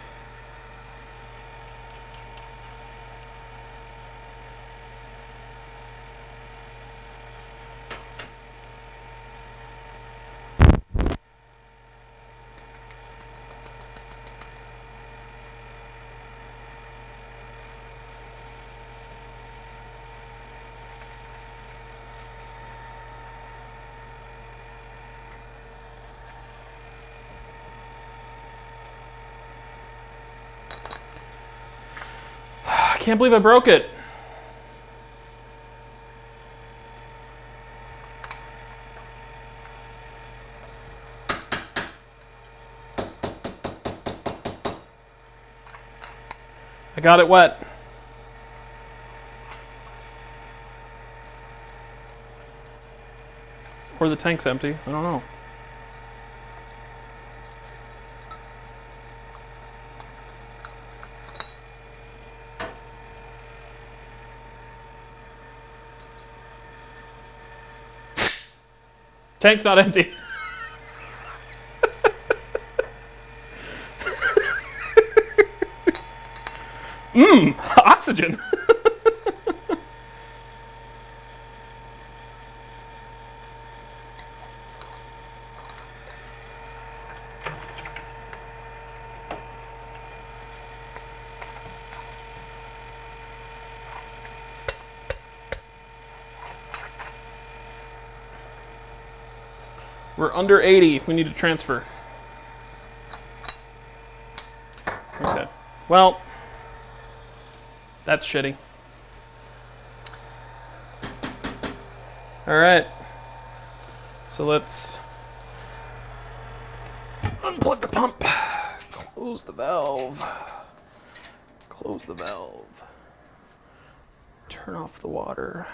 I can't believe I broke it. I got it wet. Or the tank's empty. I don't know. Tank's not empty. Oxygen. We're under 80. We need to transfer. Okay. Well, that's shitty. All right. So let's... Unplug the pump. Close the valve. Close the valve. Turn off the water.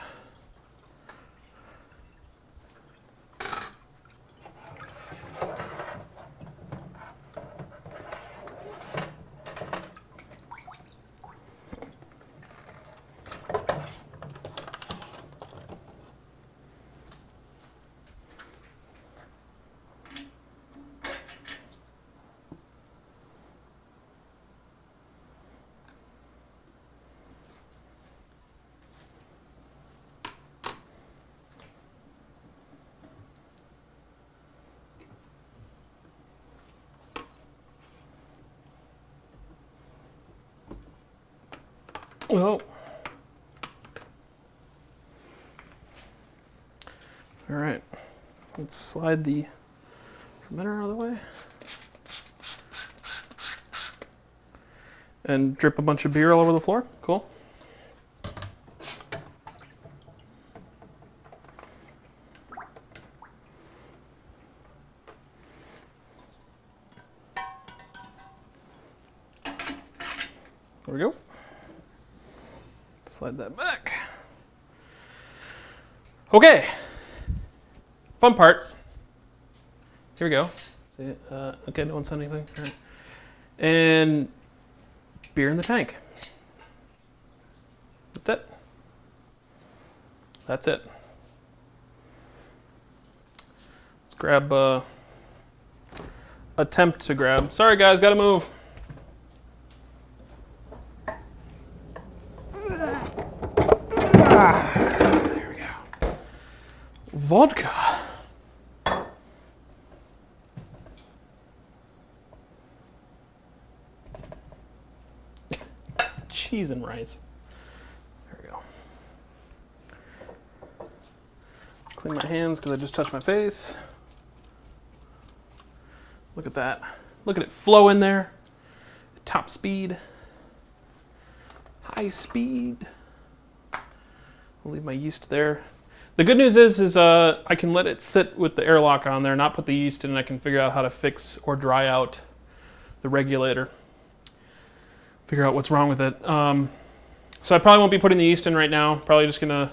Oh. All right. Let's slide the fermenter out of the way. And drip a bunch of beer all over the floor. Cool. There we go. Slide that back. Okay. Fun part. Here we go. See it? Okay, no one said anything. All right. And beer in the tank. That's it. That's it. Let's grab attempt to grab. Sorry guys, gotta move. There we go. Vodka. Cheese and rice. There we go. Let's clean my hands because I just touched my face. Look at that. Look at it flow in there. Top speed. High speed. I'll leave my yeast there. The good news is I can let it sit with the airlock on there, not put the yeast in, and I can figure out how to fix or dry out the regulator. Figure out what's wrong with it. So I probably won't be putting the yeast in right now. Probably just gonna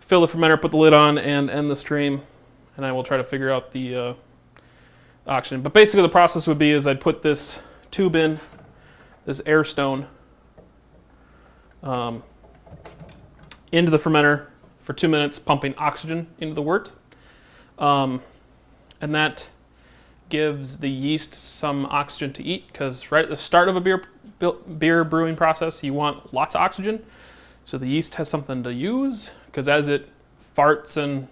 fill the fermenter, put the lid on, and end the stream. And I will try to figure out the oxygen. But basically the process would be is I'd put this tube in, this air stone, into the fermenter for 2 minutes, pumping oxygen into the wort. And that gives the yeast some oxygen to eat, because right at the start of a beer brewing process, you want lots of oxygen. So the yeast has something to use, because as it farts and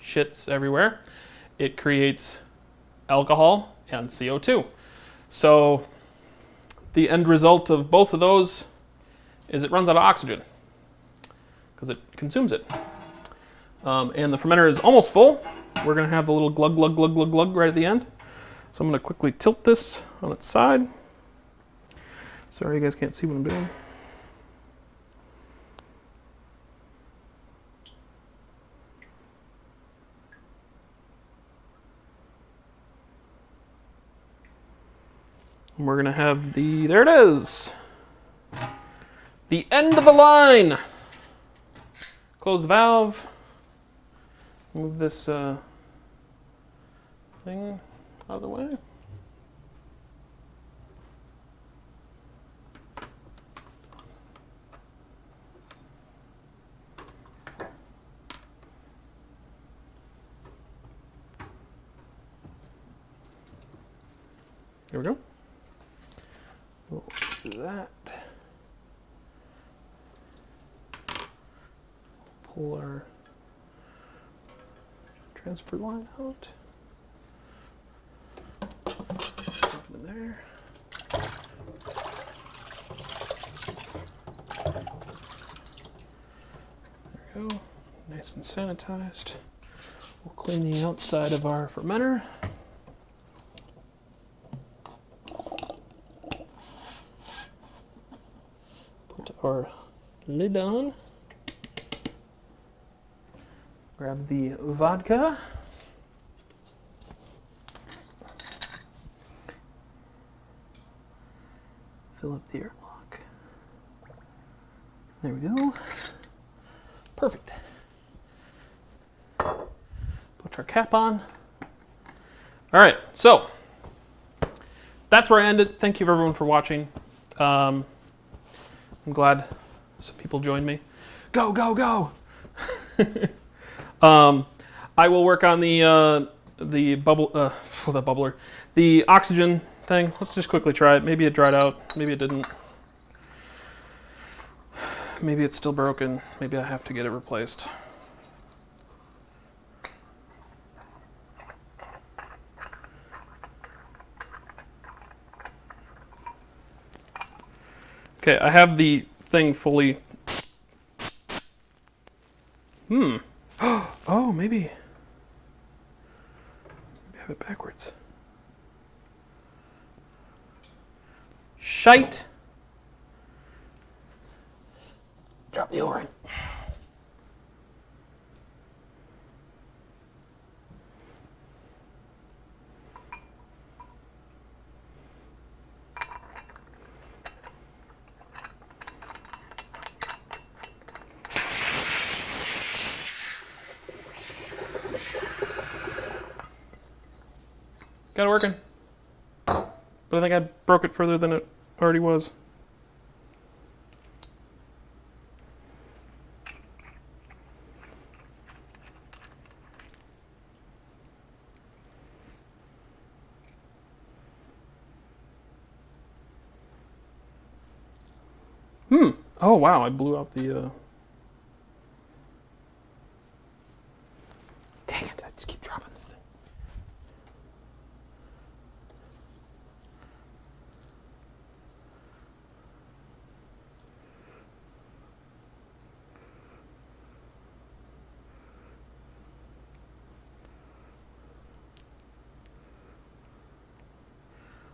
shits everywhere, it creates alcohol and CO2. So the end result of both of those is it runs out of oxygen, because it consumes it. And the fermenter is almost full. We're going to have a little glug, glug, glug, glug, glug right at the end. So I'm going to quickly tilt this on its side. Sorry you guys can't see what I'm doing. And we're going to have there it is. The end of the line. Close the valve. Move this thing out of the way. There we go. We'll do that. Pull our transfer line out. Put it in there. There we go. Nice and sanitized. We'll clean the outside of our fermenter. Put our lid on. Grab the vodka. fill up the airlock. There we go. Perfect. Put our cap on. All right, so that's where I ended. Thank you everyone for watching. I'm glad some people joined me. Go, go, go! I will work on the the oxygen thing. Let's just quickly try it. Maybe it dried out. Maybe it didn't. Maybe it's still broken. Maybe I have to get it replaced. Okay, I have the thing fully. Oh, maybe I have it backwards. Shite. Drop the O-ring. Got it working. But I think I broke it further than it already was. Oh, wow, I blew out the... Dang it, I just keep dropping this thing.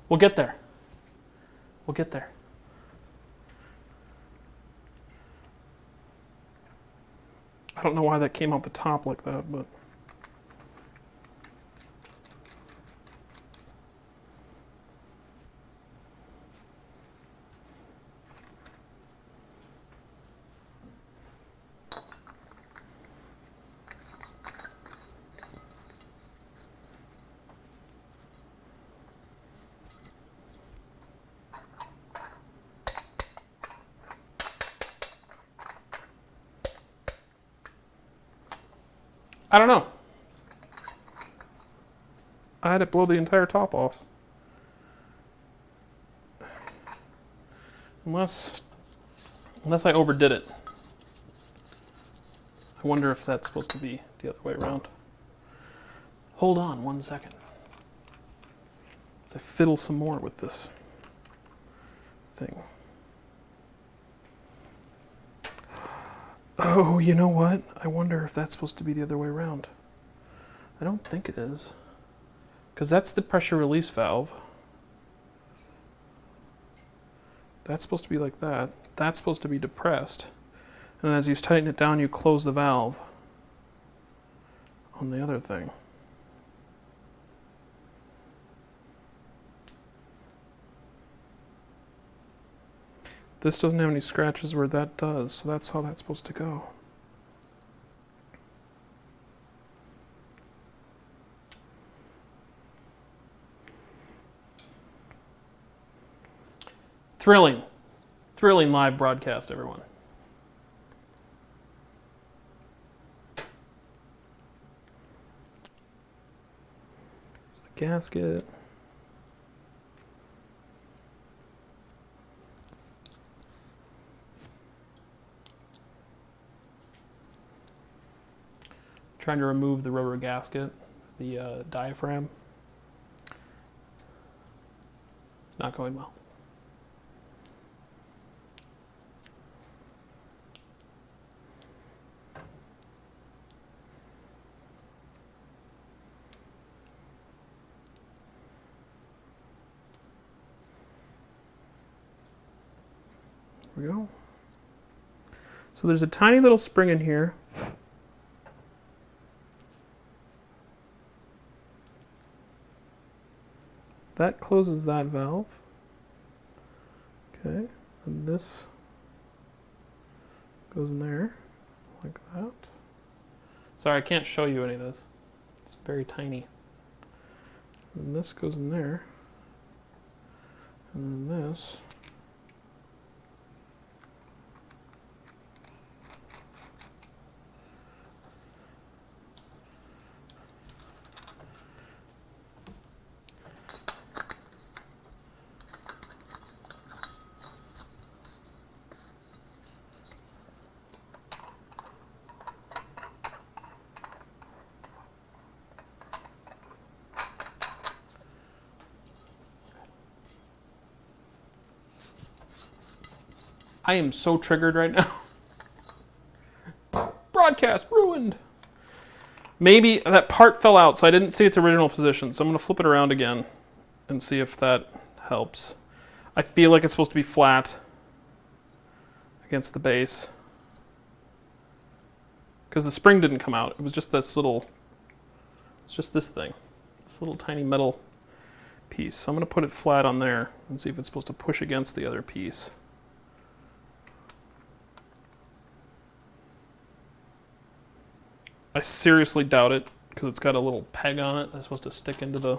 We'll get there. We'll get there. I don't know why that came out the top like that, but... I don't know. I had it blow the entire top off. Unless I overdid it. I wonder if that's supposed to be the other way around. Hold on 1 second. As I fiddle some more with this thing. Oh, you know what? I wonder if that's supposed to be the other way around. I don't think it is. Because that's the pressure release valve. That's supposed to be like that. That's supposed to be depressed. And as you tighten it down, you close the valve on the other thing. This doesn't have any scratches where that does, so that's how that's supposed to go. Thrilling. Thrilling live broadcast, everyone. There's the gasket. Trying to remove the rubber gasket, the diaphragm. It's not going well. There we go. So there's a tiny little spring in here. That closes that valve. Okay, and this goes in there, like that. Sorry, I can't show you any of this. It's very tiny. And this goes in there. And then this. I am so triggered right now. Broadcast ruined. Maybe that part fell out, so I didn't see its original position. So I'm going to flip it around again and see if that helps. I feel like it's supposed to be flat against the base. Because the spring didn't come out. It was just this little, it's just this thing. This little tiny metal piece. So I'm going to put it flat on there and see if it's supposed to push against the other piece. I seriously doubt it because it's got a little peg on it that's supposed to stick into the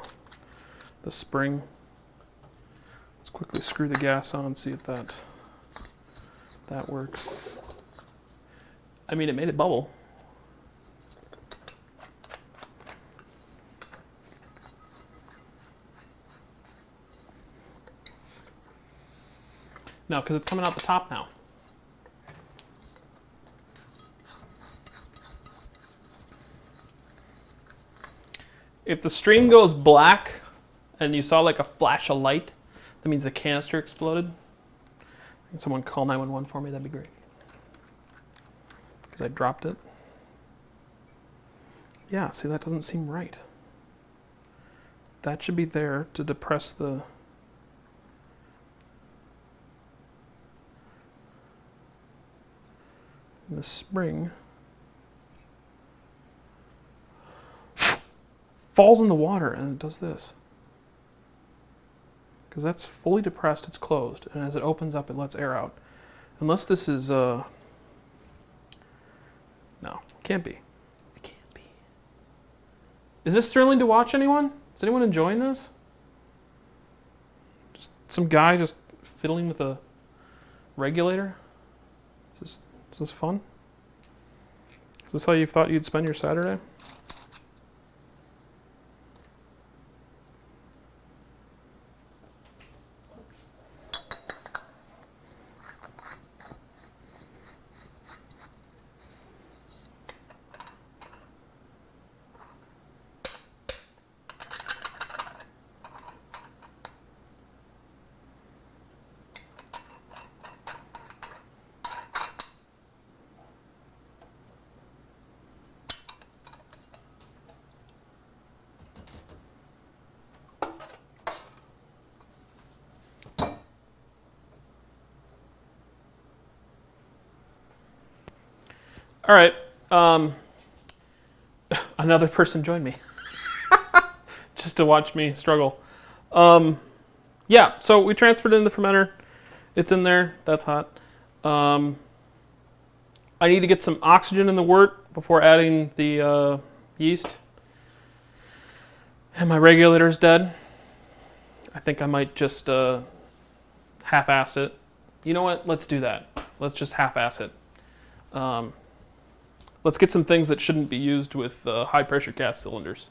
spring. Let's quickly screw the gas on and see if that works. I mean, it made it bubble. No, because it's coming out the top now. If the stream goes black and you saw like a flash of light, that means the canister exploded. Can someone call 911 for me? That'd be great. Because I dropped it. Yeah, see, that doesn't seem right. That should be there to depress the spring. Falls in the water and it does this. Because that's fully depressed, it's closed. And as it opens up, it lets air out. Unless this is, no, can't be. It can't be. Is this thrilling to watch, anyone? Is anyone enjoying this? Just some guy just fiddling with a regulator? Is this fun? Is this how you thought you'd spend your Saturday? All right, another person joined me just to watch me struggle. Yeah, so we transferred it in the fermenter. It's in there. That's hot. I need to get some oxygen in the wort before adding the yeast. And my regulator's dead. I think I might just half-ass it. You know what? Let's do that. Let's just half-ass it. Let's get some things that shouldn't be used with high-pressure gas cylinders,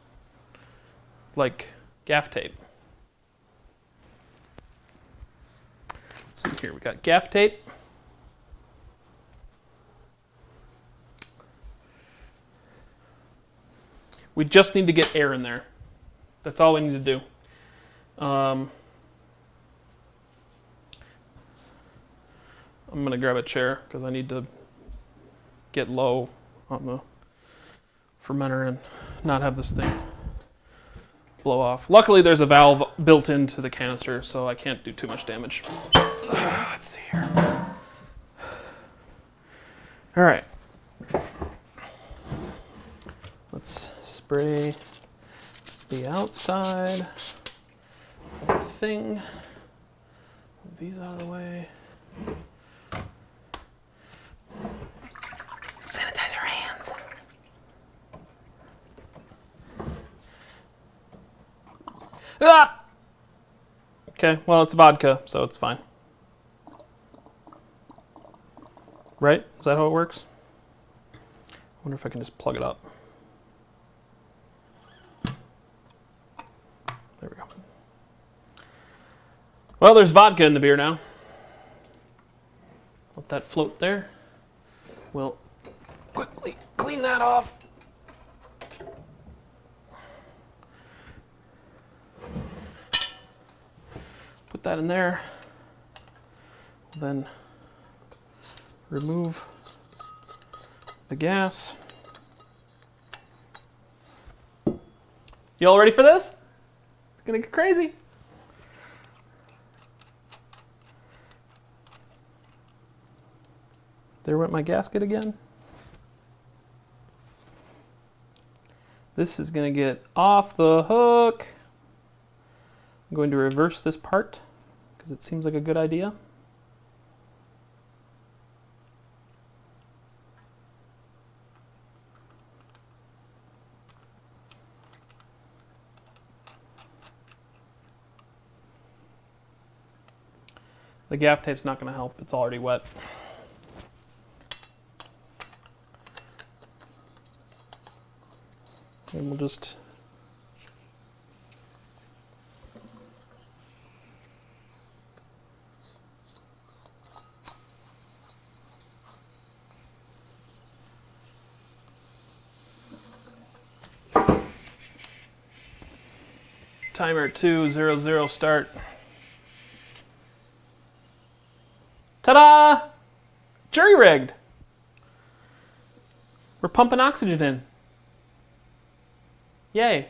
like gaff tape. Let's see here. We got gaff tape. We just need to get air in there. That's all we need to do. I'm going to grab a chair because I need to get low on the fermenter and not have this thing blow off. Luckily, there's a valve built into the canister, so I can't do too much damage. Let's see here. All right. Let's spray the outside of the thing. these out of the way. Sanitize your hands. Ah! Okay, well, it's vodka, so it's fine. Right? Is that how it works? I wonder if I can just plug it up. There we go. Well, there's vodka in the beer now. Let that float there. We'll quickly clean that off. Put that in there. Then remove the gas. You all ready for this? It's gonna get crazy. There went my gasket again. This is going to get off the hook. I'm going to reverse this part because it seems like a good idea. The gaff tape's not going to help. It's already wet. And we'll just timer 200 start. Ta-da! Jury rigged. We're pumping oxygen in. Yay.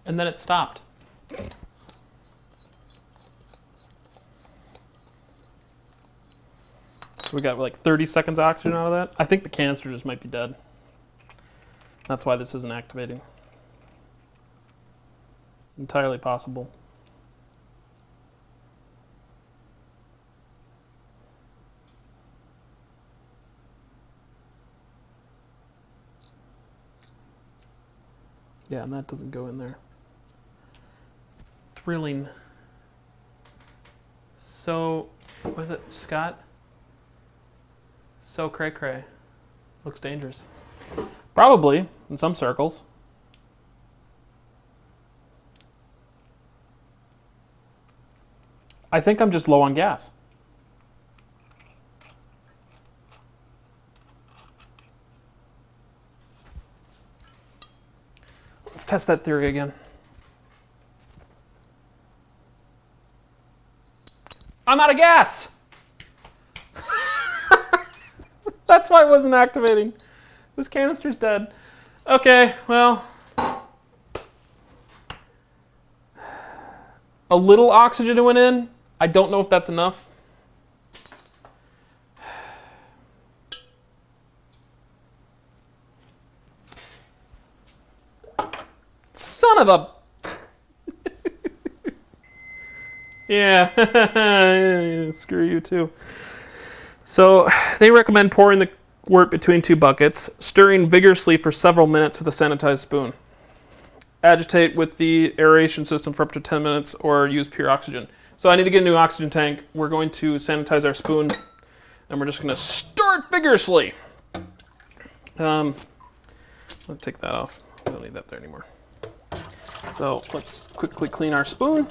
And then it stopped. So we got like 30 seconds of oxygen out of that. I think the canister just might be dead. That's why this isn't activating. It's entirely possible. Yeah, and that doesn't go in there. Thrilling. So, what is it, Scott? So cray-cray. Looks dangerous. Probably, in some circles. I think I'm just low on gas. Let's test that theory again. I'm out of gas! That's why it wasn't activating. This canister's dead. Okay, well. A little oxygen went in. I don't know if that's enough. Son of a... Yeah, screw you too. So they recommend pouring the wort between two buckets, stirring vigorously for several minutes with a sanitized spoon. Agitate with the aeration system for up to 10 minutes or use pure oxygen. So I need to get a new oxygen tank. We're going to sanitize our spoon and we're just going to stir it vigorously. Let's take that off. We don't need that there anymore. So let's quickly clean our spoon.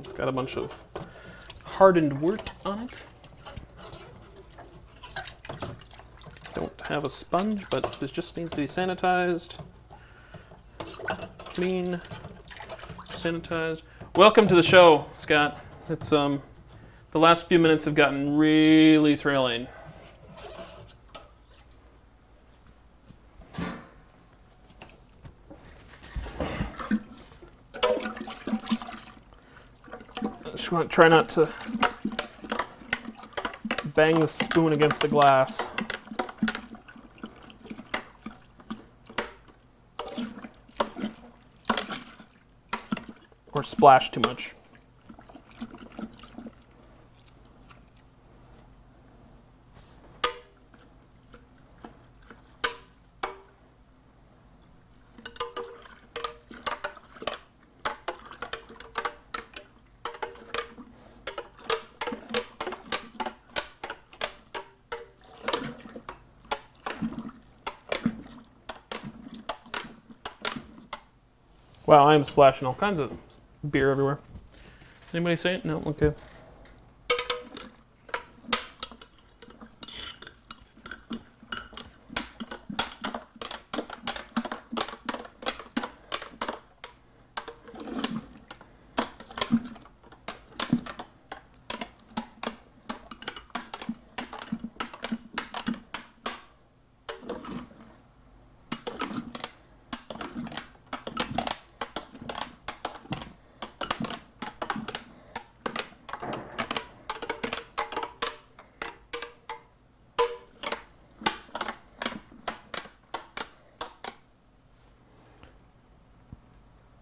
It's got a bunch of hardened wort on it. Don't have a sponge, but this just needs to be sanitized. Clean, sanitized. Welcome to the show, Scott. It's the last few minutes have gotten really thrilling. Just want to try not to bang the spoon against the glass. Or splash too much. Wow, I am splashing all kinds of beer everywhere. Anybody say it? No? Okay.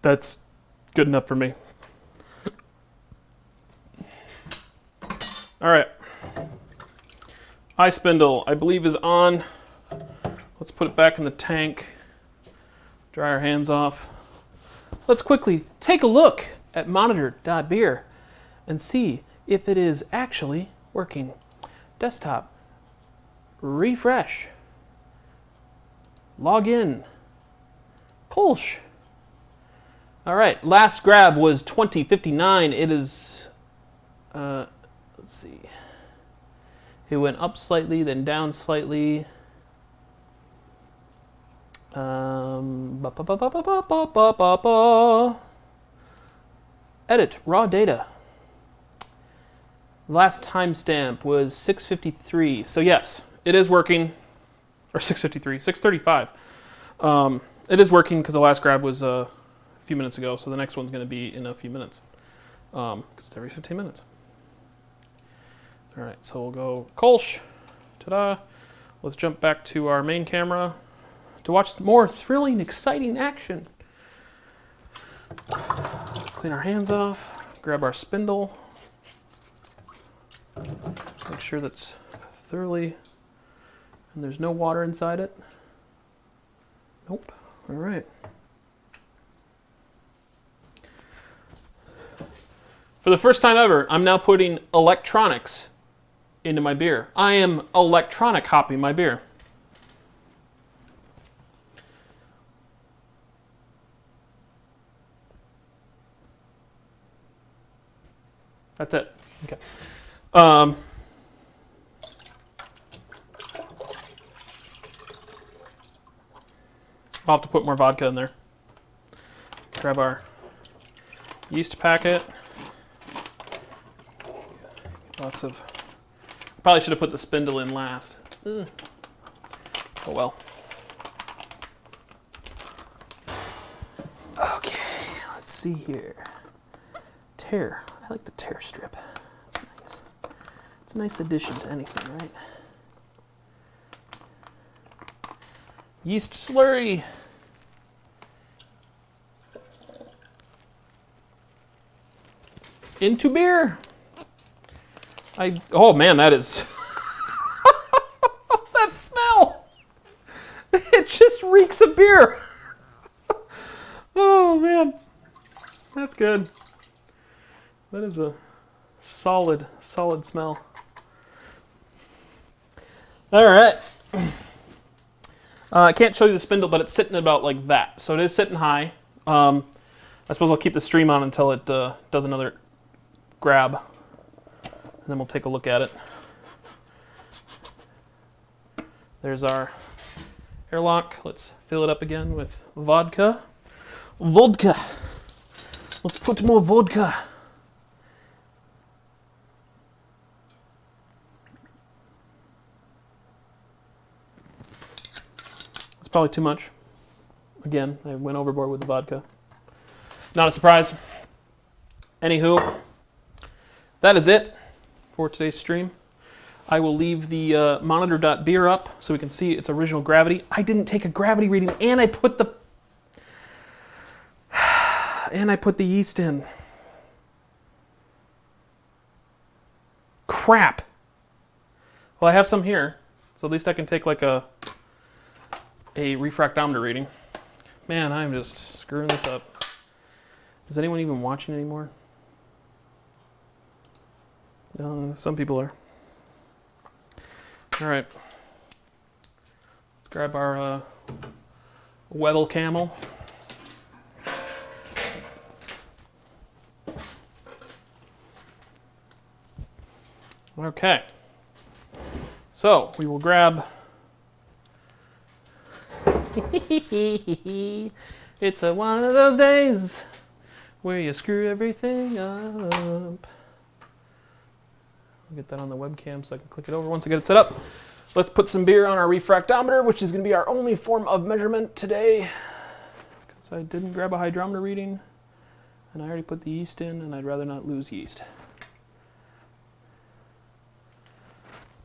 That's good enough for me. All right. Eye spindle, I believe, is on. Let's put it back in the tank. Dry our hands off. Let's quickly take a look at monitor.beer and see if it is actually working. Desktop. Refresh. Log in. Kolsch. All right, last grab was 2059. It is, let's see. It went up slightly, then down slightly. Edit, raw data. Last timestamp was 6:53. So yes, it is working. Or 6:53, 6:35. It is working because the last grab was a few minutes ago, so the next one's going to be in a few minutes. Because it's every 15 minutes. All right, so we'll go Kolsch. Ta-da. Let's jump back to our main camera to watch more thrilling, exciting action. Clean our hands off. Grab our spindle. Make sure that's thoroughly, and there's no water inside it. Nope. All right. For the first time ever, I'm now putting electronics into my beer. I am electronic hopping my beer. That's it. Okay. I'll have to put more vodka in there. Let's grab our yeast packet. Lots of... Probably should have put the spindle in last. Ugh. Oh well. Okay, let's see here. Tear. I like the tear strip. It's nice. It's a nice addition to anything, right? Yeast slurry. Into beer. Oh man, that is... that smell! It just reeks of beer. Oh man, that's good. That is a solid smell. All right. I can't show you the spindle, but it's sitting about like that. So it is sitting high. I suppose I'll keep the stream on until it does another grab. And then we'll take a look at it. There's our airlock. Let's fill it up again with vodka. Vodka. Let's put more vodka. It's probably too much. Again, I went overboard with the vodka. Not a surprise. Anywho, that is it for today's stream. I will leave the monitor.beer up so we can see its original gravity. I didn't take a gravity reading, and I put the yeast in. Crap. Well, I have some here, so at least I can take like a refractometer reading. Man, I'm just screwing this up. Is anyone even watching anymore? No, some people are. All right. Let's grab our Weddell Camel. Okay. So we will grab. It's one of those days where you screw everything up. I'll get that on the webcam so I can click it over once I get it set up. Let's put some beer on our refractometer, which is going to be our only form of measurement today, because I didn't grab a hydrometer reading, and I already put the yeast in, and I'd rather not lose yeast.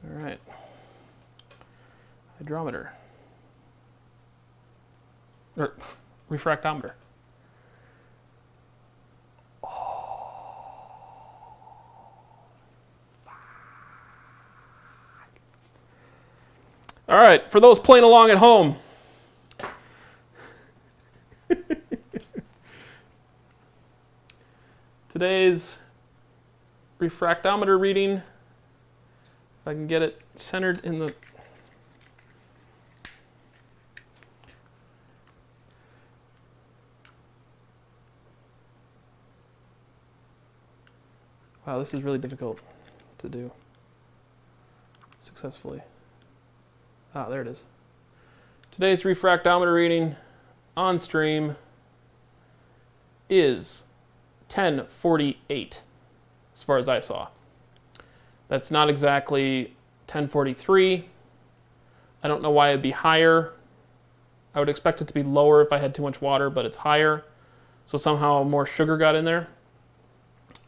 All right. Hydrometer. Or refractometer. All right, for those playing along at home. Today's refractometer reading, if I can get it centered in the... Wow, this is really difficult to do successfully. Ah, there it is. Today's refractometer reading on stream is 1048, as far as I saw. That's not exactly 1043. I don't know why it'd be higher. I would expect it to be lower if I had too much water, but it's higher. So somehow more sugar got in there.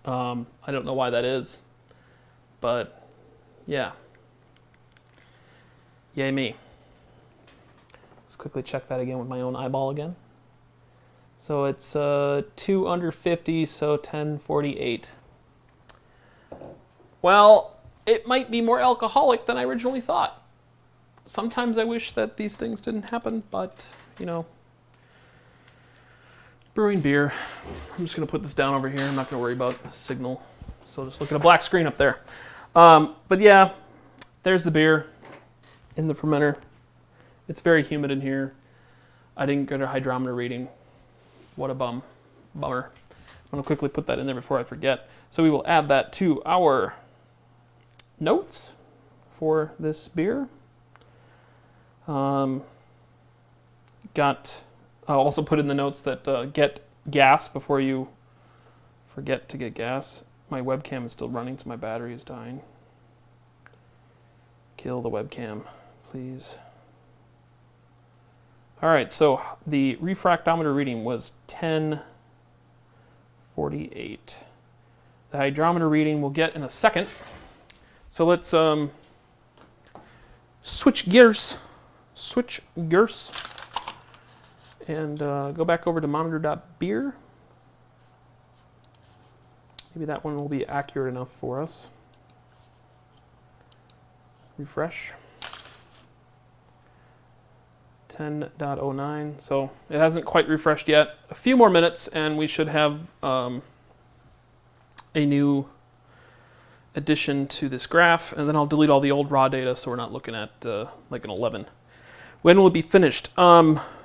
I don't know why that is, but yeah. Yay me. Let's quickly check that again with my own eyeball again. So it's 2 under 50, so 1048. Well, it might be more alcoholic than I originally thought. Sometimes I wish that these things didn't happen, but, you know, brewing beer. I'm just going to put this down over here. I'm not going to worry about signal. So just look at a black screen up there. But yeah, there's the beer in the fermenter. It's very humid in here. I didn't get a hydrometer reading. What a bummer. I'm going to quickly put that in there before I forget. So we will add that to our notes for this beer. I'll also put in the notes that get gas before you forget to get gas. My webcam is still running, so my battery is dying. Kill the webcam, please. All right, so the refractometer reading was 1048. The hydrometer reading we'll get in a second. So let's switch gears. And go back over to monitor.beer. Maybe that one will be accurate enough for us. Refresh. 10.09. So it hasn't quite refreshed yet. A few more minutes and we should have a new addition to this graph. And then I'll delete all the old raw data so we're not looking at like an 11. When will it be finished?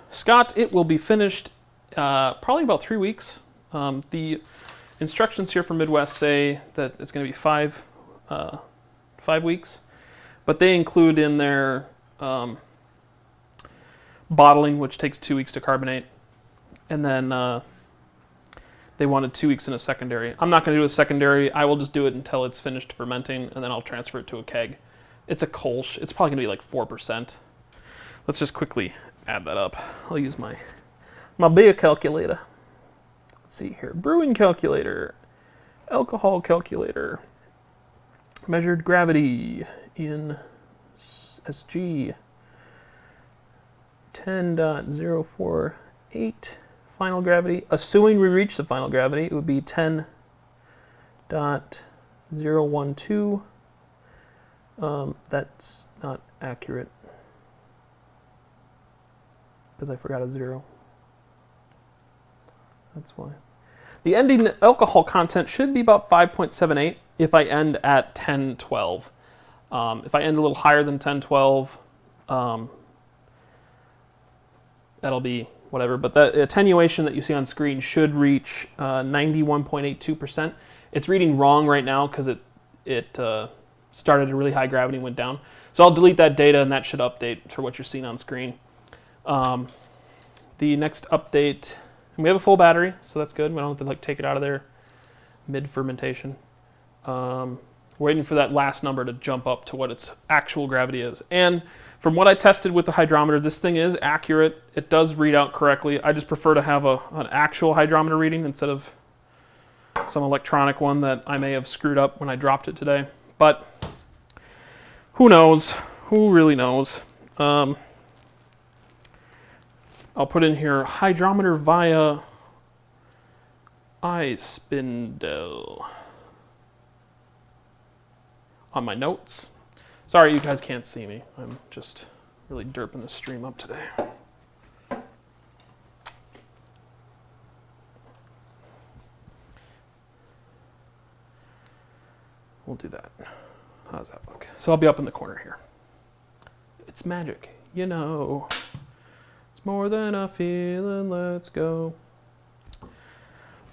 Scott, it will be finished probably about 3 weeks. The instructions here from Midwest say that it's going to be 5 weeks, but they include in their bottling, which takes 2 weeks to carbonate, and then they wanted 2 weeks in a secondary. I'm not going to do a secondary. I will just do it until it's finished fermenting, and then I'll transfer it to a keg. It's a Kolsch. It's probably going to be like 4%. Let's just quickly add that up. I'll use my beer calculator. Let's see here. Brewing calculator. Alcohol calculator. Measured gravity in SG 10.048. Final gravity, assuming we reach the final gravity, it would be 10.012. That's not accurate because I forgot a 0. That's why. The ending alcohol content should be about 5.78 if I end at 1012. If I end a little higher than 1012, that'll be whatever. But the attenuation that you see on screen should reach 91.82%. It's reading wrong right now because it started at a really high gravity and went down. So I'll delete that data, and that should update for what you're seeing on screen. The next update, and we have a full battery, so that's good. We don't have to take it out of there mid-fermentation. We're waiting for that last number to jump up to what its actual gravity is. And from what I tested with the hydrometer, this thing is accurate. It does read out correctly. I just prefer to have an actual hydrometer reading instead of some electronic one that I may have screwed up when I dropped it today. But who knows? Who really knows? I'll put in here hydrometer via iSpindle on my notes. Sorry you guys can't see me. I'm just really derping the stream up today. We'll do that. How does that look? So I'll be up in the corner here. It's magic, you know. It's more than a feeling, let's go.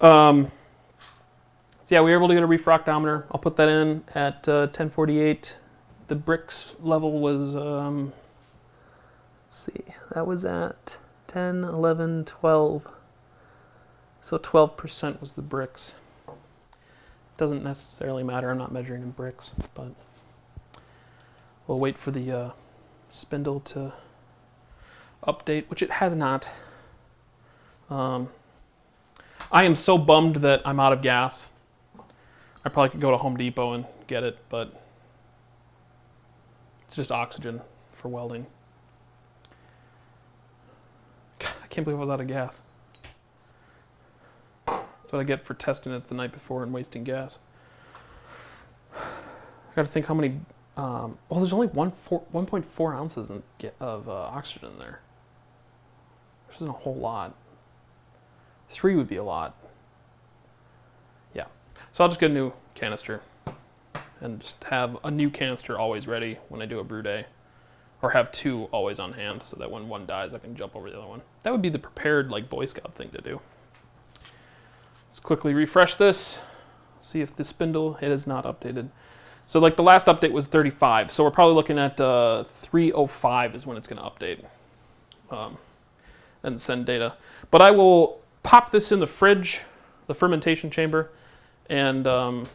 So yeah, we were able to get a refractometer. I'll put that in at 1048. The bricks level was, let's see, that was at 10, 11, 12. So 12% was the bricks. Doesn't necessarily matter, I'm not measuring in bricks, but we'll wait for the spindle to update, which it has not. I am so bummed that I'm out of gas. I probably could go to Home Depot and get it, but it's just oxygen for welding. God, I can't believe I was out of gas. That's what I get for testing it the night before and wasting gas. I got to think how many. Well, there's only 1.4 ounces of oxygen in there. Which isn't a whole lot. 3 would be a lot. Yeah. So I'll just get a new canister and just have a new canister always ready when I do a brew day. Or have 2 always on hand so that when one dies, I can jump over the other one. That would be the prepared, like, Boy Scout thing to do. Let's quickly refresh this. See if the spindle, it is not updated. So like the last update was 35. So we're probably looking at 305 is when it's going to update. And send data. But I will pop this in the fridge, the fermentation chamber, and we'll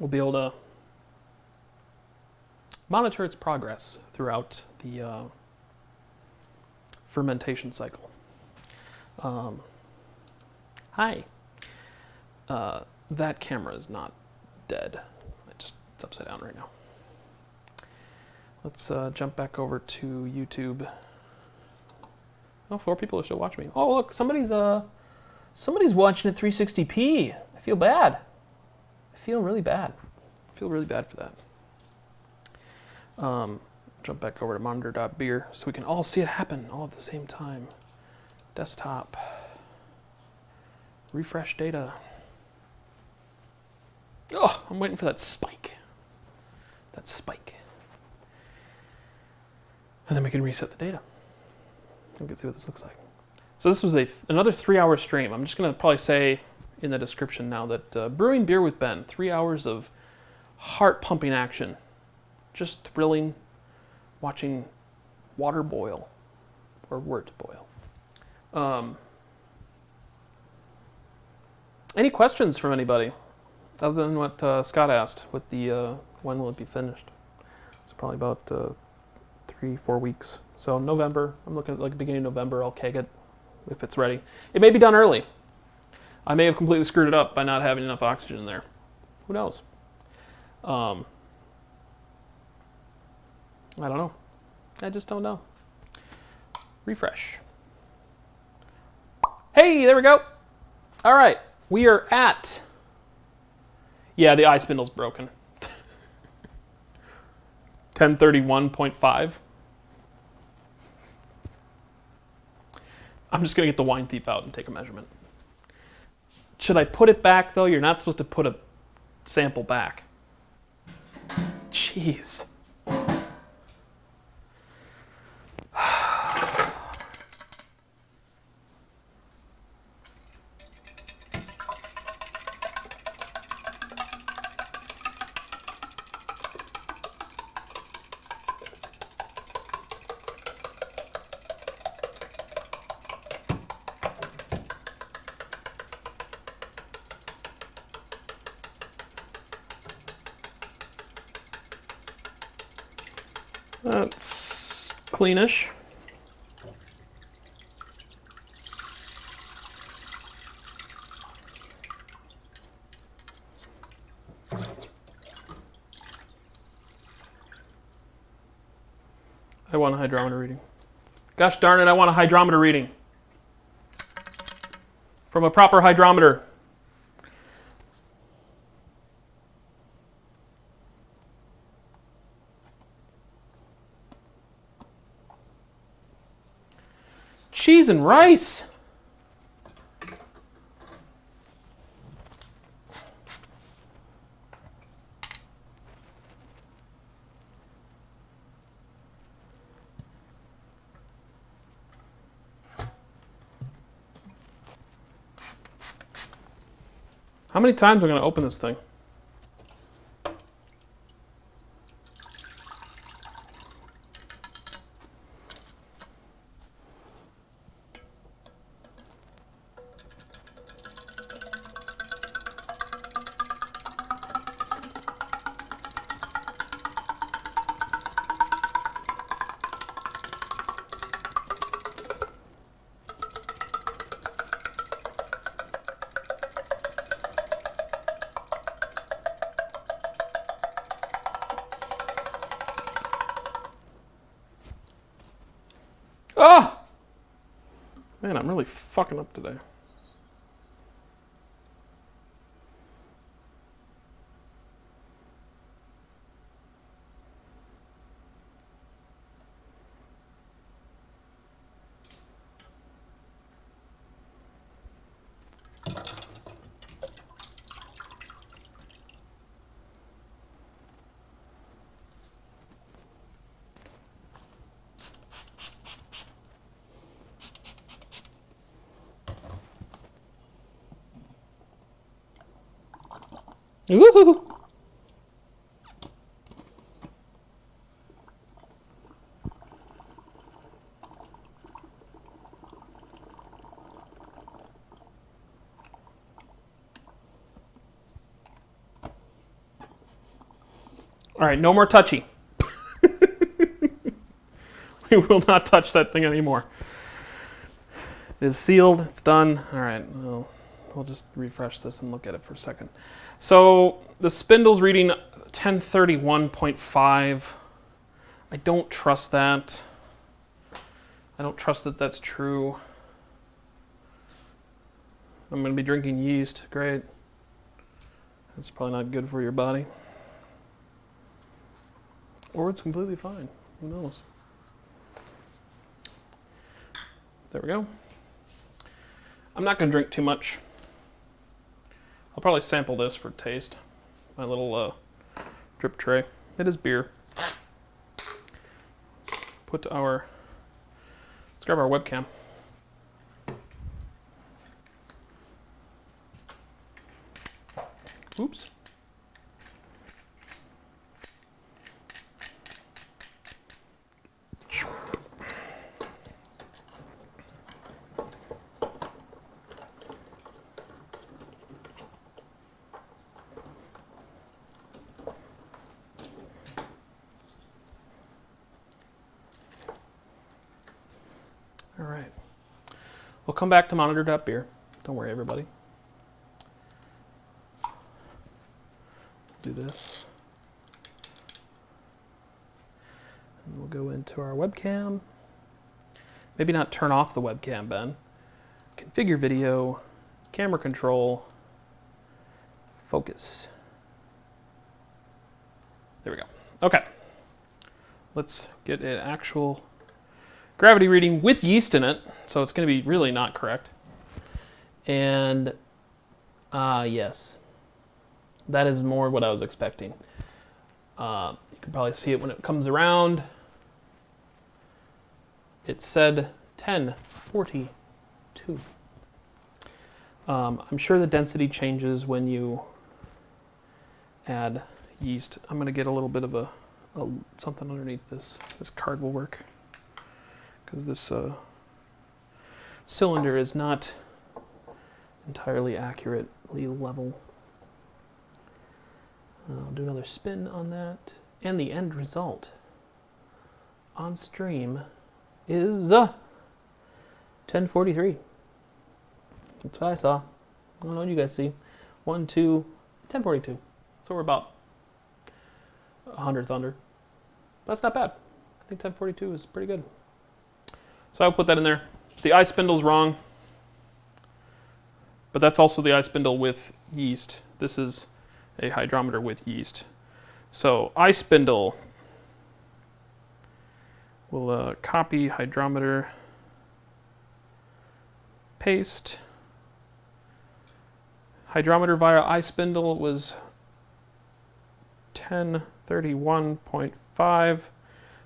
be able to monitor its progress throughout the fermentation cycle. Hi. That camera is not dead. It's upside down right now. Let's jump back over to YouTube. Oh, 4 people are still watching me. Oh, look, somebody's watching at 360p. I feel bad. I feel really bad. I feel really bad for that. Jump back over to monitor.beer so we can all see it happen all at the same time. Desktop. Refresh data. Oh, I'm waiting for that spike. That spike. And then we can reset the data. We'll get see what this looks like. So this was another 3-hour stream. I'm just going to probably say in the description now that Brewing Beer with Ben, 3 hours of heart-pumping action. Just thrilling, watching water boil, or wort boil. Any questions from anybody, other than what Scott asked with the when will it be finished? It's probably about 3-4 weeks. So November, I'm looking at like the beginning of November, I'll keg it if it's ready. It may be done early. I may have completely screwed it up by not having enough oxygen in there. Who knows? I don't know. I just don't know. Refresh. Hey, there we go. All right, we are at... Yeah, the eye spindle's broken. 1031.5. I'm just going to get the wine thief out and take a measurement. Should I put it back, though? You're not supposed to put a sample back. Jeez. That's cleanish. I want a hydrometer reading. Gosh darn it, I want a hydrometer reading. From a proper hydrometer. Cheese and rice. How many times am I going to open this thing? Oh! Man, I'm really fucking up today. Woohoo! All right, no more touchy. We will not touch that thing anymore. It is sealed. It's done. All right, we'll just refresh this and look at it for a second. So the spindle's reading 1031.5. I don't trust that. I don't trust that that's true. I'm going to be drinking yeast. Great. That's probably not good for your body. Or it's completely fine. Who knows? There we go. I'm not going to drink too much. I'll probably sample this for taste. My little drip tray. It is beer. Let's grab our webcam. Oops. All right. We'll come back to monitor.beer. Don't worry, everybody. Do this. And we'll go into our webcam. Maybe not turn off the webcam, Ben. Configure video, camera control, focus. There we go. Okay. Let's get an actual gravity reading with yeast in it. So it's going to be really not correct. And, yes. That is more what I was expecting. You can probably see it when it comes around. It said 1042. I'm sure the density changes when you add yeast. I'm going to get a little bit of a something underneath this. This card will work because this cylinder is not entirely accurately level. I'll do another spin on that. And the end result on stream is 1043. That's what I saw. I don't know what you guys see. 1, 2, 1042. So we're about 100th under. That's not bad. I think 1042 is pretty good. So I'll put that in there. The eye spindle's wrong, but that's also the eye spindle with yeast. This is a hydrometer with yeast. So eye spindle, we'll copy hydrometer, paste. Hydrometer via eye spindle was 1031.5.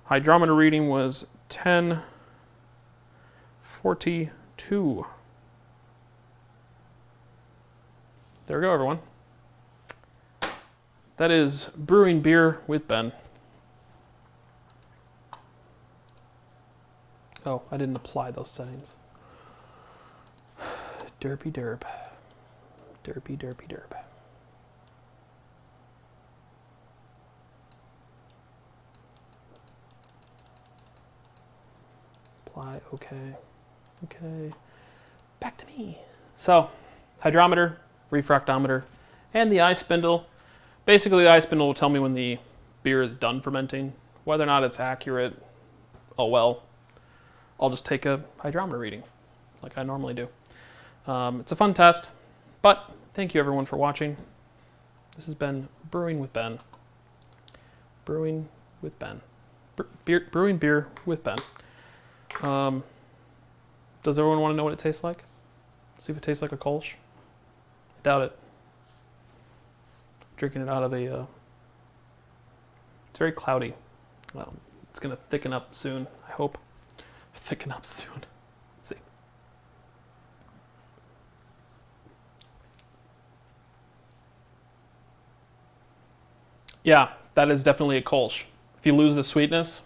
Hydrometer reading was 1042. There we go, everyone. That is brewing beer with Ben. Oh, I didn't apply those settings. Derpy derp. Derpy derpy derp. Apply, okay. Okay. Back to me. So, hydrometer, refractometer, and the eye spindle. Basically, the eye spindle will tell me when the beer is done fermenting. Whether or not it's accurate, oh well. I'll just take a hydrometer reading, like I normally do. It's a fun test, but thank you everyone for watching. This has been Brewing with Ben. Brewing with Ben. Brewing beer with Ben. Does everyone want to know what it tastes like? See if it tastes like a Kolsch? I doubt it. Drinking it out of a, it's very cloudy. Well, it's going to thicken up soon, I hope. Thicken up soon. Let's see. Yeah, that is definitely a Kolsch. If you lose the sweetness,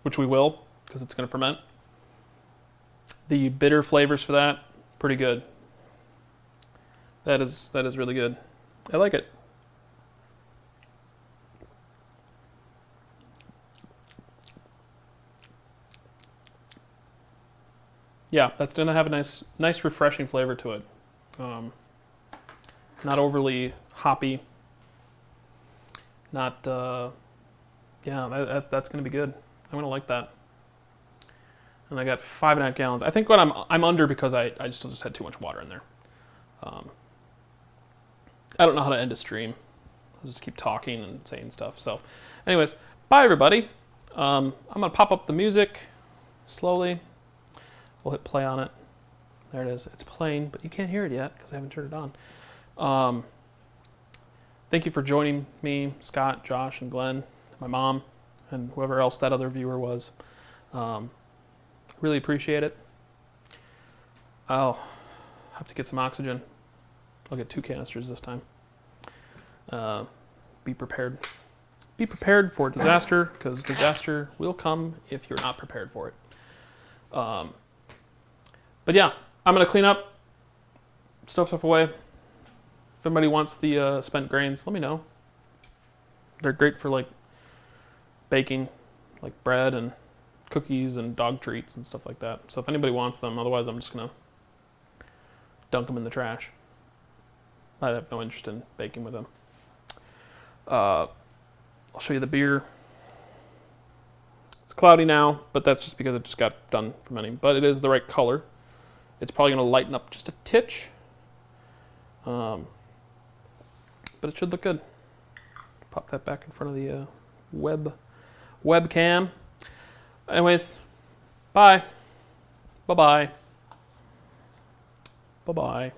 which we will, because it's going to ferment, the bitter flavors for that, pretty good. That is really good. I like it. Yeah, that's gonna have a nice refreshing flavor to it. Not overly hoppy. Not, yeah, that's gonna be good. I'm gonna like that. And I got 5.5 gallons. I think what I'm under because I just had too much water in there. I don't know how to end a stream. I'll just keep talking and saying stuff. So, anyways, bye everybody. I'm gonna pop up the music slowly. We'll hit play on it. There it is. It's playing, but you can't hear it yet because I haven't turned it on. Thank you for joining me, Scott, Josh, and Glenn, my mom, and whoever else that other viewer was. Really appreciate it. I'll have to get some oxygen. I'll get 2 canisters this time. Be prepared. Be prepared for disaster, because disaster will come if you're not prepared for it. But yeah, I'm going to clean up, stuff away. If anybody wants the spent grains, let me know. They're great for like baking, like bread and cookies and dog treats and stuff like that. So if anybody wants them, otherwise I'm just going to dunk them in the trash. I have no interest in baking with them. I'll show you the beer. cloudy now, but that's just because it just got done fermenting. But it is the right color. It's probably going to lighten up just a titch. But it should look good. Pop that back in front of the webcam. Anyways, bye. Bye-bye. Bye-bye.